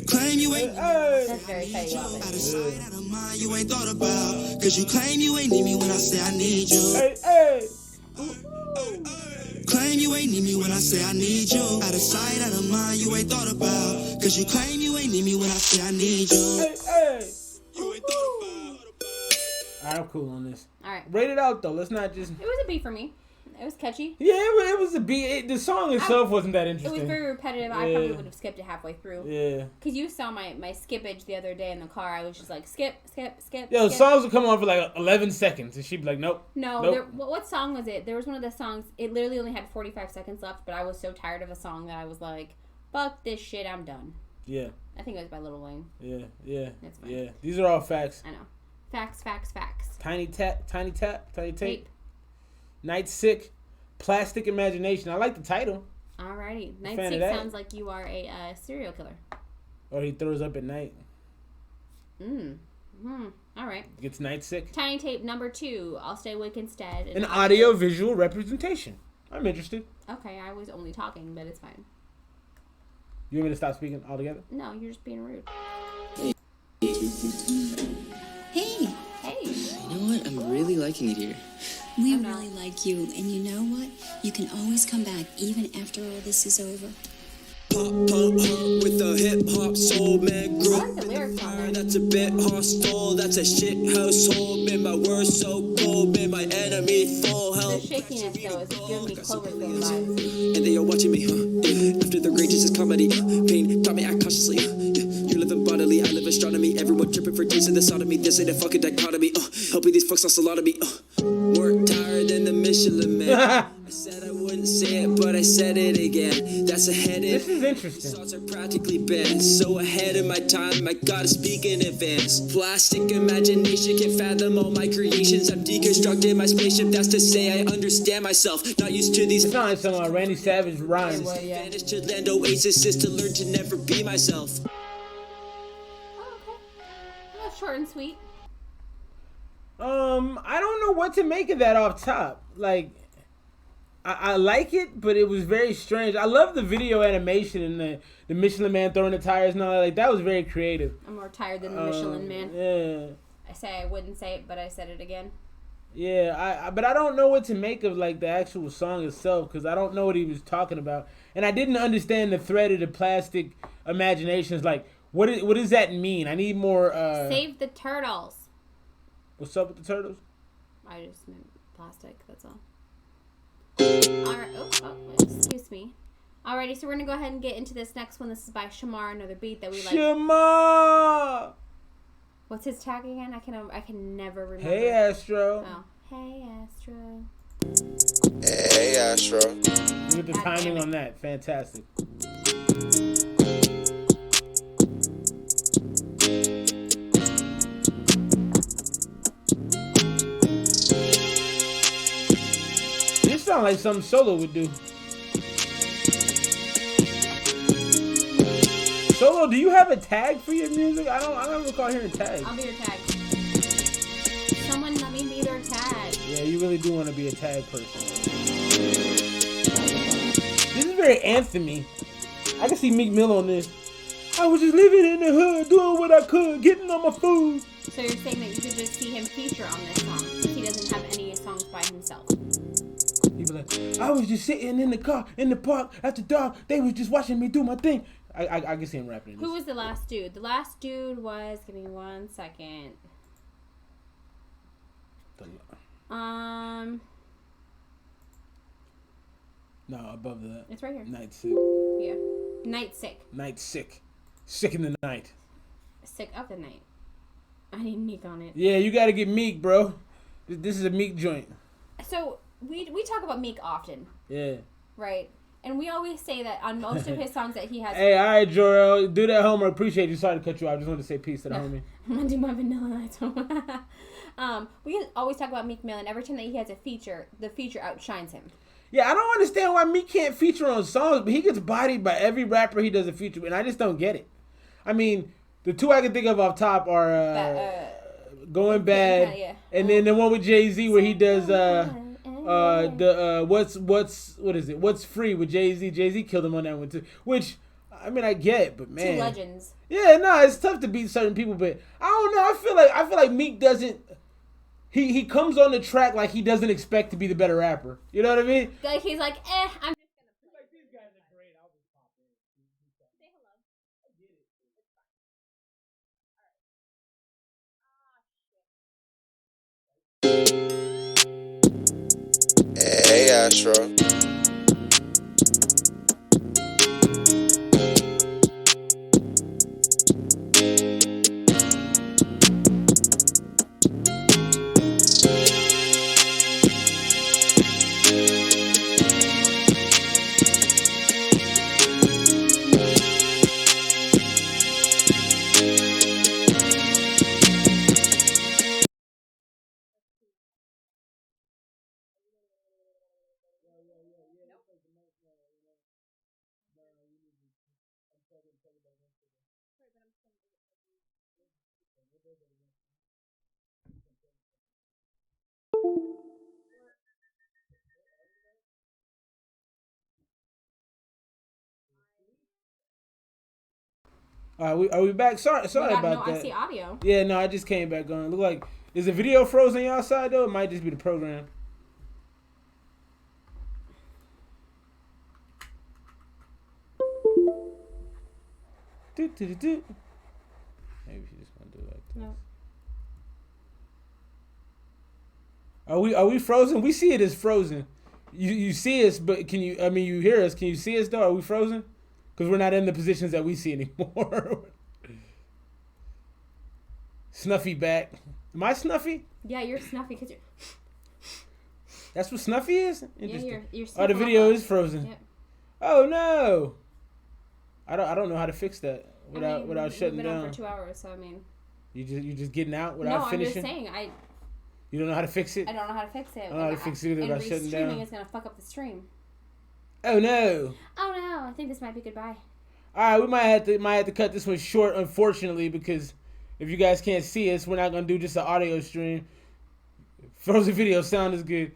Claim you ain't. That's very Fetty Wap. Out of sight, out of mind, you ain't thought about. Cause you claim you ain't need me when I say I need you. Claim you ain't need me when I say I need you. Out of sight, out of mind, you ain't thought about. Cause you claim you ain't need me when I say I need you. You ain't thought about. Alright, I'm cool on this. Alright. Rate it out though. Let's not just. It was a B for me. It was catchy. Yeah, it was a beat. The song itself wasn't that interesting. It was very repetitive. I probably would have skipped it halfway through. Yeah. Because you saw my skippage the other day in the car. I was just like, skip. The songs would come on for like 11 seconds. And she'd be like, nope. No. Nope. What song was it? There was one of the songs. It literally only had 45 seconds left. But I was so tired of a song that I was like, fuck this shit. I'm done. Yeah. I think it was by Lil Wayne. Yeah. That's fine. Yeah. These are all facts. I know. Facts. Tiny tape. Night Sick, Plastic Imagination. I like the title. Alrighty. Night Sick sounds like you are a serial killer. Or he throws up at night. All right. Gets night sick. Tiny Tape number 2. I'll stay awake instead. An audio visual representation. I'm interested. Okay, I was only talking, but it's fine. You want me to stop speaking altogether? No, you're just being rude. Hey. Hey. You know what? I'm really liking it here. We really like you, and you know what? You can always come back, even after all this is over. Pop, with a hip hop soul man group. That's a bit hostile, that's a shit household. Man, my words so cold, man, my enemy full help. The shakiness though is giving me Cloverfield vibes. And they are watching me, after the rage is this comedy. Pain taught me act cautiously. You're living bodily, I live astronomy. Everyone tripping for days in the sodomy. This ain't a fucking dichotomy. Helping these fucks lost a lot of me. More tired than the Michelin man. I said I wouldn't say it, but I said it again. That's ahead of This is interesting. Thoughts are practically banned. So ahead of my time, I gotta speak in advance. Plastic imagination can fathom all my creations. I'm deconstructing my spaceship, that's to say I understand myself. Not used to these. It's not like some Randy Savage rhymes. Vanished to land oasis to learn to never be myself. Well, short and sweet. I don't know what to make of that off top. Like, I like it, but it was very strange. I love the video animation and the Michelin Man throwing the tires and all that. Like, that was very creative. I'm more tired than the Michelin Man. Yeah. I say I wouldn't say it, but I said it again. Yeah, but I don't know what to make of like the actual song itself because I don't know what he was talking about, and I didn't understand the thread of the Plastic Imaginations. Like, what does that mean? I need more. Save the turtles. What's up with the turtles? I just meant plastic. That's all. Alright. Oh, excuse me. Alrighty, so we're gonna go ahead and get into this next one. This is by Shamar, another beat that we like. Shamar. What's his tag again? I can never remember. Hey Astro. Oh, hey Astro. Hey Astro. Look at the timing on that. Fantastic. This sounds like something Solo would do. Solo, do you have a tag for your music? I don't recall hearing tags. I'll be your tag. Someone let me be their tag. Yeah, you really do want to be a tag person. This is very anthem-y. I can see Meek Mill on this. I was just living in the hood, doing what I could, getting on my food. So you're saying that you could just see him feature on this song if he doesn't have any songs by himself? He'd be like, I was just sitting in the car, in the park, after dark. They was just watching me do my thing. I can see him rapping. Who was the last dude? The last dude was, give me 1 second. No, above that. It's right here. Night Sick. Yeah. Night Sick. Night Sick. Sick in the night. Sick of the night. I need Meek on it. Yeah, you gotta get Meek, bro. This is a Meek joint. So, we talk about Meek often. Yeah. Right? And we always say that on most of his songs that he has... Hey, all right, Jor-El. Do that homework. Appreciate you. Sorry to cut you off. I just wanted to say peace to the homie. I'm going to do my Vanilla Ice. We always talk about Meek Mill, and every time that he has a feature, the feature outshines him. Yeah, I don't understand why Meek can't feature on songs, but he gets bodied by every rapper he does a feature with, and I just don't get it. I mean, the two I can think of off top are Going Bad, yeah. And then the one with Jay-Z where he does... what is it? What's Free with Jay-Z. Jay-Z killed him on that one too. Which, I mean, I get, but man, two legends. Yeah, no, it's tough to beat certain people, but I don't know. I feel like Meek doesn't. He comes on the track like he doesn't expect to be the better rapper. You know what I mean? Like he's like, I'm just gonna. Like these guys are great. I'll just pop in. Say hello. I get it. It's fine. Hey Astro. Are we back? Sorry about that. I see audio. Yeah, no, I just came back on. Look like, is the video frozen on y'all side though? It might just be the program. Maybe she just gonna do like this. No. Are we frozen? We see it as frozen. You see us, but can you? I mean, you hear us. Can you see us though? Are we frozen? Because we're not in the positions that we see anymore. Snuffy back. Am I Snuffy? Yeah, you're Snuffy because you're. That's what Snuffy is? Yeah, you're oh, the video is frozen. Yep. Oh no. I don't know how to fix that without shutting down. On for 2 hours, so I mean. You just getting out without finishing? No, I'm just saying You don't know how to fix it? I don't know how to fix it. I don't know how to fix it without shutting down. Streaming is gonna fuck up the stream. Oh no. Oh no, I think this might be goodbye. Alright, we might have to cut this one short, unfortunately, because if you guys can't see us, we're not gonna do just an audio stream. Frozen video sound is good.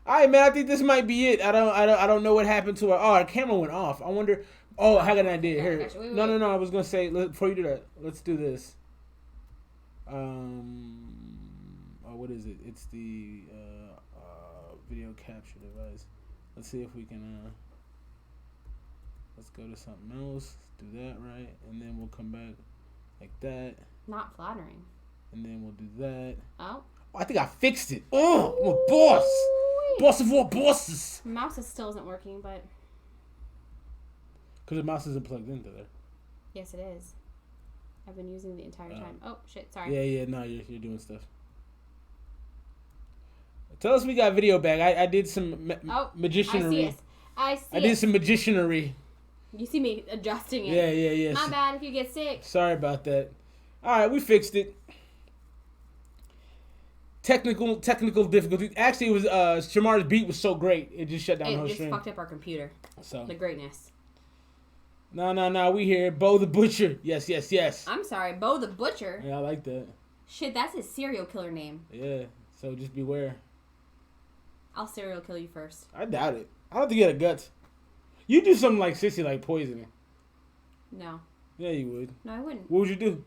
Alright, man, I think this might be it. I don't know what happened to our camera went off. I wonder. Oh, I got an idea. Here. Wait. No. I was gonna say before you do that, let's do this. What is it? It's the video capture device. Let's see if we can. Let's go to something else. Do that right, and then we'll come back like that. Not flattering. And then we'll do that. Oh. I think I fixed it. Oh, I'm a boss. Boss of all bosses. Mouse still isn't working, but. Because the mouse isn't plugged into there. Yes, it is. I've been using the entire time. Oh shit! Sorry. Yeah. No, you're doing stuff. Tell us we got video back. I did some magicianery. I see it. I did some magicianery. You see me adjusting it. Yeah. My bad if you get sick. Sorry about that. All right, we fixed it. Technical difficulty. Actually, it was Shamar's beat was so great it just shut down the whole stream. It just fucked up our computer. So the greatness. No. We here. Bo the Butcher. Yes. I'm sorry, Bo the Butcher. Yeah, I like that. Shit, that's his serial killer name. Yeah. So just beware. I'll serial kill you first. I doubt it. I don't think you had the guts. You do something like Sissy, like poisoning. No. Yeah, you would. No, I wouldn't. What would you do?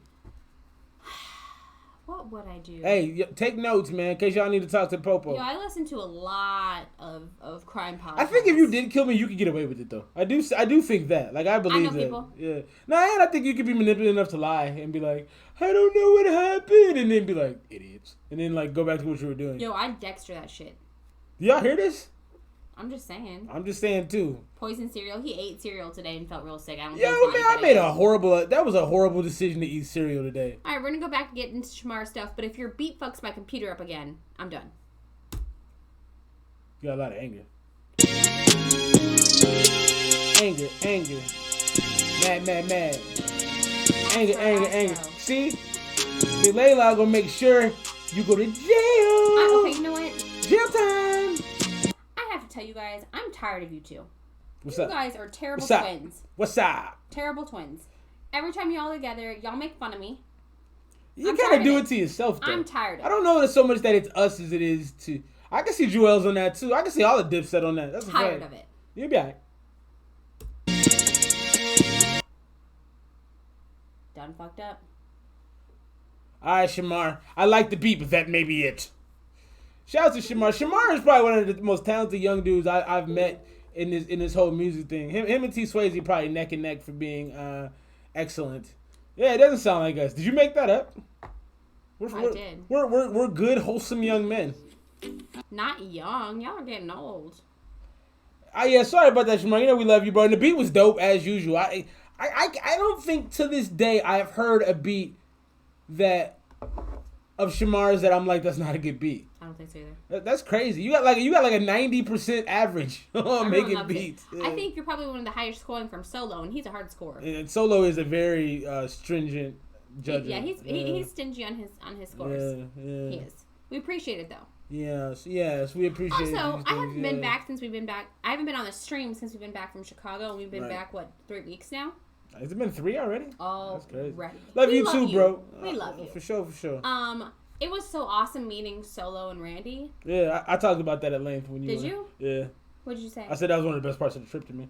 What would I do? Hey, take notes, man, in case y'all need to talk to Popo. Yo, I listen to a lot of crime podcasts. I think if you did kill me, you could get away with it, though. I do think that. Like, I believe that. People. Yeah. No, and I think you could be manipulative enough to lie and be like, I don't know what happened, and then be like, idiots. And then, like, go back to what you were doing. Yo, I'd Dexter that shit. Y'all hear this? I'm just saying. I'm just saying, too. Poison cereal. He ate cereal today and felt real sick. I don't Yo, man, I made that was a horrible decision to eat cereal today. All right, we're going to go back and get into Shamar stuff, but if your beat fucks my computer up again, I'm done. You got a lot of anger. Anger. Mad. Anger. See? The Layla gonna make sure you go to jail. Okay, you know what? Jail time. I have to tell you guys, I'm tired of you two. What's you up? You guys are terrible twins. What's up? Terrible twins. Every time y'all together, y'all make fun of me. You kind of do it to yourself, though. I'm tired of it. I don't know that so much that it's us as it is to... I can see Joel's on that, too. I can see all the Dipset on that. That's tired of it. You'll be all right. Done fucked up. All right, Shamar. I like the beat, but that may be it. Shout out to Shamar. Shamar is probably one of the most talented young dudes I've met in this whole music thing. Him and T Swayze probably neck and neck for being excellent. Yeah, it doesn't sound like us. Did you make that up? I did. We're good, wholesome young men. Not young. Y'all are getting old. Yeah, sorry about that, Shamar. You know we love you, bro. And the beat was dope as usual. I don't think to this day I've heard a beat of Shamar's that I'm like, that's not a good beat. I don't think so either. That's crazy. You got like a 90% average on making beats. Yeah. I think you're probably one of the highest scoring from Solo, and he's a hard scorer. And Solo is a very stringent judge. Yeah, he's stingy on his scores. Yeah. He is. We appreciate it though. Yes, we appreciate it. Also, I haven't been back since we've been back. I haven't been on the stream since we've been back from Chicago, and we've been back 3 weeks now. Has it been 3 already? Oh, that's crazy. Right. Love you too, bro. We love you. For sure. It was so awesome meeting Solo and Randy. Yeah, I talked about that at length when you. Did you? Yeah. What did you say? I said that was one of the best parts of the trip to me.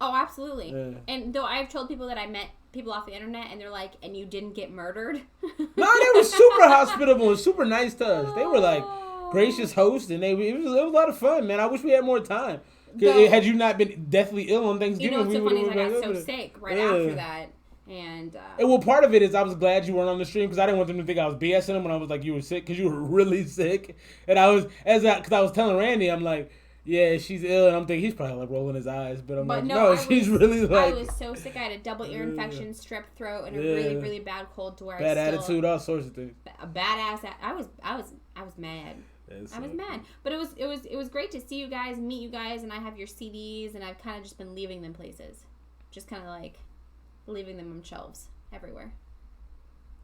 Oh, absolutely. Yeah. And though I've told people that I met people off the internet and they're like, and you didn't get murdered. No, they were super hospitable and super nice to us. They were like gracious hosts, and it was a lot of fun, man. I wish we had more time. Had you not been deathly ill on Thanksgiving, what's so funny is I got so sick right after that. And well, part of it is I was glad you weren't on the stream because I didn't want them to think I was BSing them when I was like, you were sick, because you were really sick. And I was, because I was telling Randy, I'm like, yeah, she's ill, and I'm thinking he's probably like rolling his eyes, but I'm she's really like. I was so sick. I had a double ear infection, strep throat, and a really, really bad cold to where bad attitude, all sorts of things. A badass. I was mad. I was mad, but it was great to see you guys, meet you guys, and I have your CDs, and I've kind of just been leaving them places, just kind of like leaving them on shelves everywhere,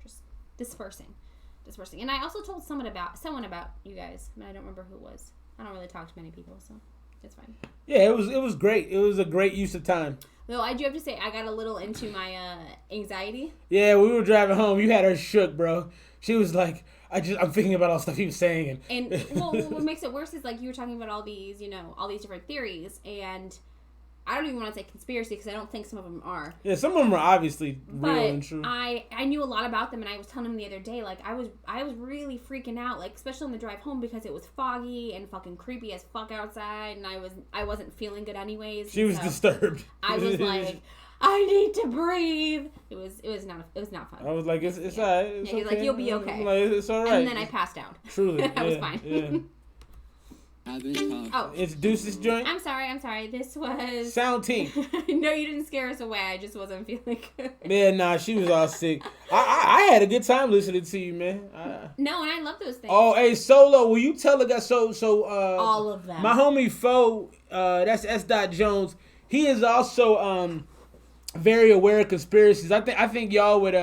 just dispersing. And I also told someone about you guys, and I don't remember who it was. I don't really talk to many people, so it's fine. Yeah, it was great. It was a great use of time. Though I do have to say, I got a little into my anxiety. Yeah, we were driving home. You had her shook, bro. She was like, I'm thinking about all the stuff he was saying. And well, what makes it worse is like you were talking about all these different theories, and I don't even want to say conspiracy because I don't think some of them are. Yeah, some of them are obviously real and true. I knew a lot about them, and I was telling him the other day, like I was really freaking out, like especially on the drive home because it was foggy and fucking creepy as fuck outside, and I wasn't feeling good anyways. She was disturbed. I was like, I need to breathe. It was not fun. I was like, it's all right. It's okay. He's like, you'll be okay. Like, it's all right. And then I passed out. Truly, I was fine. Yeah. Introduce this joint. I'm sorry. This was Sound Team. No, you didn't scare us away. I just wasn't feeling good. Yeah, nah, she was all sick. I had a good time listening to you, man. No, and I love those things. Oh, hey, Solo, will you tell the guys? So all of them. My homie Fo, that's S. Jones. He is also very aware of conspiracies. I think y'all would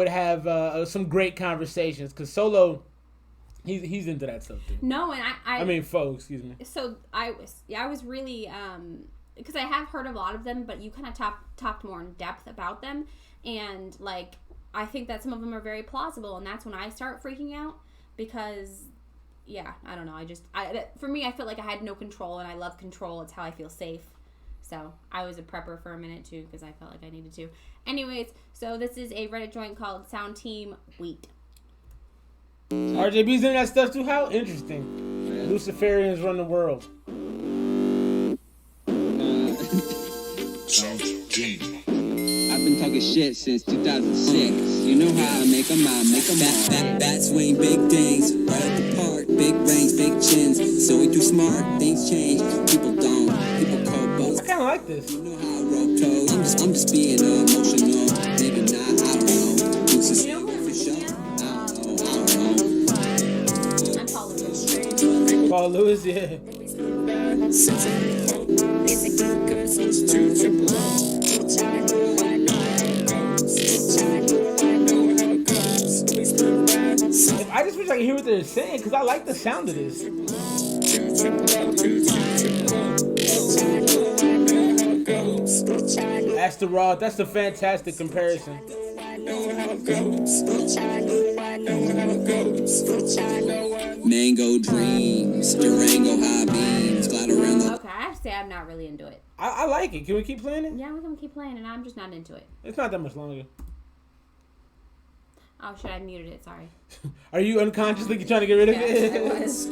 have some great conversations because Solo. He's into that stuff too. No, and I mean, folks, excuse me. So I was really because I have heard of a lot of them, but you kind of talked more in depth about them, and like I think that some of them are very plausible, and that's when I start freaking out because I don't know. For me, I felt like I had no control, and I love control. It's how I feel safe. So I was a prepper for a minute too because I felt like I needed to. Anyways, so this is a Reddit joint called Sound Team Wheat. RJB's in that stuff too? How interesting. Yeah. Luciferians run the world. I've been talking shit since 2006. You know how I make them out, make them Bats swing big things, right at the park. Big brains, big chins. So we too smart, things change. People don't, people cold boats. I kind of like this. You know how I rope toes. I'm just being emotional. Maybe not, I don't know. Deuces for sure. Paul Lewis, yeah. I just wish I could hear what they're saying because I like the sound of this. That's the raw. That's a fantastic comparison. Mango dreams, Durango high beams, glide around the. Okay, I have to say I'm not really into it. I like it. Can we keep playing it? Yeah, we can keep playing, and I'm just not into it. It's not that much longer. Oh shit! I muted it. Sorry. Are you unconsciously trying to get rid of it? I was.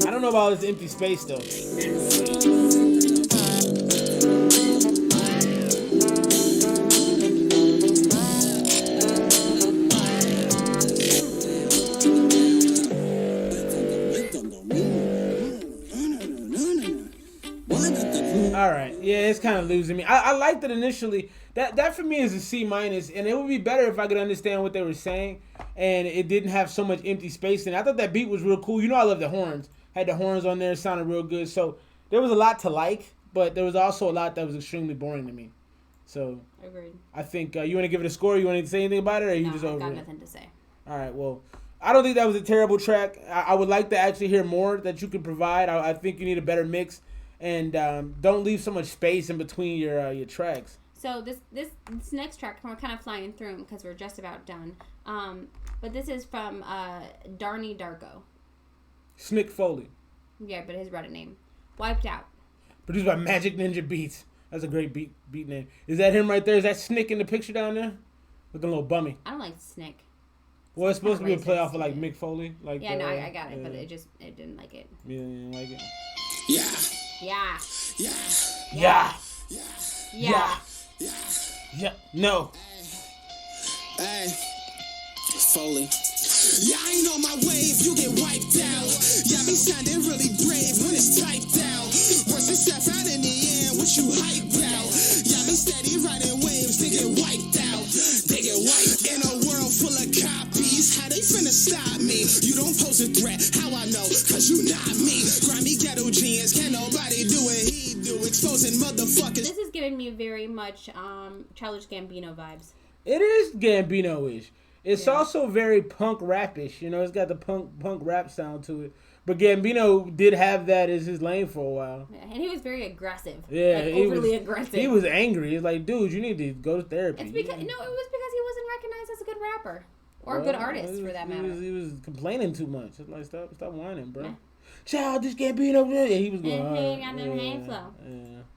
I don't know about all this empty space though. Alright, yeah, it's kind of losing me. I liked it initially. That for me is a C-, and it would be better if I could understand what they were saying and it didn't have so much empty space in it. I thought that beat was real cool. You know I love the horns. Had the horns on there, it sounded real good. So there was a lot to like, but there was also a lot that was extremely boring to me. So agreed. I think you want to give it a score. You want to say anything about it, or you just over it? I got nothing to say. All right. Well, I don't think that was a terrible track. I would like to actually hear more that you can provide. I think you need a better mix, and don't leave so much space in between your tracks. So this next track, we're kind of flying through them because we're just about done. But this is from Darnie Darko. Snick Foley. Yeah, but his Reddit name. Wiped Out. Produced by Magic Ninja Beats. That's a great beat name. Is that him right there? Is that Snick in the picture down there? Looking a little bummy. I don't like Snick. Well, it's supposed to be a play off of like Mick Foley. Like yeah, no, I got it, but it didn't like it. Yeah, you didn't like it? Yeah. Yeah. No. Hey, Foley. Yeah, I ain't on my wave, you get wiped out. Yeah, me sounding really brave when it's typed out. Worse than step out in the end, what you hyped out. Yeah, me steady riding waves, they get wiped out. They get wiped in a world full of copies. How they finna stop me? You don't pose a threat, how I know? Cause you not me. Grimy ghetto genius, can't nobody do it. He do exposing motherfuckers. This is giving me very much Childish Gambino vibes. It is Gambino-ish. It's also very punk rap-ish. You know, it's got the punk rap sound to it. But Gambino did have that as his lane for a while. Yeah, and he was very aggressive. Yeah, like overly aggressive. He was angry. It's like, dude, you need to go to therapy. It's because it was because he wasn't recognized as a good rapper or a good artist for that matter. He was complaining too much. It's like stop whining, bro. Yeah. Childish Gambino, yeah, he was going.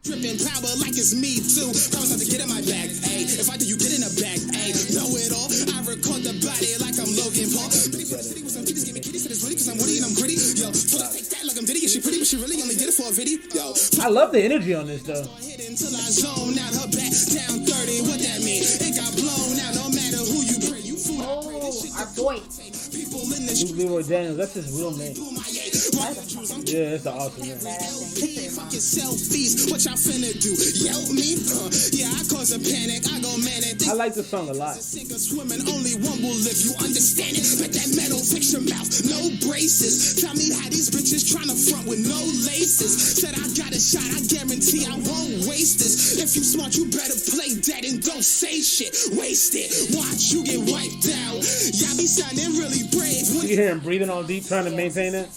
Dripping power like it's me too. Promise not to get in my bag, ayy. If I do, you get in a bag, ayy. Know it all. I record the body like I'm Logan Paul. Pretty for the city with some kitties, give me kitties, said it's really cause I'm woody and I'm gritty. Yo, full take that like I'm Diddy. Yeah, she pretty, but she really only did it for a video. Yo, I love the energy on this though. Until I zone out her back down 30. What that mean? It got blown out. No matter who you pray, you fool. Oh, our boy. People in the Luke Leroy Daniels. That's his real name. Yeah, it's an awesome name. Fucking selfies, what y'all finna do? Yell me? Yeah, I cause a panic. I go manic. I like the song a lot. Sink or swimming, only one will live. You understand it? Let that metal fix your mouth, no braces. Tell me how these bitches tryna front with no laces. Said I got a shot, I guarantee I won't waste this. If you smart, you better play dead and don't say shit. Waste it. Watch you get wiped out. Y'all be sounding really brave. You hear him breathing all deep, trying to maintain it.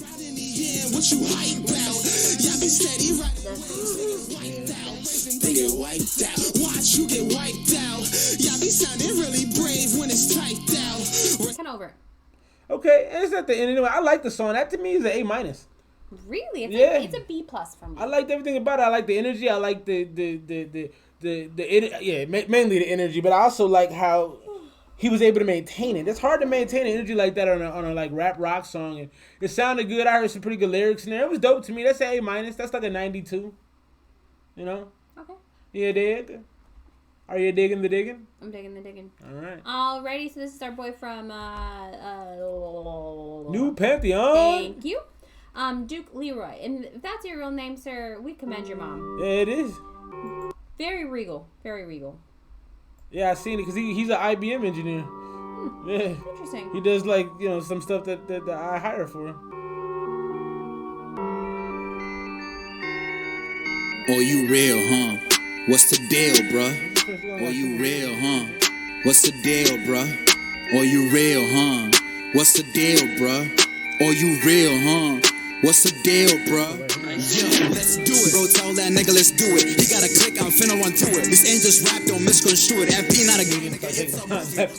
What you hype about? Y'all be steady right. They get wiped out. Watch you get wiped out. Y'all be sounding really brave when it's typed out. Kind of over. Okay, and it's at the end anyway. I like the song. That to me is an A-. Really? It's a B+ for me. I liked everything about it. I like the energy. I like the mainly the energy, but I also like how he was able to maintain it. It's hard to maintain an energy like that on a like rap rock song. And it sounded good. I heard some pretty good lyrics in there. It was dope to me. That's an A-. That's like a 92. You know? Okay. You dig? Are you digging the digging? I'm digging the digging. All right. Alrighty, so this is our boy from New Pantheon. Thank you. Duke Leroy. And if that's your real name, sir, we commend your mom. Yeah, it is. Very regal. Very regal. Yeah, I seen it because he's an IBM engineer. Yeah. Interesting. He does like, you know, some stuff that I hire for. Oh, you real, huh? What's the deal, bruh? Oh, you real, huh? What's the deal, bruh? Oh, you real, huh? What's the deal, bruh? Oh, you real, huh? What's the deal, bruh? Yeah, let's do it. Bro, tell that nigga, let's do it. He got a click, I'm finna run through it. This ain't just rap, don't misconstrue it. FP not a good nigga.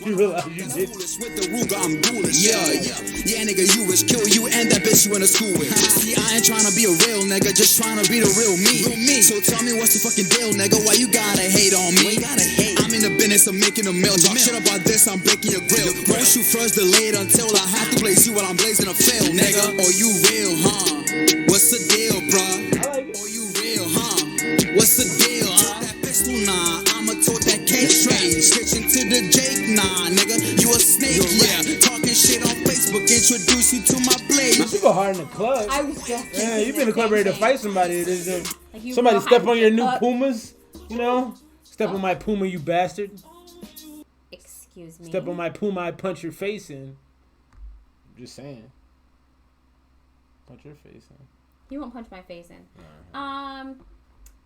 You realize you did. With the Ruger, I'm ghoulish. Yeah, nigga, you wish kill you and that bitch you in a school with. See, I ain't tryna be a real nigga, just tryna be the real me. So tell me what's the fucking deal, nigga? Why you gotta hate on me? I'm in the business of making a meal. Talk shit about this, I'm breaking your grill. Won't shoot first, delayed until I have to blaze you while I'm blazing a fail, nigga. Oh, you real, huh? What's the deal, bruh? Oh, you real, huh? What's the deal, huh? That pistol, nah. I'ma tote that cake straight. Stitching to the Jake, nah, nigga. You a snake, yeah. Talking shit on Facebook, introduce you to my blade. You go hard in the club. I was just yeah, you been in the club ready to fight somebody. Like somebody step on your new Pumas, you know? Step on my Puma, you bastard. Excuse me. Step on my Puma, I punch your face in. I'm just saying. Punch your face in. You won't punch my face in.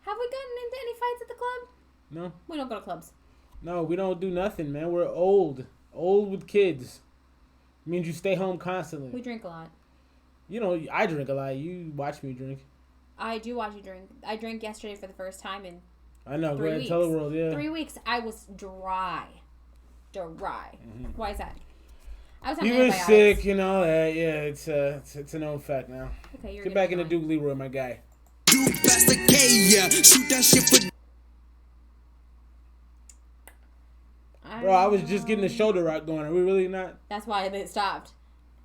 Have we gotten into any fights at the club? No. We don't go to clubs. No, we don't do nothing, man. We're old. Old with kids. Means you stay home constantly. We drink a lot. You know, I drink a lot. You watch me drink. I do watch you drink. I drank yesterday for the first time in I know. 3 Go ahead, weeks. tell the world, yeah. 3 weeks, I was dry. Mm-hmm. Why is that? I was on You were antibiotics. sick, you know that. Yeah, it's a known fact now. Okay, you're Get back into Duke Leroy, my guy. Duke, that's the K, yeah. Shoot that shit for. Bro, I was just getting the shoulder rock going. Are we really not? That's why it stopped.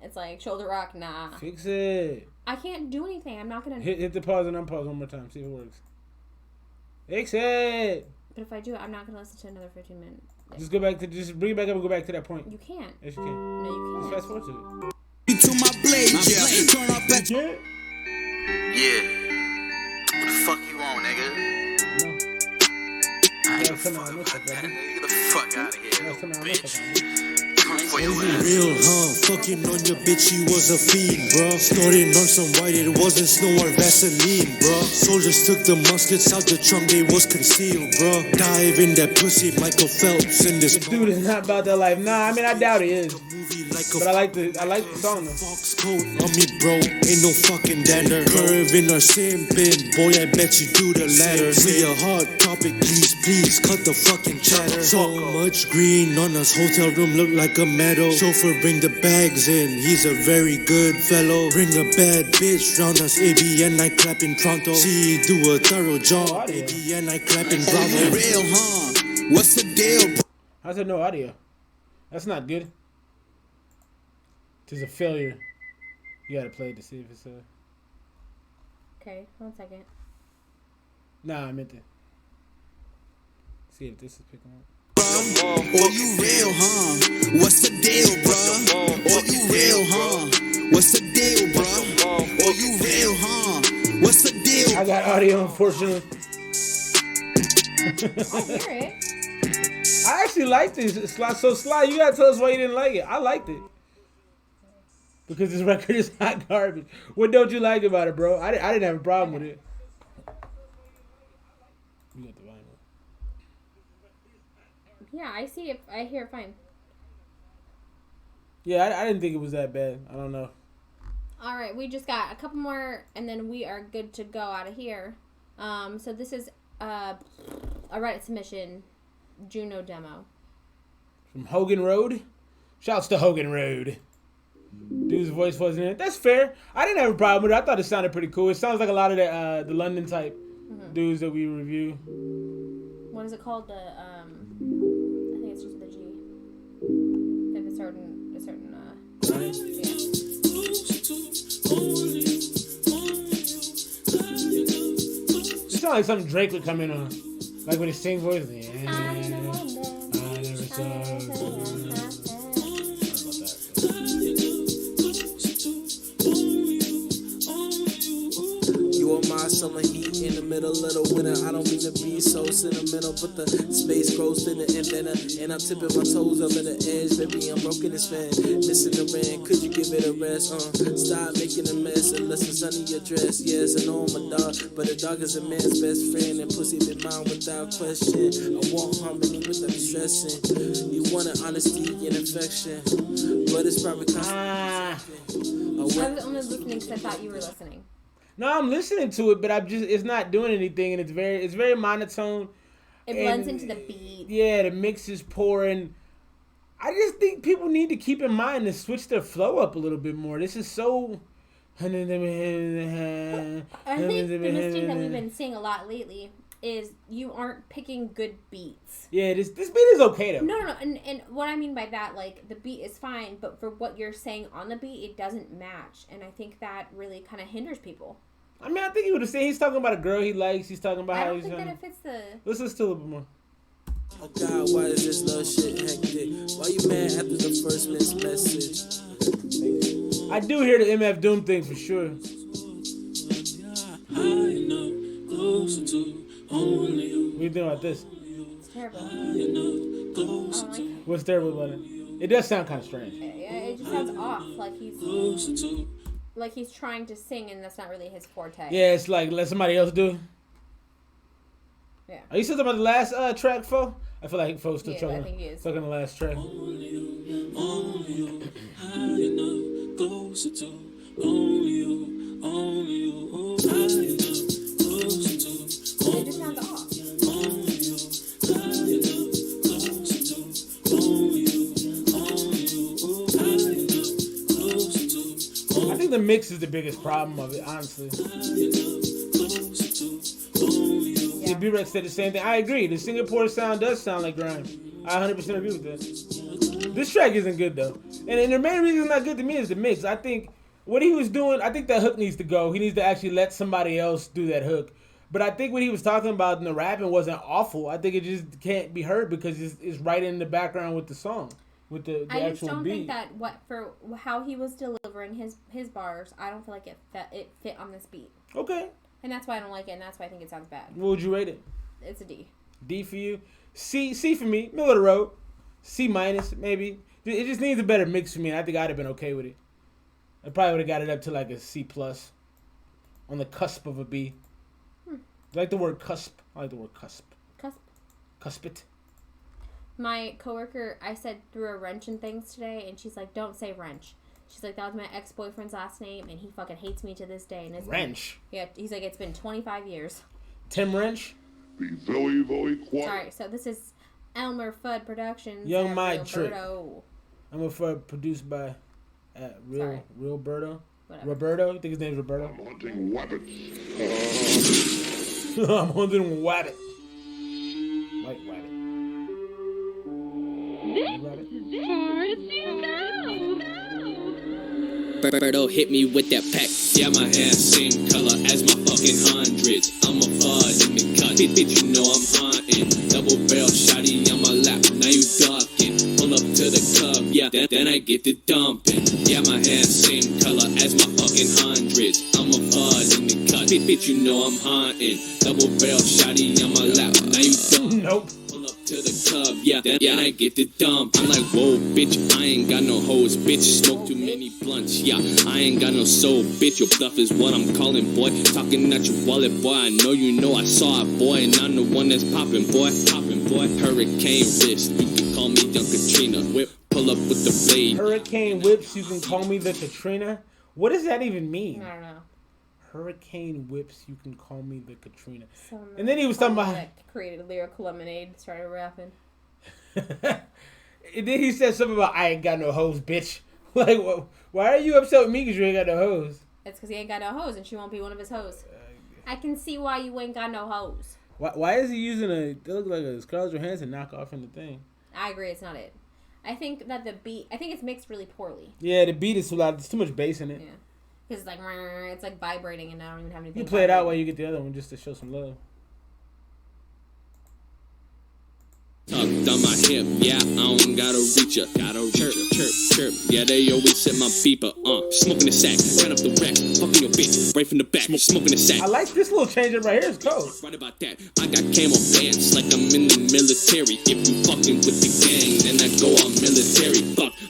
It's like shoulder rock, nah. Fix it. I can't do anything. I'm not gonna. Hit the pause and unpause one more time. See if it works. Fix it. But if I do, I'm not gonna listen to another 15 minutes. Just go back to. Just bring it back up and go back to that point. You can't. Yes, you can. No, you Just can't. fast forward to To my blade, yeah. Turn up at. Yeah. What the fuck you on, nigga? Get the fuck out of here, bitch. Come for your ass. Real, fucking on your bitch, he was a fiend, bro. Snorting on some white, it wasn't snow or Vaseline, bro. Soldiers took the muskets out the trunk, they was concealed, bro. Dive in that pussy, Michael Phelps in this. Dude is not about that life. Nah, I mean I doubt he is. But I like the song though. Fox coat on me, bro. Ain't no fucking dander. Curving or simping, boy, I bet you do the latter. See a hot topic, please cut the fucking chatter. So much green on us, hotel room look like a meadow. Chauffeur bring the bags in, he's a very good fellow. Bring a bad bitch round us, ABN I clap in Toronto. See, do a thorough job, ABN I clap in Bravo. Real, huh? What's the deal, bro? How's there no audio? That's not good. It's a failure. You gotta play it to see if it's Okay, 1 second. Nah, I meant to see if this is picking up. Or you real, huh? What's the deal, bro? Or you real, huh? What's the deal, bro? Or you real, huh? What's the deal? I got audio, unfortunately. I hear it. I actually like this. So Sly, you gotta tell us why you didn't like it. I liked it. Because this record is hot garbage. What don't you like about it, bro? I didn't have a problem with it. You got the volume up. Yeah, I see it. I hear it fine. Yeah, I didn't think it was that bad. I don't know. All right, we just got a couple more, and then we are good to go out of here. So this is a Reddit submission, Juno demo. From Hogan Road? Shouts to Hogan Road. Dude's voice wasn't in it. That's fair. I didn't have a problem with it. I thought it sounded pretty cool. It sounds like a lot of the London type dudes that we review. What is it called? I think it's just the G. They have a certain yeah. It sounds like something Drake would come in on. Like when he sings voice. Yeah, I never saw. Summer heat in the middle of the winter. I don't mean to be so sentimental, but the space grows thinner and thinner, and I'm tipping my toes up in the edge. Baby, I'm broken as fan, missing the rain. Could you give it a rest? Stop making a mess unless it's under your dress. Yes, I know I'm a dog, but a dog is a man's best friend, and pussy been mine without question. I want harmony without stressing. You want an honesty and affection, but it's probably I was only listening because I thought you were listening. No, I'm listening to it, but it's not doing anything, and it's very monotone. It blends into the beat. Yeah, the mix is poor, and I just think people need to keep in mind to switch their flow up a little bit more. This is so. I think the mistake that we've been seeing a lot lately is you aren't picking good beats. Yeah, this beat is okay though. No, and what I mean by that, like the beat is fine, but for what you're saying on the beat, it doesn't match, and I think that really kind of hinders people. I mean, I think he would have said he's talking about a girl he likes. He's talking about how he's. I don't think that it fits the. Let's listen to a little bit more. Oh God, why is this little shit hectic? Why you mad after the first missed message? I do hear the MF Doom thing for sure. What do you think about this? It's terrible. I don't like it. What's terrible about it? It does sound kind of strange. It just sounds off, like he's trying to sing and that's not really his forte. Yeah, it's like let somebody else do it. Yeah. Are you still talking about the last track, Fo? I feel like Fo's still I talking. think he is. Talking the last track. It just sounds off. I think the mix is the biggest problem of it, honestly. Yeah. B-Rex said the same thing. I agree. The Singapore sound does sound like grime. I 100% agree with that. This track isn't good, though. And the main reason it's not good to me is the mix. I think what he was doing, I think that hook needs to go. He needs to actually let somebody else do that hook. But I think what he was talking about in the rapping wasn't awful. I think it just can't be heard because it's right in the background with the song. With the I actual just don't beat. think that for how he was delivering his bars, I don't feel like it fit on this beat. Okay. And that's why I don't like it, and that's why I think it sounds bad. What would you rate it? It's a D. D for you. C for me. Middle of the road. C minus maybe. It just needs a better mix for me. I think I'd have been okay with it. I probably would have got it up to like a C plus. On the cusp of a B. I like the word cusp. I like the word cusp. Cusp. Cuspit. My coworker, I said threw a wrench in things today, and she's like, "Don't say wrench." She's like, "That was my ex-boyfriend's last name, and he fucking hates me to this day." And it's Wrench. Yeah, he's like, "It's been 25 years." Tim Wrench. Be very, very quiet. Sorry, so this is Elmer Fudd Productions. Young My Trick. Roberto. Elmer Fudd produced by Real Roberto. Whatever. Roberto. I think his name's Roberto. I'm hunting rabbits. I'm hunting rabbit. White rabbit. Birdo hit me with that pack. Yeah, my hair same color as my fucking hundreds. I'm a fuzz in the cut. Bitch, you know I'm hunting. Double barrel shotty on my lap. Now you ducking. Pull up to the club. Yeah, then I get the dumping. Yeah, my hair same color as my fucking hundreds. I'm a fuzz in the cut. Bitch, you know I'm hunting. Double barrel shotty on my lap. Now you ducking. Nope. To the club, yeah, then I get the dump. I'm like, whoa, bitch, I ain't got no hoes, bitch. Smoke too many blunts, yeah. I ain't got no soul, bitch. Your bluff is what I'm calling, boy. Talking at your wallet, boy. I know you know I saw it, boy. And I'm the one that's popping, boy. Popping, boy. Hurricane wrist, you can call me Young Katrina. Whip, pull up with the blade. Hurricane whips, you can call me the Katrina. What does that even mean? I don't know. Hurricane whips, you can call me the Katrina. So And then he was talking about created lyrical lemonade, started rapping. And then he said something about I ain't got no hoes, bitch. Like, why are you upset with me because you ain't got no hoes? It's because he ain't got no hoes, and she won't be one of his hoes. I can see why you ain't got no hoes. Why is he using it looks like a Scarlett Johansson knockoff in the thing? I agree, it's not it. I think that the beat, I think it's mixed really poorly. Yeah, the beat is too loud. There's too much bass in it. Yeah. Because it's like vibrating, and I don't even have anything. You play it out while you get the other one just to show some love. Tucked on my hip, yeah, I don't gotta reach ya. Gotta chirp, chirp, chirp. Yeah, they always set my beeper. Smoking the sack, turn up the rack, fucking your bitch, right from the back. Smoking the sack. I like this little change up right here. It's cold. Right about that. I got camo pants like I'm in the military. If you fucking with the gang, then I go on military.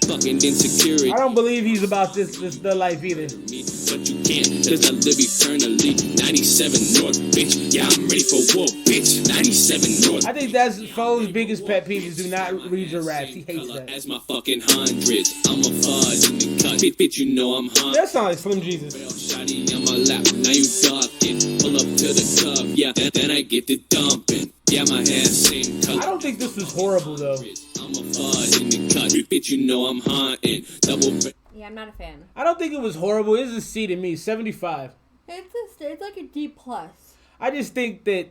Fucking insecurity. I don't believe he's about this the life either. But you can't, cause I live eternally. 97 North, bitch. Yeah, I'm ready for war, bitch. 97 North. I think that's Fo's biggest pet peeve is do not read your raps. He hates that. As my fucking hundreds. I'm a fuzz in the cut. Bitch, you know I'm hot. That sounds like Slim Jesus. Shotty on my lap. Now you ducking. Pull up to the club. Yeah, then I get the dumping. Yeah, my hair same color. I don't think this was horrible though. I'm a fuzz in the cut. Bitch, you know I'm hunting. Double. Yeah, I'm not a fan. I don't think it was horrible. It's a C to me, 75. It's like a D plus. I just think that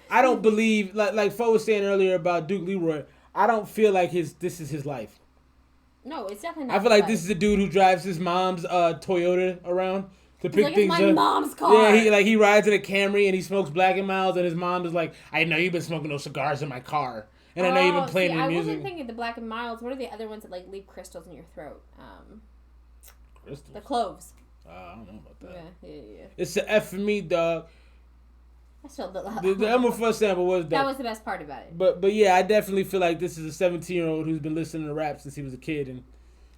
I don't believe like Fo was saying earlier about Duke Leroy. I don't feel like this is his life. No, it's definitely not. I feel like this is a dude who drives his mom's Toyota around to pick like, things it's my up. mom's car. Yeah, he rides in a Camry and he smokes Black and Milds, and his mom is like, I know you've been smoking those cigars in my car, and I know you've been playing your music. I wasn't thinking the Black and Milds. What are the other ones that like leave crystals in your throat? Crystals. The cloves. I don't know about that. Yeah. It's an F for me, dog. I still the Elmer Fudd sample was dope. That was the best part about it. But yeah, I definitely feel like this is a 17-year-old who's been listening to rap since he was a kid, and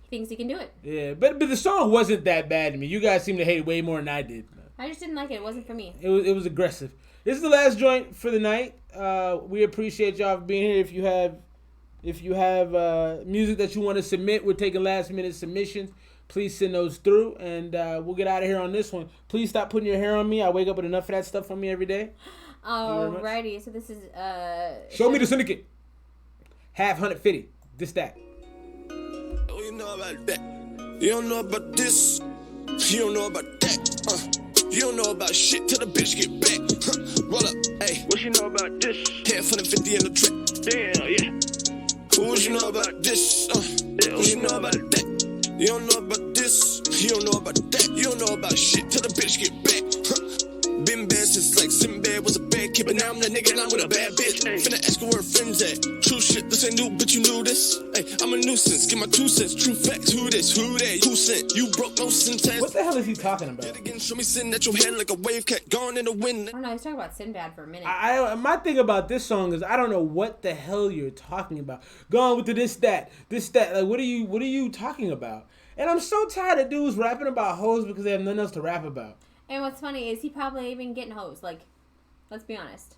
he thinks he can do it. Yeah, but the song wasn't that bad to me. You guys seem to hate it way more than I did. I just didn't like it. It wasn't for me. It was aggressive. this is the last joint for the night. We appreciate y'all for being here. If you have music that you want to submit, we're taking last minute submissions. Please send those through, and we'll get out of here on this one. Please stop putting your hair on me. I wake up with enough of that stuff on me every day. Alrighty, so this is Show me the syndicate. Half 150. This that. Oh, you know about that. You don't know about this. You don't know about that. You don't know about shit till the bitch get back. Roll up, hey. What you know about this? Half 150 in the trap. Damn, yeah. What you know about this? What you know about that? You don't know about this. You don't know about that. You don't know about shit till the bitch get back. Been bad since like Sinbad was a bad kid, but now I'm the nigga and I'm with a bad bitch. Finna ask her where her friends at. True shit, this ain't new, but you knew this. Hey, I'm a nuisance, get my 2 cents. True facts, who this, who that, who sent? You broke no sentence. What the hell is he talking about? Again, show me sin at your head like a wave cat gone in the wind. I don't know, he's talking about Sinbad for a minute. My thing about this song is I don't know what the hell you're talking about. Going with the this that. Like what are you talking about? And I'm so tired of dudes rapping about hoes because they have nothing else to rap about. And what's funny is he probably even getting hoes. Like, let's be honest.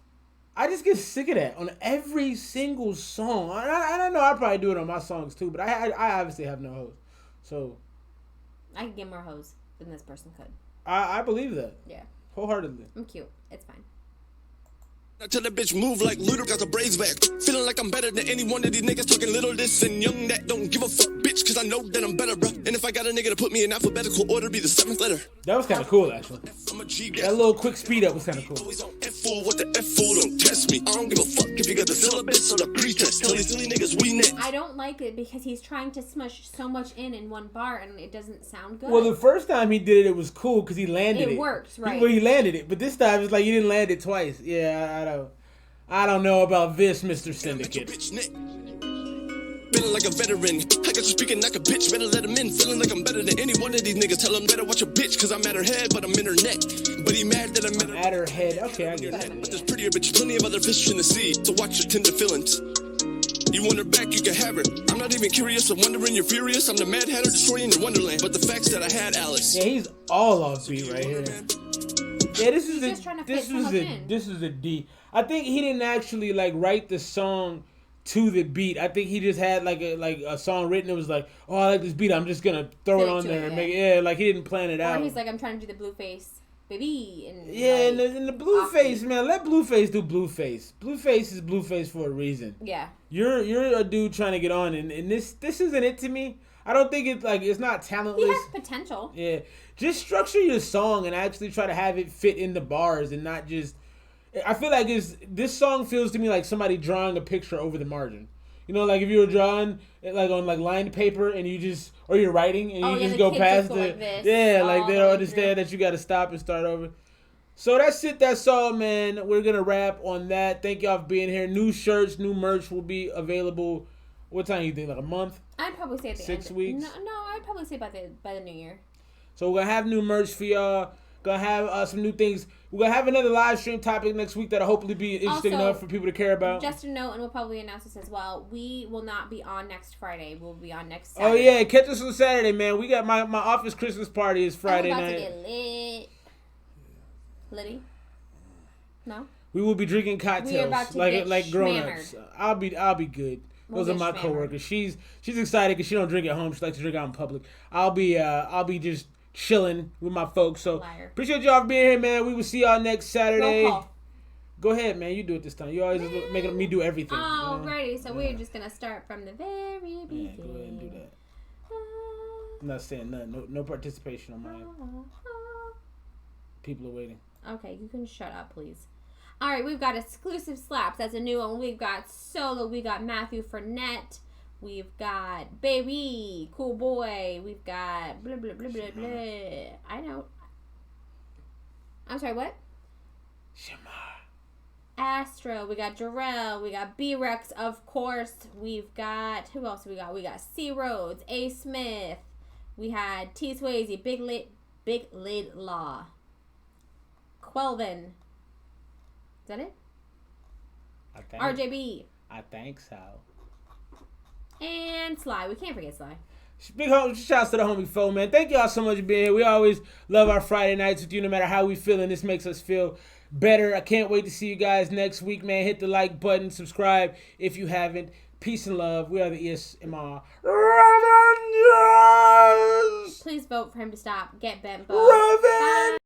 I just get sick of that on every single song. I don't know. I probably do it on my songs too, but I obviously have no hoes. So I could get more hoes than this person could. I believe that. Yeah. Wholeheartedly. I'm cute. It's fine. I tell that bitch move like Ludo got the braids back. Feeling like I'm better than any one of these niggas talking little this and young that. Don't give a fuck, bitch, cause I know that I'm better, bro. And if I got a nigga to put me in alphabetical order, be the 7th letter. That was kind of cool, actually. That little quick speed up was kind of cool. F-fool, what the F-fool, don't test me. I don't give a fuck if you got the syllabus or the pretest. Tell these silly niggas we next. I don't like it because he's trying to smush so much in one bar and it doesn't sound good. Well, the first time he did it was cool because he landed it. It worked, right? He landed it, but this time it's like you didn't land it twice. Yeah, I don't know about this, Mr. Syndicate. Feeling like a veteran. I got you speaking like a bitch, better let him in. Feeling like I'm better than any one of these niggas. Tell him better watch your bitch, cause I'm at her head, but I'm in her neck. But he mad that I'm at her head. Okay, I get that. But there's prettier bitches, plenty of other fish in the sea. So watch your tender feelings. You want her back, you can have her. I'm not even curious, I'm wondering you're furious. I'm the Mad Hatter destroying your wonderland. But the facts that I had, Alice. Yeah, he's all off beat right here. Yeah, this is a D. I think he didn't actually like write the song to the beat. I think he just had like a song written. It was like, oh, I like this beat. I'm just gonna throw it on there and make it. Yeah, like he didn't plan it out. Or he's like, I'm trying to do the Blueface, baby. And yeah, like, and the Blueface, man. Let Blueface do Blueface. Blueface is Blueface for a reason. Yeah. You're a dude trying to get on, and this isn't it to me. I don't think it's not talentless. He has potential. Yeah, just structure your song and actually try to have it fit in the bars and not just. I feel like this song feels to me like somebody drawing a picture over the margin. You know, like if you were drawing like on like lined paper and you're writing and you just go past the like they don't understand that you got to stop and start over. So that's it. That's all, man. We're gonna wrap on that. Thank y'all for being here. New shirts, new merch will be available. What time you think? Like a month? I'd probably say at the 6 weeks. No, I'd probably say by the new year. So we're gonna have new merch for y'all. Gonna have some new things. We're gonna have another live stream topic next week that'll hopefully be interesting enough for people to care about. Just a note, and we'll probably announce this as well. We will not be on next Friday. We'll be on next Saturday. Oh yeah, catch us on Saturday, man. We got my office Christmas party is Friday night. I'm about to get lit. Liddy? No. We will be drinking cocktails like grown-ups. I'll be good. Those are my coworkers. She's excited because she don't drink at home. She likes to drink out in public. I'll be just chilling with my folks. So appreciate y'all for being here, man. We will see y'all next Saturday. Roll call. Go ahead, man. You do it this time. You always making me do everything. Alrighty, so we're just gonna start from the very beginning. Yeah, go ahead and do that. I'm not saying nothing. No participation on my end. People are waiting. Okay, you can shut up, please. All right, we've got exclusive slaps. That's a new one. We've got Solo. We got Matthew Fournette. We've got Baby, Cool Boy. We've got blah, blah, blah, blah, blah. I know. I'm sorry, what? Shamar. Astro. We got Jarrell. We got B-Rex, of course. We've got, who else we got? We got C. Rhodes, A. Smith. We had T. Swayze, Big Lid Law. Quelvin. Is that it? RJB. I think so. And Sly. We can't forget Sly. Big shouts to the homie Fo, man. Thank y'all so much for being here. We always love our Friday nights with you no matter how we feeling. This makes us feel better. I can't wait to see you guys next week, man. Hit the like button, subscribe if you haven't. Peace and love. We are the ESMR Revengers. Please vote for him to stop. Get bent, Bo. Bye.